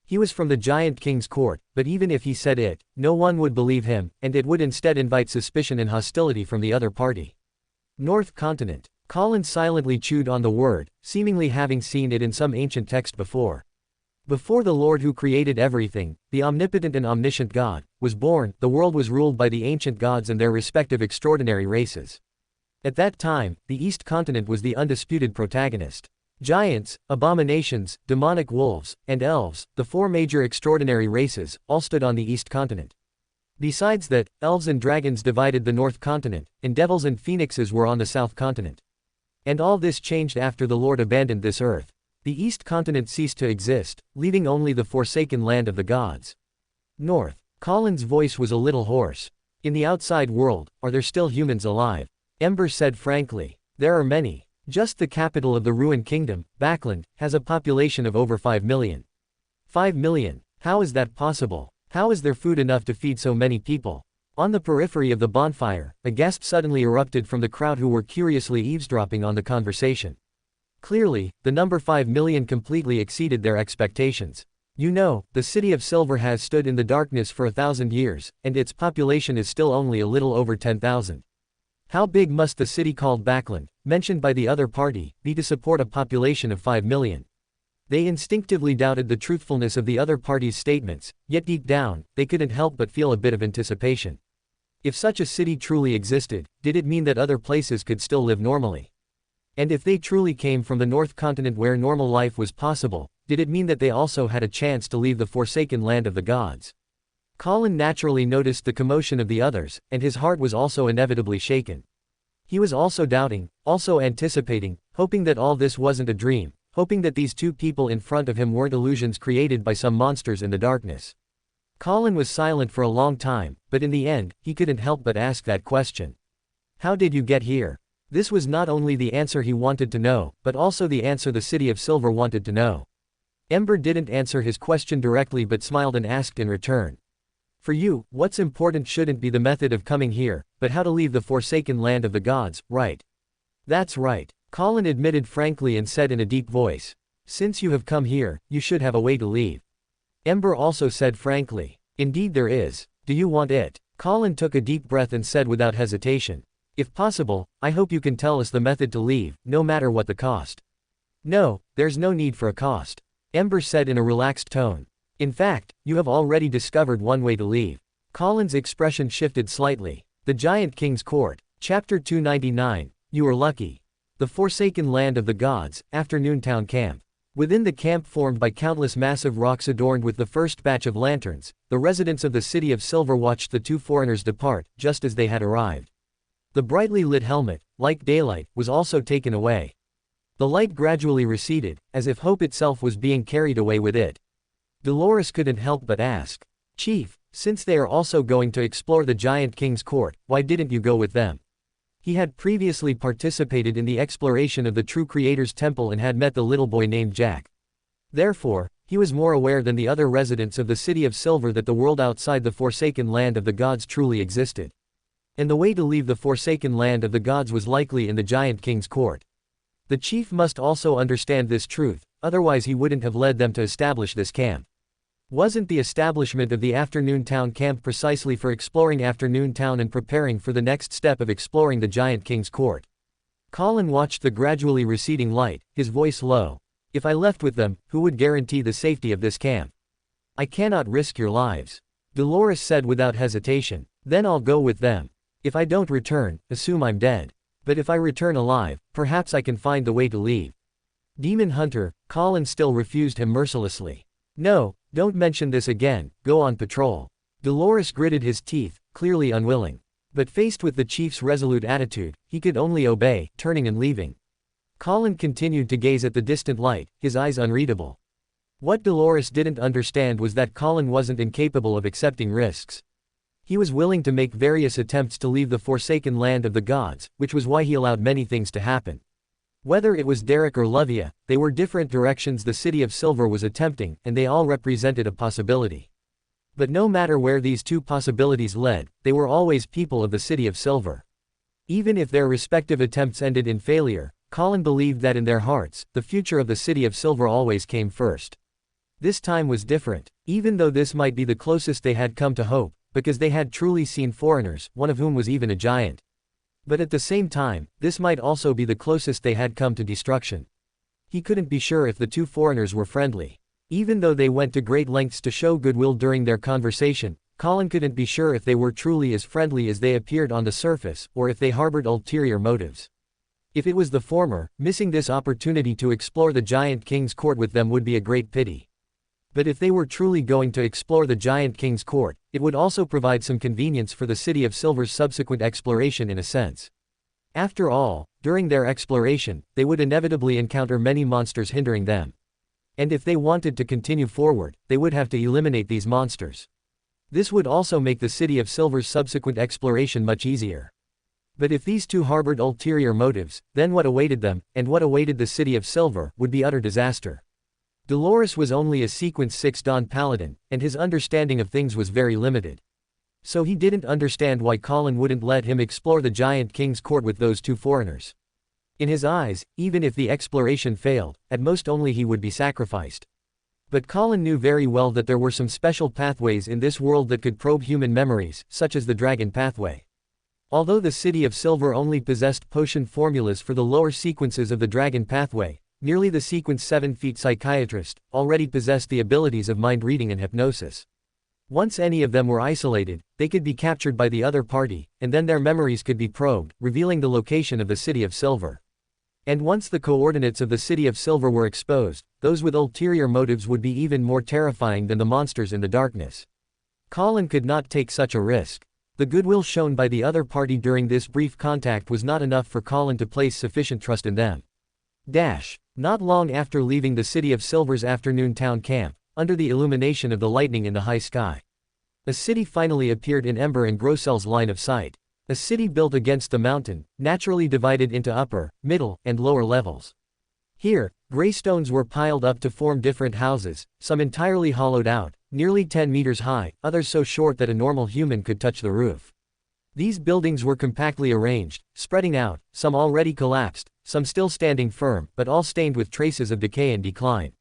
He was from the Giant King's court, but even if he said it, no one would believe him, and it would instead invite suspicion and hostility from the other party. North Continent. Colin silently chewed on the word, seemingly having seen it in some ancient text before. Before the Lord who created everything, the omnipotent and omniscient God, was born, the world was ruled by the ancient gods and their respective extraordinary races. At that time, the East Continent was the undisputed protagonist. Giants, abominations, demonic wolves, and elves, the four major extraordinary races, all stood on the East Continent. Besides that, elves and dragons divided the North Continent, and devils and phoenixes were on the South Continent. And all this changed after the Lord abandoned this earth. The East Continent ceased to exist, leaving only the forsaken land of the gods. North. Colin's voice was a little hoarse. "In the outside world, are there still humans alive?" Ember said frankly, "There are many. Just the capital of the Ruin Kingdom, Backland, has a population of over 5 million. 5 million? How is that possible? How is there food enough to feed so many people?" On the periphery of the bonfire, a gasp suddenly erupted from the crowd who were curiously eavesdropping on the conversation. Clearly, the number 5 million completely exceeded their expectations. "You know, the City of Silver has stood in the darkness for 1,000 years, and its population is still only a little over 10,000. How big must the city called Backland, mentioned by the other party, be to support a population of 5 million? They instinctively doubted the truthfulness of the other party's statements, yet deep down, they couldn't help but feel a bit of anticipation. If such a city truly existed, did it mean that other places could still live normally? And if they truly came from the North Continent where normal life was possible, did it mean that they also had a chance to leave the forsaken land of the gods? Colin naturally noticed the commotion of the others, and his heart was also inevitably shaken. He was also doubting, also anticipating, hoping that all this wasn't a dream, hoping that these two people in front of him weren't illusions created by some monsters in the darkness. Colin was silent for a long time, but in the end, he couldn't help but ask that question. "How did you get here?" This was not only the answer he wanted to know, but also the answer the City of Silver wanted to know. Ember didn't answer his question directly but smiled and asked in return. "For you, what's important shouldn't be the method of coming here, but how to leave the forsaken land of the gods, right?" "That's right," Colin admitted frankly and said in a deep voice. "Since you have come here, you should have a way to leave." Ember also said frankly, "Indeed there is. Do you want it?" Colin took a deep breath and said without hesitation, "If possible, I hope you can tell us the method to leave, no matter what the cost." "No, there's no need for a cost," Ember said in a relaxed tone. "In fact, you have already discovered one way to leave." Colin's expression shifted slightly. The Giant King's Court. Chapter 299, You Are Lucky. The Forsaken Land of the Gods, Afternoon Town Camp. Within the camp formed by countless massive rocks adorned with the first batch of lanterns, the residents of the City of Silver watched the two foreigners depart, just as they had arrived. The brightly lit helmet, like daylight, was also taken away. The light gradually receded, as if hope itself was being carried away with it. Dolores couldn't help but ask, "Chief, since they are also going to explore the Giant King's court, why didn't you go with them?" He had previously participated in the exploration of the True Creator's temple and had met the little boy named Jack. Therefore, he was more aware than the other residents of the City of Silver that the world outside the Forsaken Land of the Gods truly existed. And the way to leave the Forsaken Land of the Gods was likely in the Giant King's court. The chief must also understand this truth, otherwise he wouldn't have led them to establish this camp. Wasn't the establishment of the Afternoon Town camp precisely for exploring Afternoon Town and preparing for the next step of exploring the Giant King's court? Colin watched the gradually receding light, his voice low. "If I left with them, who would guarantee the safety of this camp? I cannot risk your lives," Dolores said without hesitation. "Then I'll go with them. If I don't return, assume I'm dead. But if I return alive, perhaps I can find the way to leave." Demon Hunter, Colin still refused him mercilessly. "No, don't mention this again, go on patrol." Dolores gritted his teeth, clearly unwilling. But faced with the chief's resolute attitude, he could only obey, turning and leaving. Colin continued to gaze at the distant light, his eyes unreadable. What Dolores didn't understand was that Colin wasn't incapable of accepting risks. He was willing to make various attempts to leave the Forsaken Land of the Gods, which was why he allowed many things to happen. Whether it was Derek or Luvia, they were different directions the City of Silver was attempting, and they all represented a possibility. But no matter where these two possibilities led, they were always people of the City of Silver. Even if their respective attempts ended in failure, Colin believed that in their hearts, the future of the City of Silver always came first. This time was different, even though this might be the closest they had come to hope, because they had truly seen foreigners, one of whom was even a giant. But at the same time, this might also be the closest they had come to destruction. He couldn't be sure if the two foreigners were friendly. Even though they went to great lengths to show goodwill during their conversation, Colin couldn't be sure if they were truly as friendly as they appeared on the surface, or if they harbored ulterior motives. If it was the former, missing this opportunity to explore the Giant King's court with them would be a great pity. But if they were truly going to explore the Giant King's court, it would also provide some convenience for the City of Silver's subsequent exploration in a sense. After all, during their exploration, they would inevitably encounter many monsters hindering them. And if they wanted to continue forward, they would have to eliminate these monsters. This would also make the City of Silver's subsequent exploration much easier. But if these two harbored ulterior motives, then what awaited them, and what awaited the City of Silver, would be utter disaster. Dolores was only a Sequence 6 Dawn Paladin, and his understanding of things was very limited. So he didn't understand why Colin wouldn't let him explore the Giant King's court with those two foreigners. In his eyes, even if the exploration failed, at most only he would be sacrificed. But Colin knew very well that there were some special pathways in this world that could probe human memories, such as the Dragon Pathway. Although the City of Silver only possessed potion formulas for the lower sequences of the Dragon Pathway, merely the Sequence 7 Feet Psychiatrist already possessed the abilities of mind reading and hypnosis. Once any of them were isolated, they could be captured by the other party, and then their memories could be probed, revealing the location of the City of Silver. And once the coordinates of the City of Silver were exposed, those with ulterior motives would be even more terrifying than the monsters in the darkness. Colin could not take such a risk. The goodwill shown by the other party during this brief contact was not enough for Colin to place sufficient trust in them. Not long after leaving the City of Silver's Afternoon Town camp, under the illumination of the lightning in the high sky, a city finally appeared in Ember and Grossel's line of sight. A city built against the mountain, naturally divided into upper, middle, and lower levels. Here, gray stones were piled up to form different houses, some entirely hollowed out, nearly 10 meters high, others so short that a normal human could touch the roof. These buildings were compactly arranged, spreading out, some already collapsed, some still standing firm, but all stained with traces of decay and decline.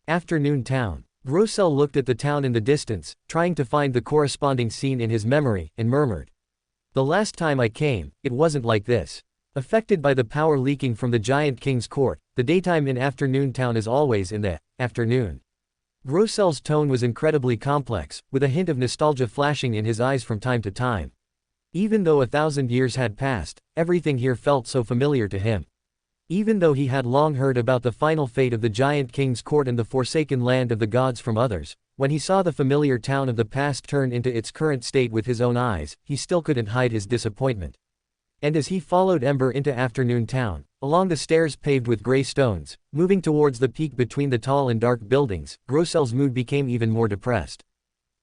Afternoon Town. Grossel looked at the town in the distance, trying to find the corresponding scene in his memory, and murmured, "The last time I came, it wasn't like this." Affected by the power leaking from the Giant King's court, the daytime in Afternoon Town is always in the afternoon. Grossel's tone was incredibly complex, with a hint of nostalgia flashing in his eyes from time to time. Even though 1,000 years had passed, everything here felt so familiar to him. Even though he had long heard about the final fate of the Giant King's court and the Forsaken Land of the Gods from others, when he saw the familiar town of the past turn into its current state with his own eyes, he still couldn't hide his disappointment. And as he followed Ember into Afternoon Town, along the stairs paved with gray stones, moving towards the peak between the tall and dark buildings, Grossel's mood became even more depressed.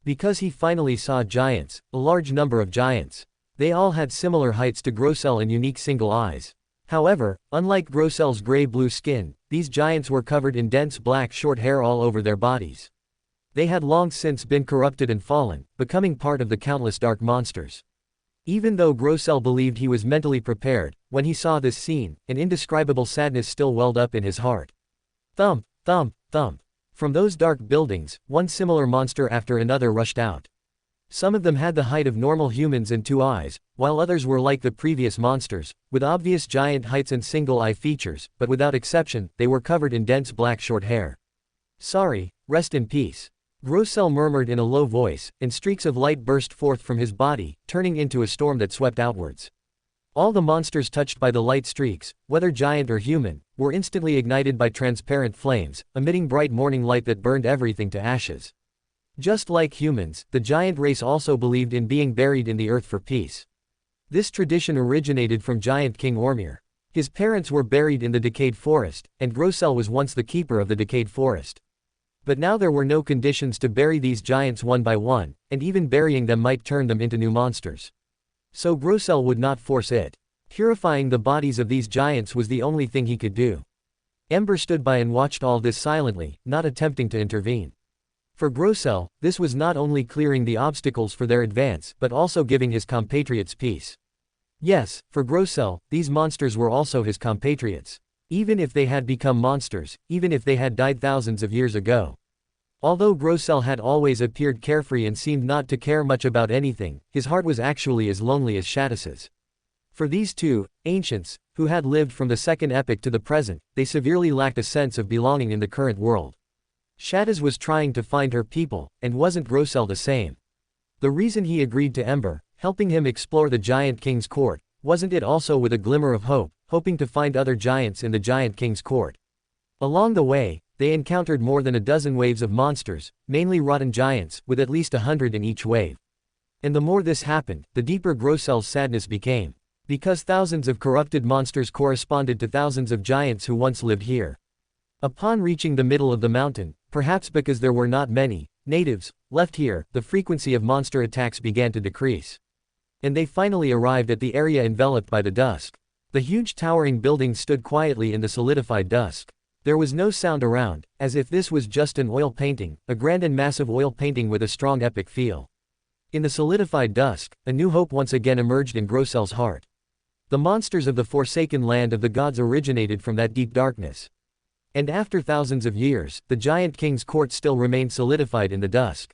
Because he finally saw giants, a large number of giants. They all had similar heights to Grossel and unique single eyes. However, unlike Grossel's gray-blue skin, these giants were covered in dense black short hair all over their bodies. They had long since been corrupted and fallen, becoming part of the countless dark monsters. Even though Grossel believed he was mentally prepared, when he saw this scene, an indescribable sadness still welled up in his heart. Thump, thump, thump. From those dark buildings, one similar monster after another rushed out. Some of them had the height of normal humans and 2 eyes, while others were like the previous monsters, with obvious giant heights and single-eye features, but without exception, they were covered in dense black short hair. Sorry, rest in peace. Grossel murmured in a low voice, and streaks of light burst forth from his body, turning into a storm that swept outwards. All the monsters touched by the light streaks, whether giant or human, were instantly ignited by transparent flames, emitting bright morning light that burned everything to ashes. Just like humans, the giant race also believed in being buried in the earth for peace. This tradition originated from giant King Ormir. His parents were buried in the decayed forest, and Grossel was once the keeper of the decayed forest. But now there were no conditions to bury these giants one by one, and even burying them might turn them into new monsters. So Grossel would not force it. Purifying the bodies of these giants was the only thing he could do. Ember stood by and watched all this silently, not attempting to intervene. For Grossel, this was not only clearing the obstacles for their advance but also giving his compatriots peace. Yes, for Grossel, these monsters were also his compatriots. Even if they had become monsters, even if they had died thousands of years ago. Although Grossel had always appeared carefree and seemed not to care much about anything, his heart was actually as lonely as Shadis's. For these two, ancients, who had lived from the second epoch to the present, they severely lacked a sense of belonging in the current world. Shadis was trying to find her people, and wasn't Grossel the same? The reason he agreed to Ember, helping him explore the Giant King's court, wasn't it also with a glimmer of hope, hoping to find other giants in the Giant King's court? Along the way, they encountered more than a dozen waves of monsters, mainly rotten giants, with at least 100 in each wave. And the more this happened, the deeper Grossel's sadness became. Because thousands of corrupted monsters corresponded to thousands of giants who once lived here. Upon reaching the middle of the mountain, perhaps because there were not many natives left here, the frequency of monster attacks began to decrease. And they finally arrived at the area enveloped by the dusk. The huge towering building stood quietly in the solidified dusk. There was no sound around, as if this was just an oil painting, a grand and massive oil painting with a strong epic feel. In the solidified dusk, a new hope once again emerged in Grossel's heart. The monsters of the forsaken land of the gods originated from that deep darkness. And after thousands of years, the Giant King's court still remained solidified in the dusk.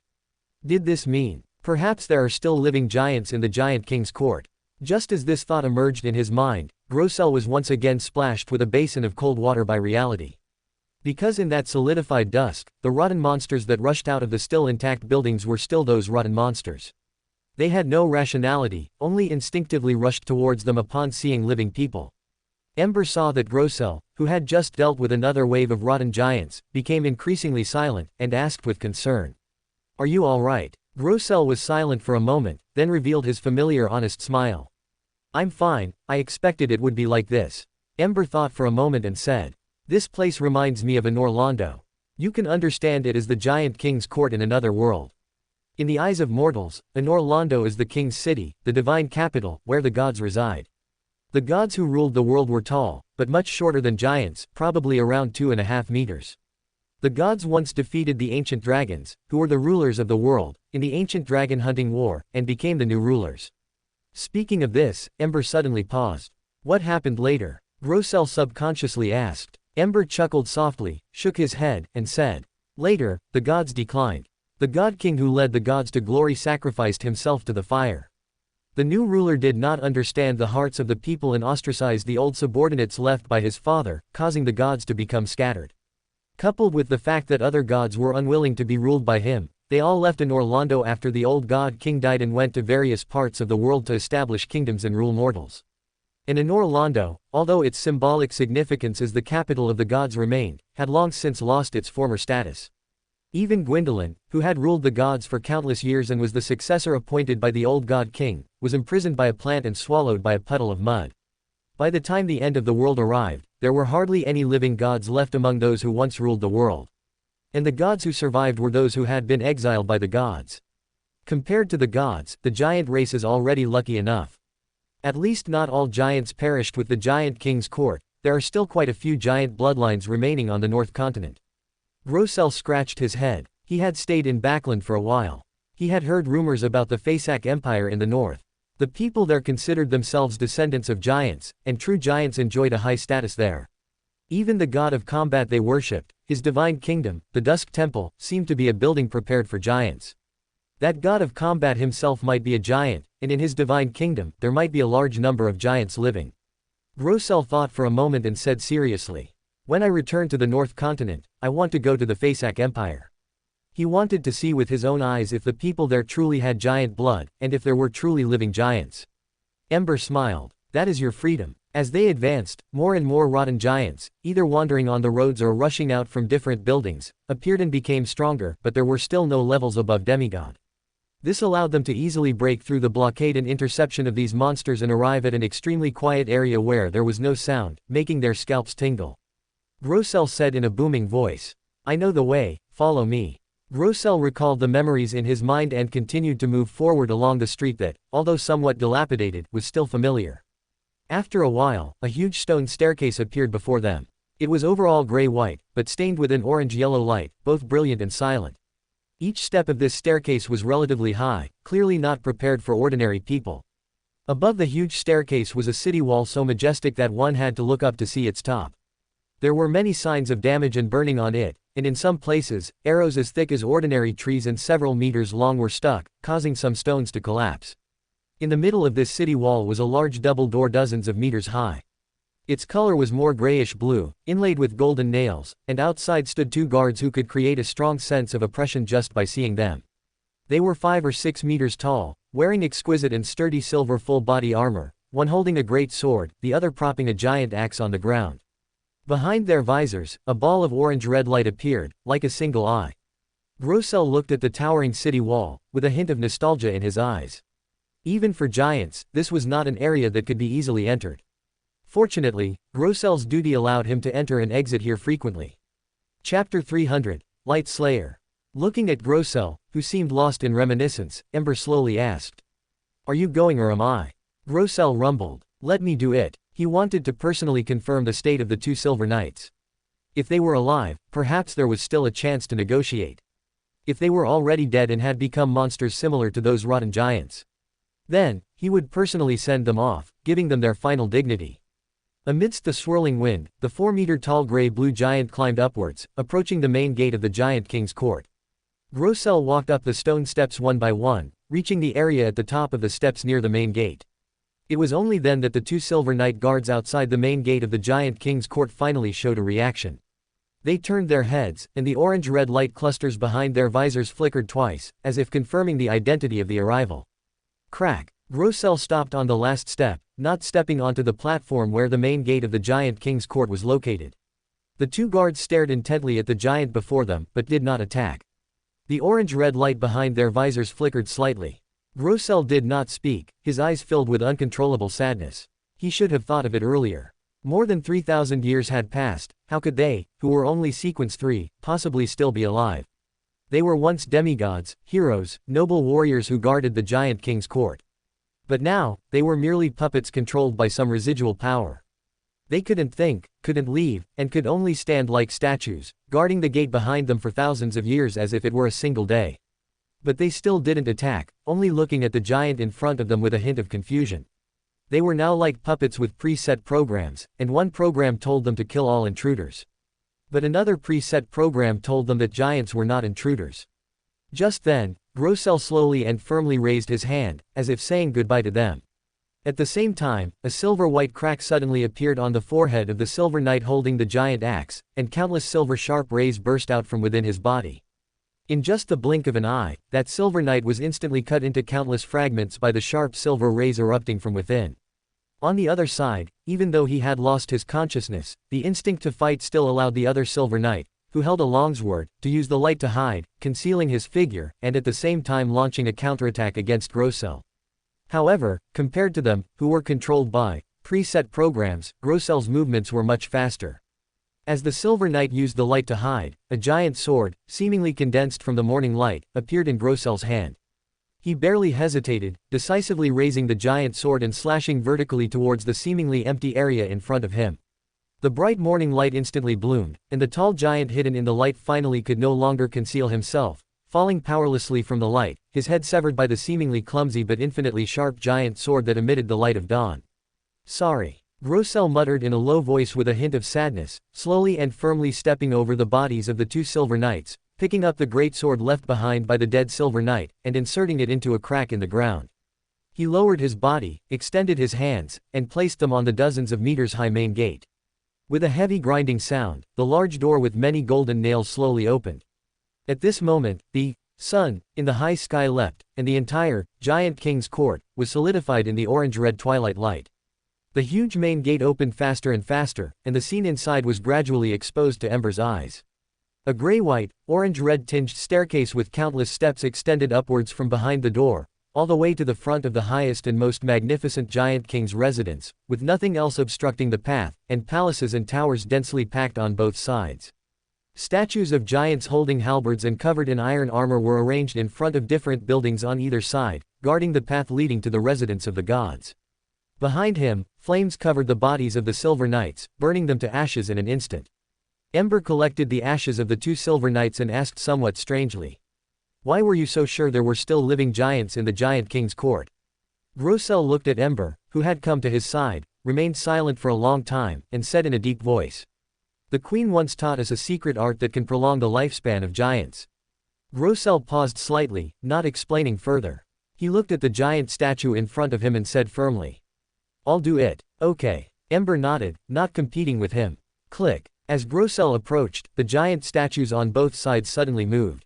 Did this mean, perhaps there are still living giants in the Giant King's court? Just as this thought emerged in his mind, Grossel was once again splashed with a basin of cold water by reality. Because in that solidified dusk, the rotten monsters that rushed out of the still intact buildings were still those rotten monsters. They had no rationality, only instinctively rushed towards them upon seeing living people. Ember saw that Grossel, who had just dealt with another wave of rotten giants, became increasingly silent, and asked with concern. "Are you all right?" Grossel was silent for a moment, then revealed his familiar honest smile. "I'm fine, I expected it would be like this." Ember thought for a moment and said, "This place reminds me of a Norlondo. You can understand it as the Giant King's court in another world. In the eyes of mortals, a Norlondo is the king's city, the divine capital, where the gods reside. The gods who ruled the world were tall, but much shorter than giants, probably around 2.5 meters. The gods once defeated the ancient dragons, who were the rulers of the world, in the ancient dragon hunting war, and became the new rulers." Speaking of this, Ember suddenly paused. "What happened later?" Grossel subconsciously asked. Ember chuckled softly, shook his head, and said, "Later, the gods declined. The God King who led the gods to glory sacrificed himself to the fire. The new ruler did not understand the hearts of the people and ostracized the old subordinates left by his father, causing the gods to become scattered. Coupled with the fact that other gods were unwilling to be ruled by him, they all left Norlondo after the old God King died and went to various parts of the world to establish kingdoms and rule mortals. And Norlondo, although its symbolic significance as the capital of the gods remained, had long since lost its former status. Even Gwendolyn, who had ruled the gods for countless years and was the successor appointed by the old god king, was imprisoned by a plant and swallowed by a puddle of mud. By the time the end of the world arrived, there were hardly any living gods left among those who once ruled the world. And the gods who survived were those who had been exiled by the gods. Compared to the gods, the giant race is already lucky enough. At least not all giants perished with the giant king's court. There are still quite a few giant bloodlines remaining on the North Continent. Grossel scratched his head. He had stayed in Backland for a while. He had heard rumors about the Fasak Empire in the north. The people there considered themselves descendants of giants, and true giants enjoyed a high status there. Even the god of combat they worshipped, his divine kingdom, the Dusk Temple, seemed to be a building prepared for giants. That god of combat himself might be a giant, and in his divine kingdom, there might be a large number of giants living. Grossel thought for a moment and said seriously, "When I return to the North Continent, I want to go to the Fasak Empire." He wanted to see with his own eyes if the people there truly had giant blood, and if there were truly living giants. Ember smiled. "That is your freedom." As they advanced, more and more rotten giants, either wandering on the roads or rushing out from different buildings, appeared and became stronger, but there were still no levels above demigod. This allowed them to easily break through the blockade and interception of these monsters and arrive at an extremely quiet area where there was no sound, making their scalps tingle. Grossel said in a booming voice, "I know the way, follow me." Grossel recalled the memories in his mind and continued to move forward along the street that, although somewhat dilapidated, was still familiar. After a while, a huge stone staircase appeared before them. It was overall gray-white, but stained with an orange-yellow light, both brilliant and silent. Each step of this staircase was relatively high, clearly not prepared for ordinary people. Above the huge staircase was a city wall so majestic that one had to look up to see its top. There were many signs of damage and burning on it, and in some places, arrows as thick as ordinary trees and several meters long were stuck, causing some stones to collapse. In the middle of this city wall was a large double door dozens of meters high. Its color was more grayish-blue, inlaid with golden nails, and outside stood two guards who could create a strong sense of oppression just by seeing them. They were 5 or 6 meters tall, wearing exquisite and sturdy silver full-body armor, one holding a great sword, the other propping a giant axe on the ground. Behind their visors, a ball of orange-red light appeared, like a single eye. Grossel looked at the towering city wall, with a hint of nostalgia in his eyes. Even for giants, this was not an area that could be easily entered. Fortunately, Grossel's duty allowed him to enter and exit here frequently. Chapter 300, Light Slayer. Looking at Grossel, who seemed lost in reminiscence, Ember slowly asked, "Are you going or am I?" Grossel rumbled, "Let me do it." He wanted to personally confirm the state of the two Silver Knights. If they were alive, perhaps there was still a chance to negotiate. If they were already dead and had become monsters similar to those rotten giants, then, he would personally send them off, giving them their final dignity. Amidst the swirling wind, the 4-meter-tall gray-blue giant climbed upwards, approaching the main gate of the giant king's court. Grossel walked up the stone steps one by one, reaching the area at the top of the steps near the main gate. It was only then that the two Silver Knight guards outside the main gate of the giant king's court finally showed a reaction. They turned their heads, and the orange-red light clusters behind their visors flickered twice, as if confirming the identity of the arrival. Crack! Grossel stopped on the last step, not stepping onto the platform where the main gate of the giant king's court was located. The two guards stared intently at the giant before them, but did not attack. The orange-red light behind their visors flickered slightly. Grossel did not speak, his eyes filled with uncontrollable sadness. He should have thought of it earlier. More than 3,000 years had passed, how could they, who were only sequence 3, possibly still be alive? They were once demigods, heroes, noble warriors who guarded the giant king's court. But now, they were merely puppets controlled by some residual power. They couldn't think, couldn't leave, and could only stand like statues, guarding the gate behind them for thousands of years as if it were a single day. But they still didn't attack, only looking at the giant in front of them with a hint of confusion. They were now like puppets with preset programs, and one program told them to kill all intruders. But another preset program told them that giants were not intruders. Just then, Grossel slowly and firmly raised his hand, as if saying goodbye to them. At the same time, a silver-white crack suddenly appeared on the forehead of the Silver Knight holding the giant axe, and countless silver sharp rays burst out from within his body. In just the blink of an eye, that Silver Knight was instantly cut into countless fragments by the sharp silver rays erupting from within. On the other side, even though he had lost his consciousness, the instinct to fight still allowed the other Silver Knight, who held a longsword, to use the light to hide, concealing his figure, and at the same time launching a counterattack against Grossel. However, compared to them, who were controlled by preset programs, Grossel's movements were much faster. As the Silver Knight used the light to hide, a giant sword, seemingly condensed from the morning light, appeared in Grossel's hand. He barely hesitated, decisively raising the giant sword and slashing vertically towards the seemingly empty area in front of him. The bright morning light instantly bloomed, and the tall giant hidden in the light finally could no longer conceal himself, falling powerlessly from the light, his head severed by the seemingly clumsy but infinitely sharp giant sword that emitted the light of dawn. "Sorry," Grossel muttered in a low voice with a hint of sadness, slowly and firmly stepping over the bodies of the two Silver Knights, picking up the great sword left behind by the dead Silver Knight, and inserting it into a crack in the ground. He lowered his body, extended his hands, and placed them on the dozens of meters high main gate. With a heavy grinding sound, the large door with many golden nails slowly opened. At this moment, the sun, in the high sky leapt, and the entire giant king's court was solidified in the orange-red twilight light. The huge main gate opened faster and faster, and the scene inside was gradually exposed to Ember's eyes. A gray-white, orange-red tinged staircase with countless steps extended upwards from behind the door, all the way to the front of the highest and most magnificent giant king's residence, with nothing else obstructing the path, and palaces and towers densely packed on both sides. Statues of giants holding halberds and covered in iron armor were arranged in front of different buildings on either side, guarding the path leading to the residence of the gods. Behind him, flames covered the bodies of the Silver Knights, burning them to ashes in an instant. Ember collected the ashes of the two Silver Knights and asked somewhat strangely, "Why were you so sure there were still living giants in the giant king's court?" Grossel looked at Ember, who had come to his side, remained silent for a long time, and said in a deep voice, "The queen once taught us a secret art that can prolong the lifespan of giants." Grossel paused slightly, not explaining further. He looked at the giant statue in front of him and said firmly, "I'll do it." "Okay." Ember nodded, not competing with him. Click. As Grossel approached, the giant statues on both sides suddenly moved.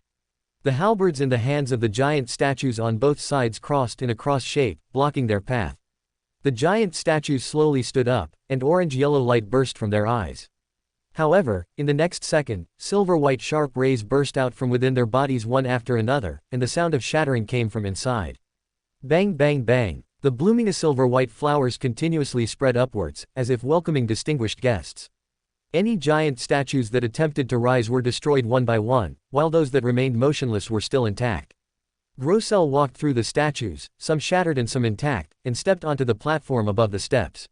The halberds in the hands of the giant statues on both sides crossed in a cross shape, blocking their path. The giant statues slowly stood up, and orange-yellow light burst from their eyes. However, in the next second, silver-white sharp rays burst out from within their bodies one after another, and the sound of shattering came from inside. Bang bang bang. The blooming silver-white flowers continuously spread upwards, as if welcoming distinguished guests. Any giant statues that attempted to rise were destroyed one by one, while those that remained motionless were still intact. Grossel walked through the statues, some shattered and some intact, and stepped onto the platform above the steps.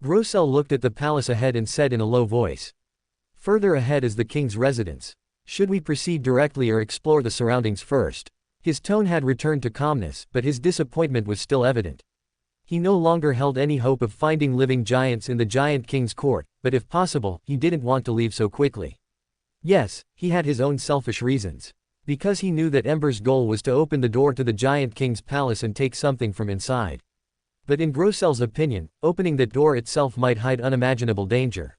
Grossel looked at the palace ahead and said in a low voice, "Further ahead is the king's residence. Should we proceed directly or explore the surroundings first?" His tone had returned to calmness, but his disappointment was still evident. He no longer held any hope of finding living giants in the giant king's court, but if possible, he didn't want to leave so quickly. Yes, he had his own selfish reasons. Because he knew that Ember's goal was to open the door to the giant king's palace and take something from inside. But in Grossel's opinion, opening that door itself might hide unimaginable danger.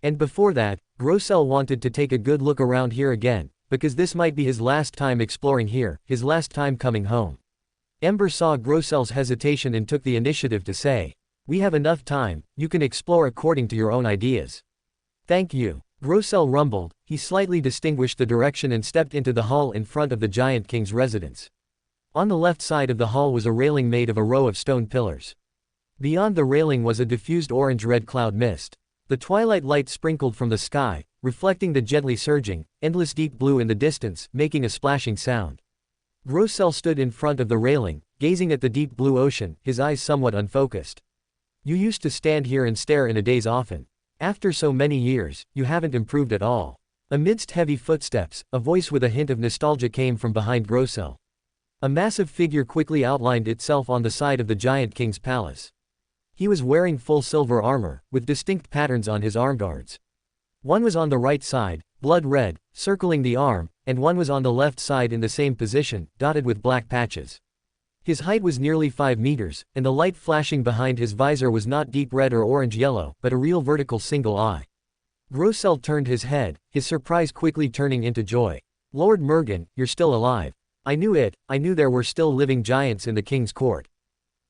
And before that, Grossel wanted to take a good look around here again, because this might be his last time exploring here, his last time coming home. Ember saw Grossel's hesitation and took the initiative to say, "We have enough time, you can explore according to your own ideas." "Thank you." Grossel rumbled. He slightly distinguished the direction and stepped into the hall in front of the giant king's residence. On the left side of the hall was a railing made of a row of stone pillars. Beyond the railing was a diffused orange-red cloud mist. The twilight light sprinkled from the sky, reflecting the gently surging, endless deep blue in the distance, making a splashing sound. Grossel stood in front of the railing, gazing at the deep blue ocean, his eyes somewhat unfocused. "You used to stand here and stare in a daze often. After so many years, you haven't improved at all." Amidst heavy footsteps, a voice with a hint of nostalgia came from behind Grossel. A massive figure quickly outlined itself on the side of the giant king's palace. He was wearing full silver armor, with distinct patterns on his armguards. One was on the right side, blood red, circling the arm, and one was on the left side in the same position, dotted with black patches. His height was nearly 5 meters, and the light flashing behind his visor was not deep red or orange-yellow, but a real vertical single eye. Grossel turned his head, his surprise quickly turning into joy. "Lord Mergen, you're still alive. I knew it, I knew there were still living giants in the king's court."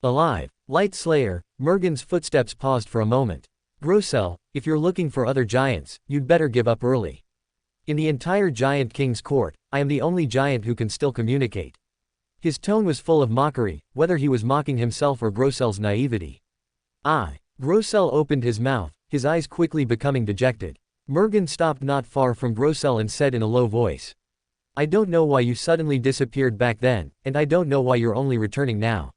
"Alive? Light Slayer." Mergen's footsteps paused for a moment. "Grossel, if you're looking for other giants, you'd better give up early." In the entire Giant King's court, I am the only giant who can still communicate. His tone was full of mockery, whether he was mocking himself or Grossel's naivety. Grossel opened his mouth, his eyes quickly becoming dejected. Mergen stopped not far from Grossel and said in a low voice. I don't know why you suddenly disappeared back then, and I don't know why you're only returning now.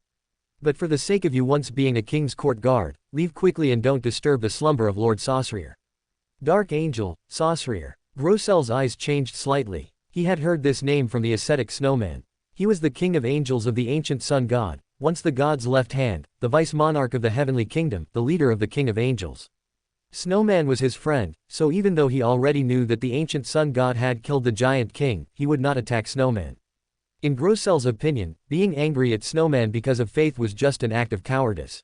But for the sake of you once being a king's court guard, leave quickly and don't disturb the slumber of Lord Saussurier. Dark Angel, Saussurier. Grossel's eyes changed slightly. He had heard this name from the ascetic snowman. He was the king of angels of the ancient sun god, once the god's left hand, the vice-monarch of the heavenly kingdom, the leader of the king of angels. Snowman was his friend, so even though he already knew that the ancient sun god had killed the giant king, he would not attack Snowman. In Grossel's opinion, being angry at Snowman because of faith was just an act of cowardice.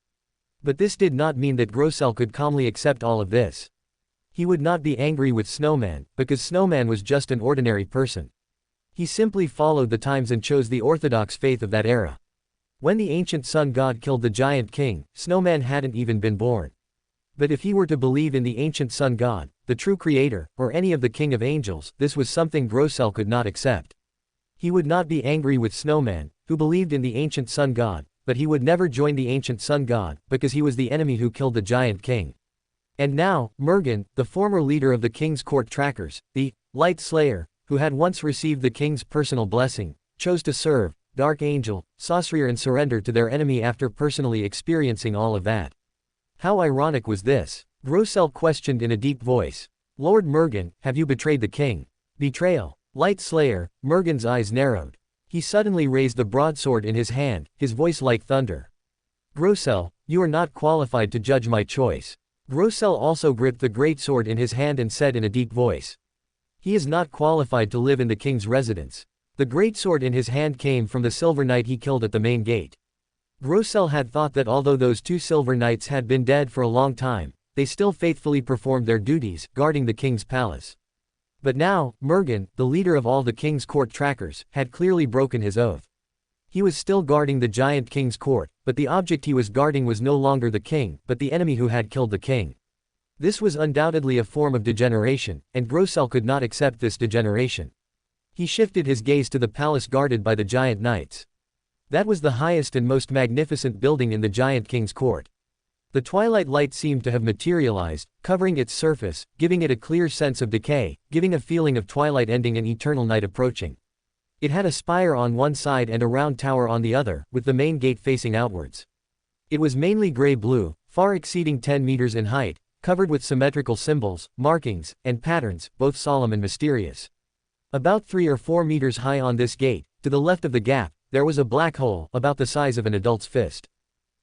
But this did not mean that Grossel could calmly accept all of this. He would not be angry with Snowman, because Snowman was just an ordinary person. He simply followed the times and chose the orthodox faith of that era. When the ancient sun god killed the giant king, Snowman hadn't even been born. But if he were to believe in the ancient sun god, the true creator, or any of the king of angels, this was something Grossel could not accept. He would not be angry with Snowman, who believed in the ancient sun god, but he would never join the ancient sun god, because he was the enemy who killed the giant king. And now, Mergen, the former leader of the king's court trackers, the Light Slayer, who had once received the king's personal blessing, chose to serve Dark Angel, Saussurier and surrender to their enemy after personally experiencing all of that. How ironic was this? Grossel questioned in a deep voice. Lord Mergen, have you betrayed the king? Betrayal. Light Slayer, Mergen's eyes narrowed. He suddenly raised the broadsword in his hand, his voice like thunder. Grossel, you are not qualified to judge my choice. Grossel also gripped the great sword in his hand and said in a deep voice. He is not qualified to live in the king's residence. The great sword in his hand came from the silver knight he killed at the main gate. Grossel had thought that although those two silver knights had been dead for a long time, they still faithfully performed their duties, guarding the king's palace. But now, Mergen, the leader of all the king's court trackers, had clearly broken his oath. He was still guarding the giant king's court, but the object he was guarding was no longer the king, but the enemy who had killed the king. This was undoubtedly a form of degeneration, and Grossel could not accept this degeneration. He shifted his gaze to the palace guarded by the giant knights. That was the highest and most magnificent building in the giant king's court. The twilight light seemed to have materialized, covering its surface, giving it a clear sense of decay, giving a feeling of twilight ending and eternal night approaching. It had a spire on one side and a round tower on the other, with the main gate facing outwards. It was mainly gray-blue, far exceeding 10 meters in height, covered with symmetrical symbols, markings, and patterns, both solemn and mysterious. About 3 or 4 meters high on this gate, to the left of the gap, there was a black hole, about the size of an adult's fist.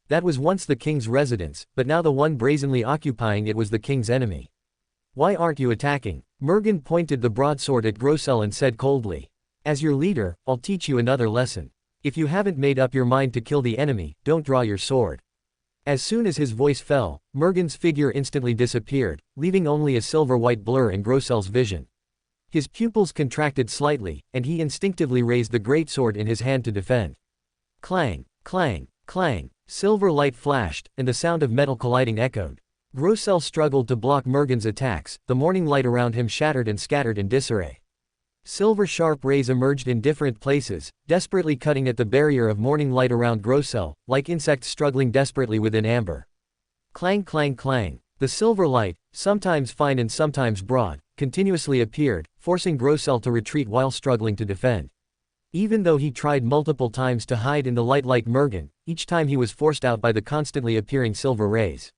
That was once the king's residence, but now the one brazenly occupying it was the king's enemy. Why aren't you attacking? Mergen pointed the broadsword at Grossel and said coldly. As your leader, I'll teach you another lesson. If you haven't made up your mind to kill the enemy, don't draw your sword. As soon as his voice fell, Mergen's figure instantly disappeared, leaving only a silver-white blur in Grossel's vision. His pupils contracted slightly, and he instinctively raised the greatsword in his hand to defend. Clang, clang, clang, silver light flashed, and the sound of metal colliding echoed. Grossel struggled to block Mergen's attacks, the morning light around him shattered and scattered in disarray. Silver sharp rays emerged in different places, desperately cutting at the barrier of morning light around Grossel, like insects struggling desperately within amber. Clang clang clang. The silver light, sometimes fine and sometimes broad, continuously appeared, forcing Grossel to retreat while struggling to defend. Even though he tried multiple times to hide in the light like Mergen, each time he was forced out by the constantly appearing silver rays.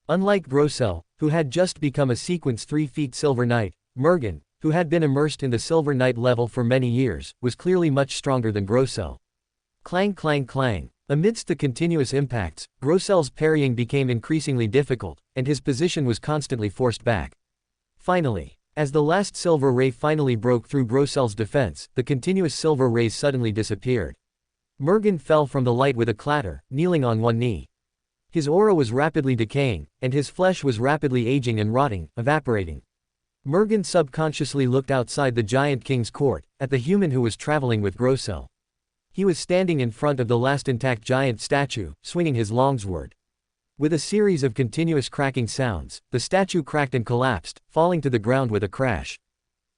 Unlike Grossel, who had just become a sequence 3 feet silver knight, Mergen, who had been immersed in the silver knight level for many years, was clearly much stronger than Grossel. Clang clang clang. Amidst the continuous impacts, Grossel's parrying became increasingly difficult, and his position was constantly forced back. Finally, as the last silver ray finally broke through Grossel's defense, the continuous silver rays suddenly disappeared. Mergen fell from the light with a clatter, kneeling on one knee. His aura was rapidly decaying, and his flesh was rapidly aging and rotting, evaporating. Mergen subconsciously looked outside the giant king's court, at the human who was traveling with Grossel. He was standing in front of the last intact giant statue, swinging his longsword. With a series of continuous cracking sounds, the statue cracked and collapsed, falling to the ground with a crash.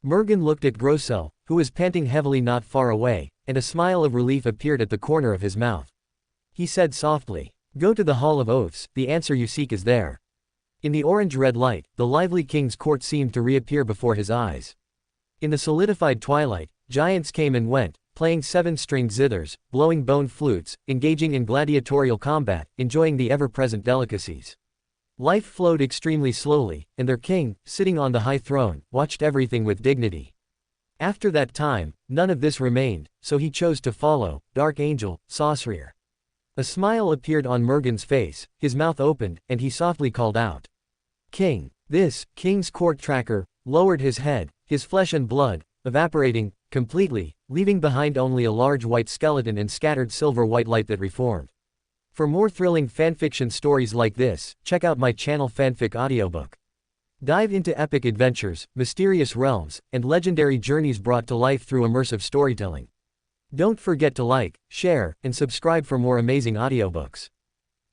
Mergen looked at Grossel, who was panting heavily not far away, and a smile of relief appeared at the corner of his mouth. He said softly, "Go to the Hall of Oaths, the answer you seek is there." In the orange-red light, the lively king's court seemed to reappear before his eyes. In the solidified twilight, giants came and went, playing seven-stringed zithers, blowing bone flutes, engaging in gladiatorial combat, enjoying the ever-present delicacies. Life flowed extremely slowly, and their king, sitting on the high throne, watched everything with dignity. After that time, none of this remained, so he chose to follow, Dark Angel, Sorcerer. A smile appeared on Mergen's face, his mouth opened, and he softly called out, "King." This, king's court tracker, lowered his head, his flesh and blood, evaporating, completely, leaving behind only a large white skeleton and scattered silver-white light that reformed. For more thrilling fanfiction stories like this, check out my channel Fanfic Audiobook. Dive into epic adventures, mysterious realms, and legendary journeys brought to life through immersive storytelling. Don't forget to like, share, and subscribe for more amazing audiobooks.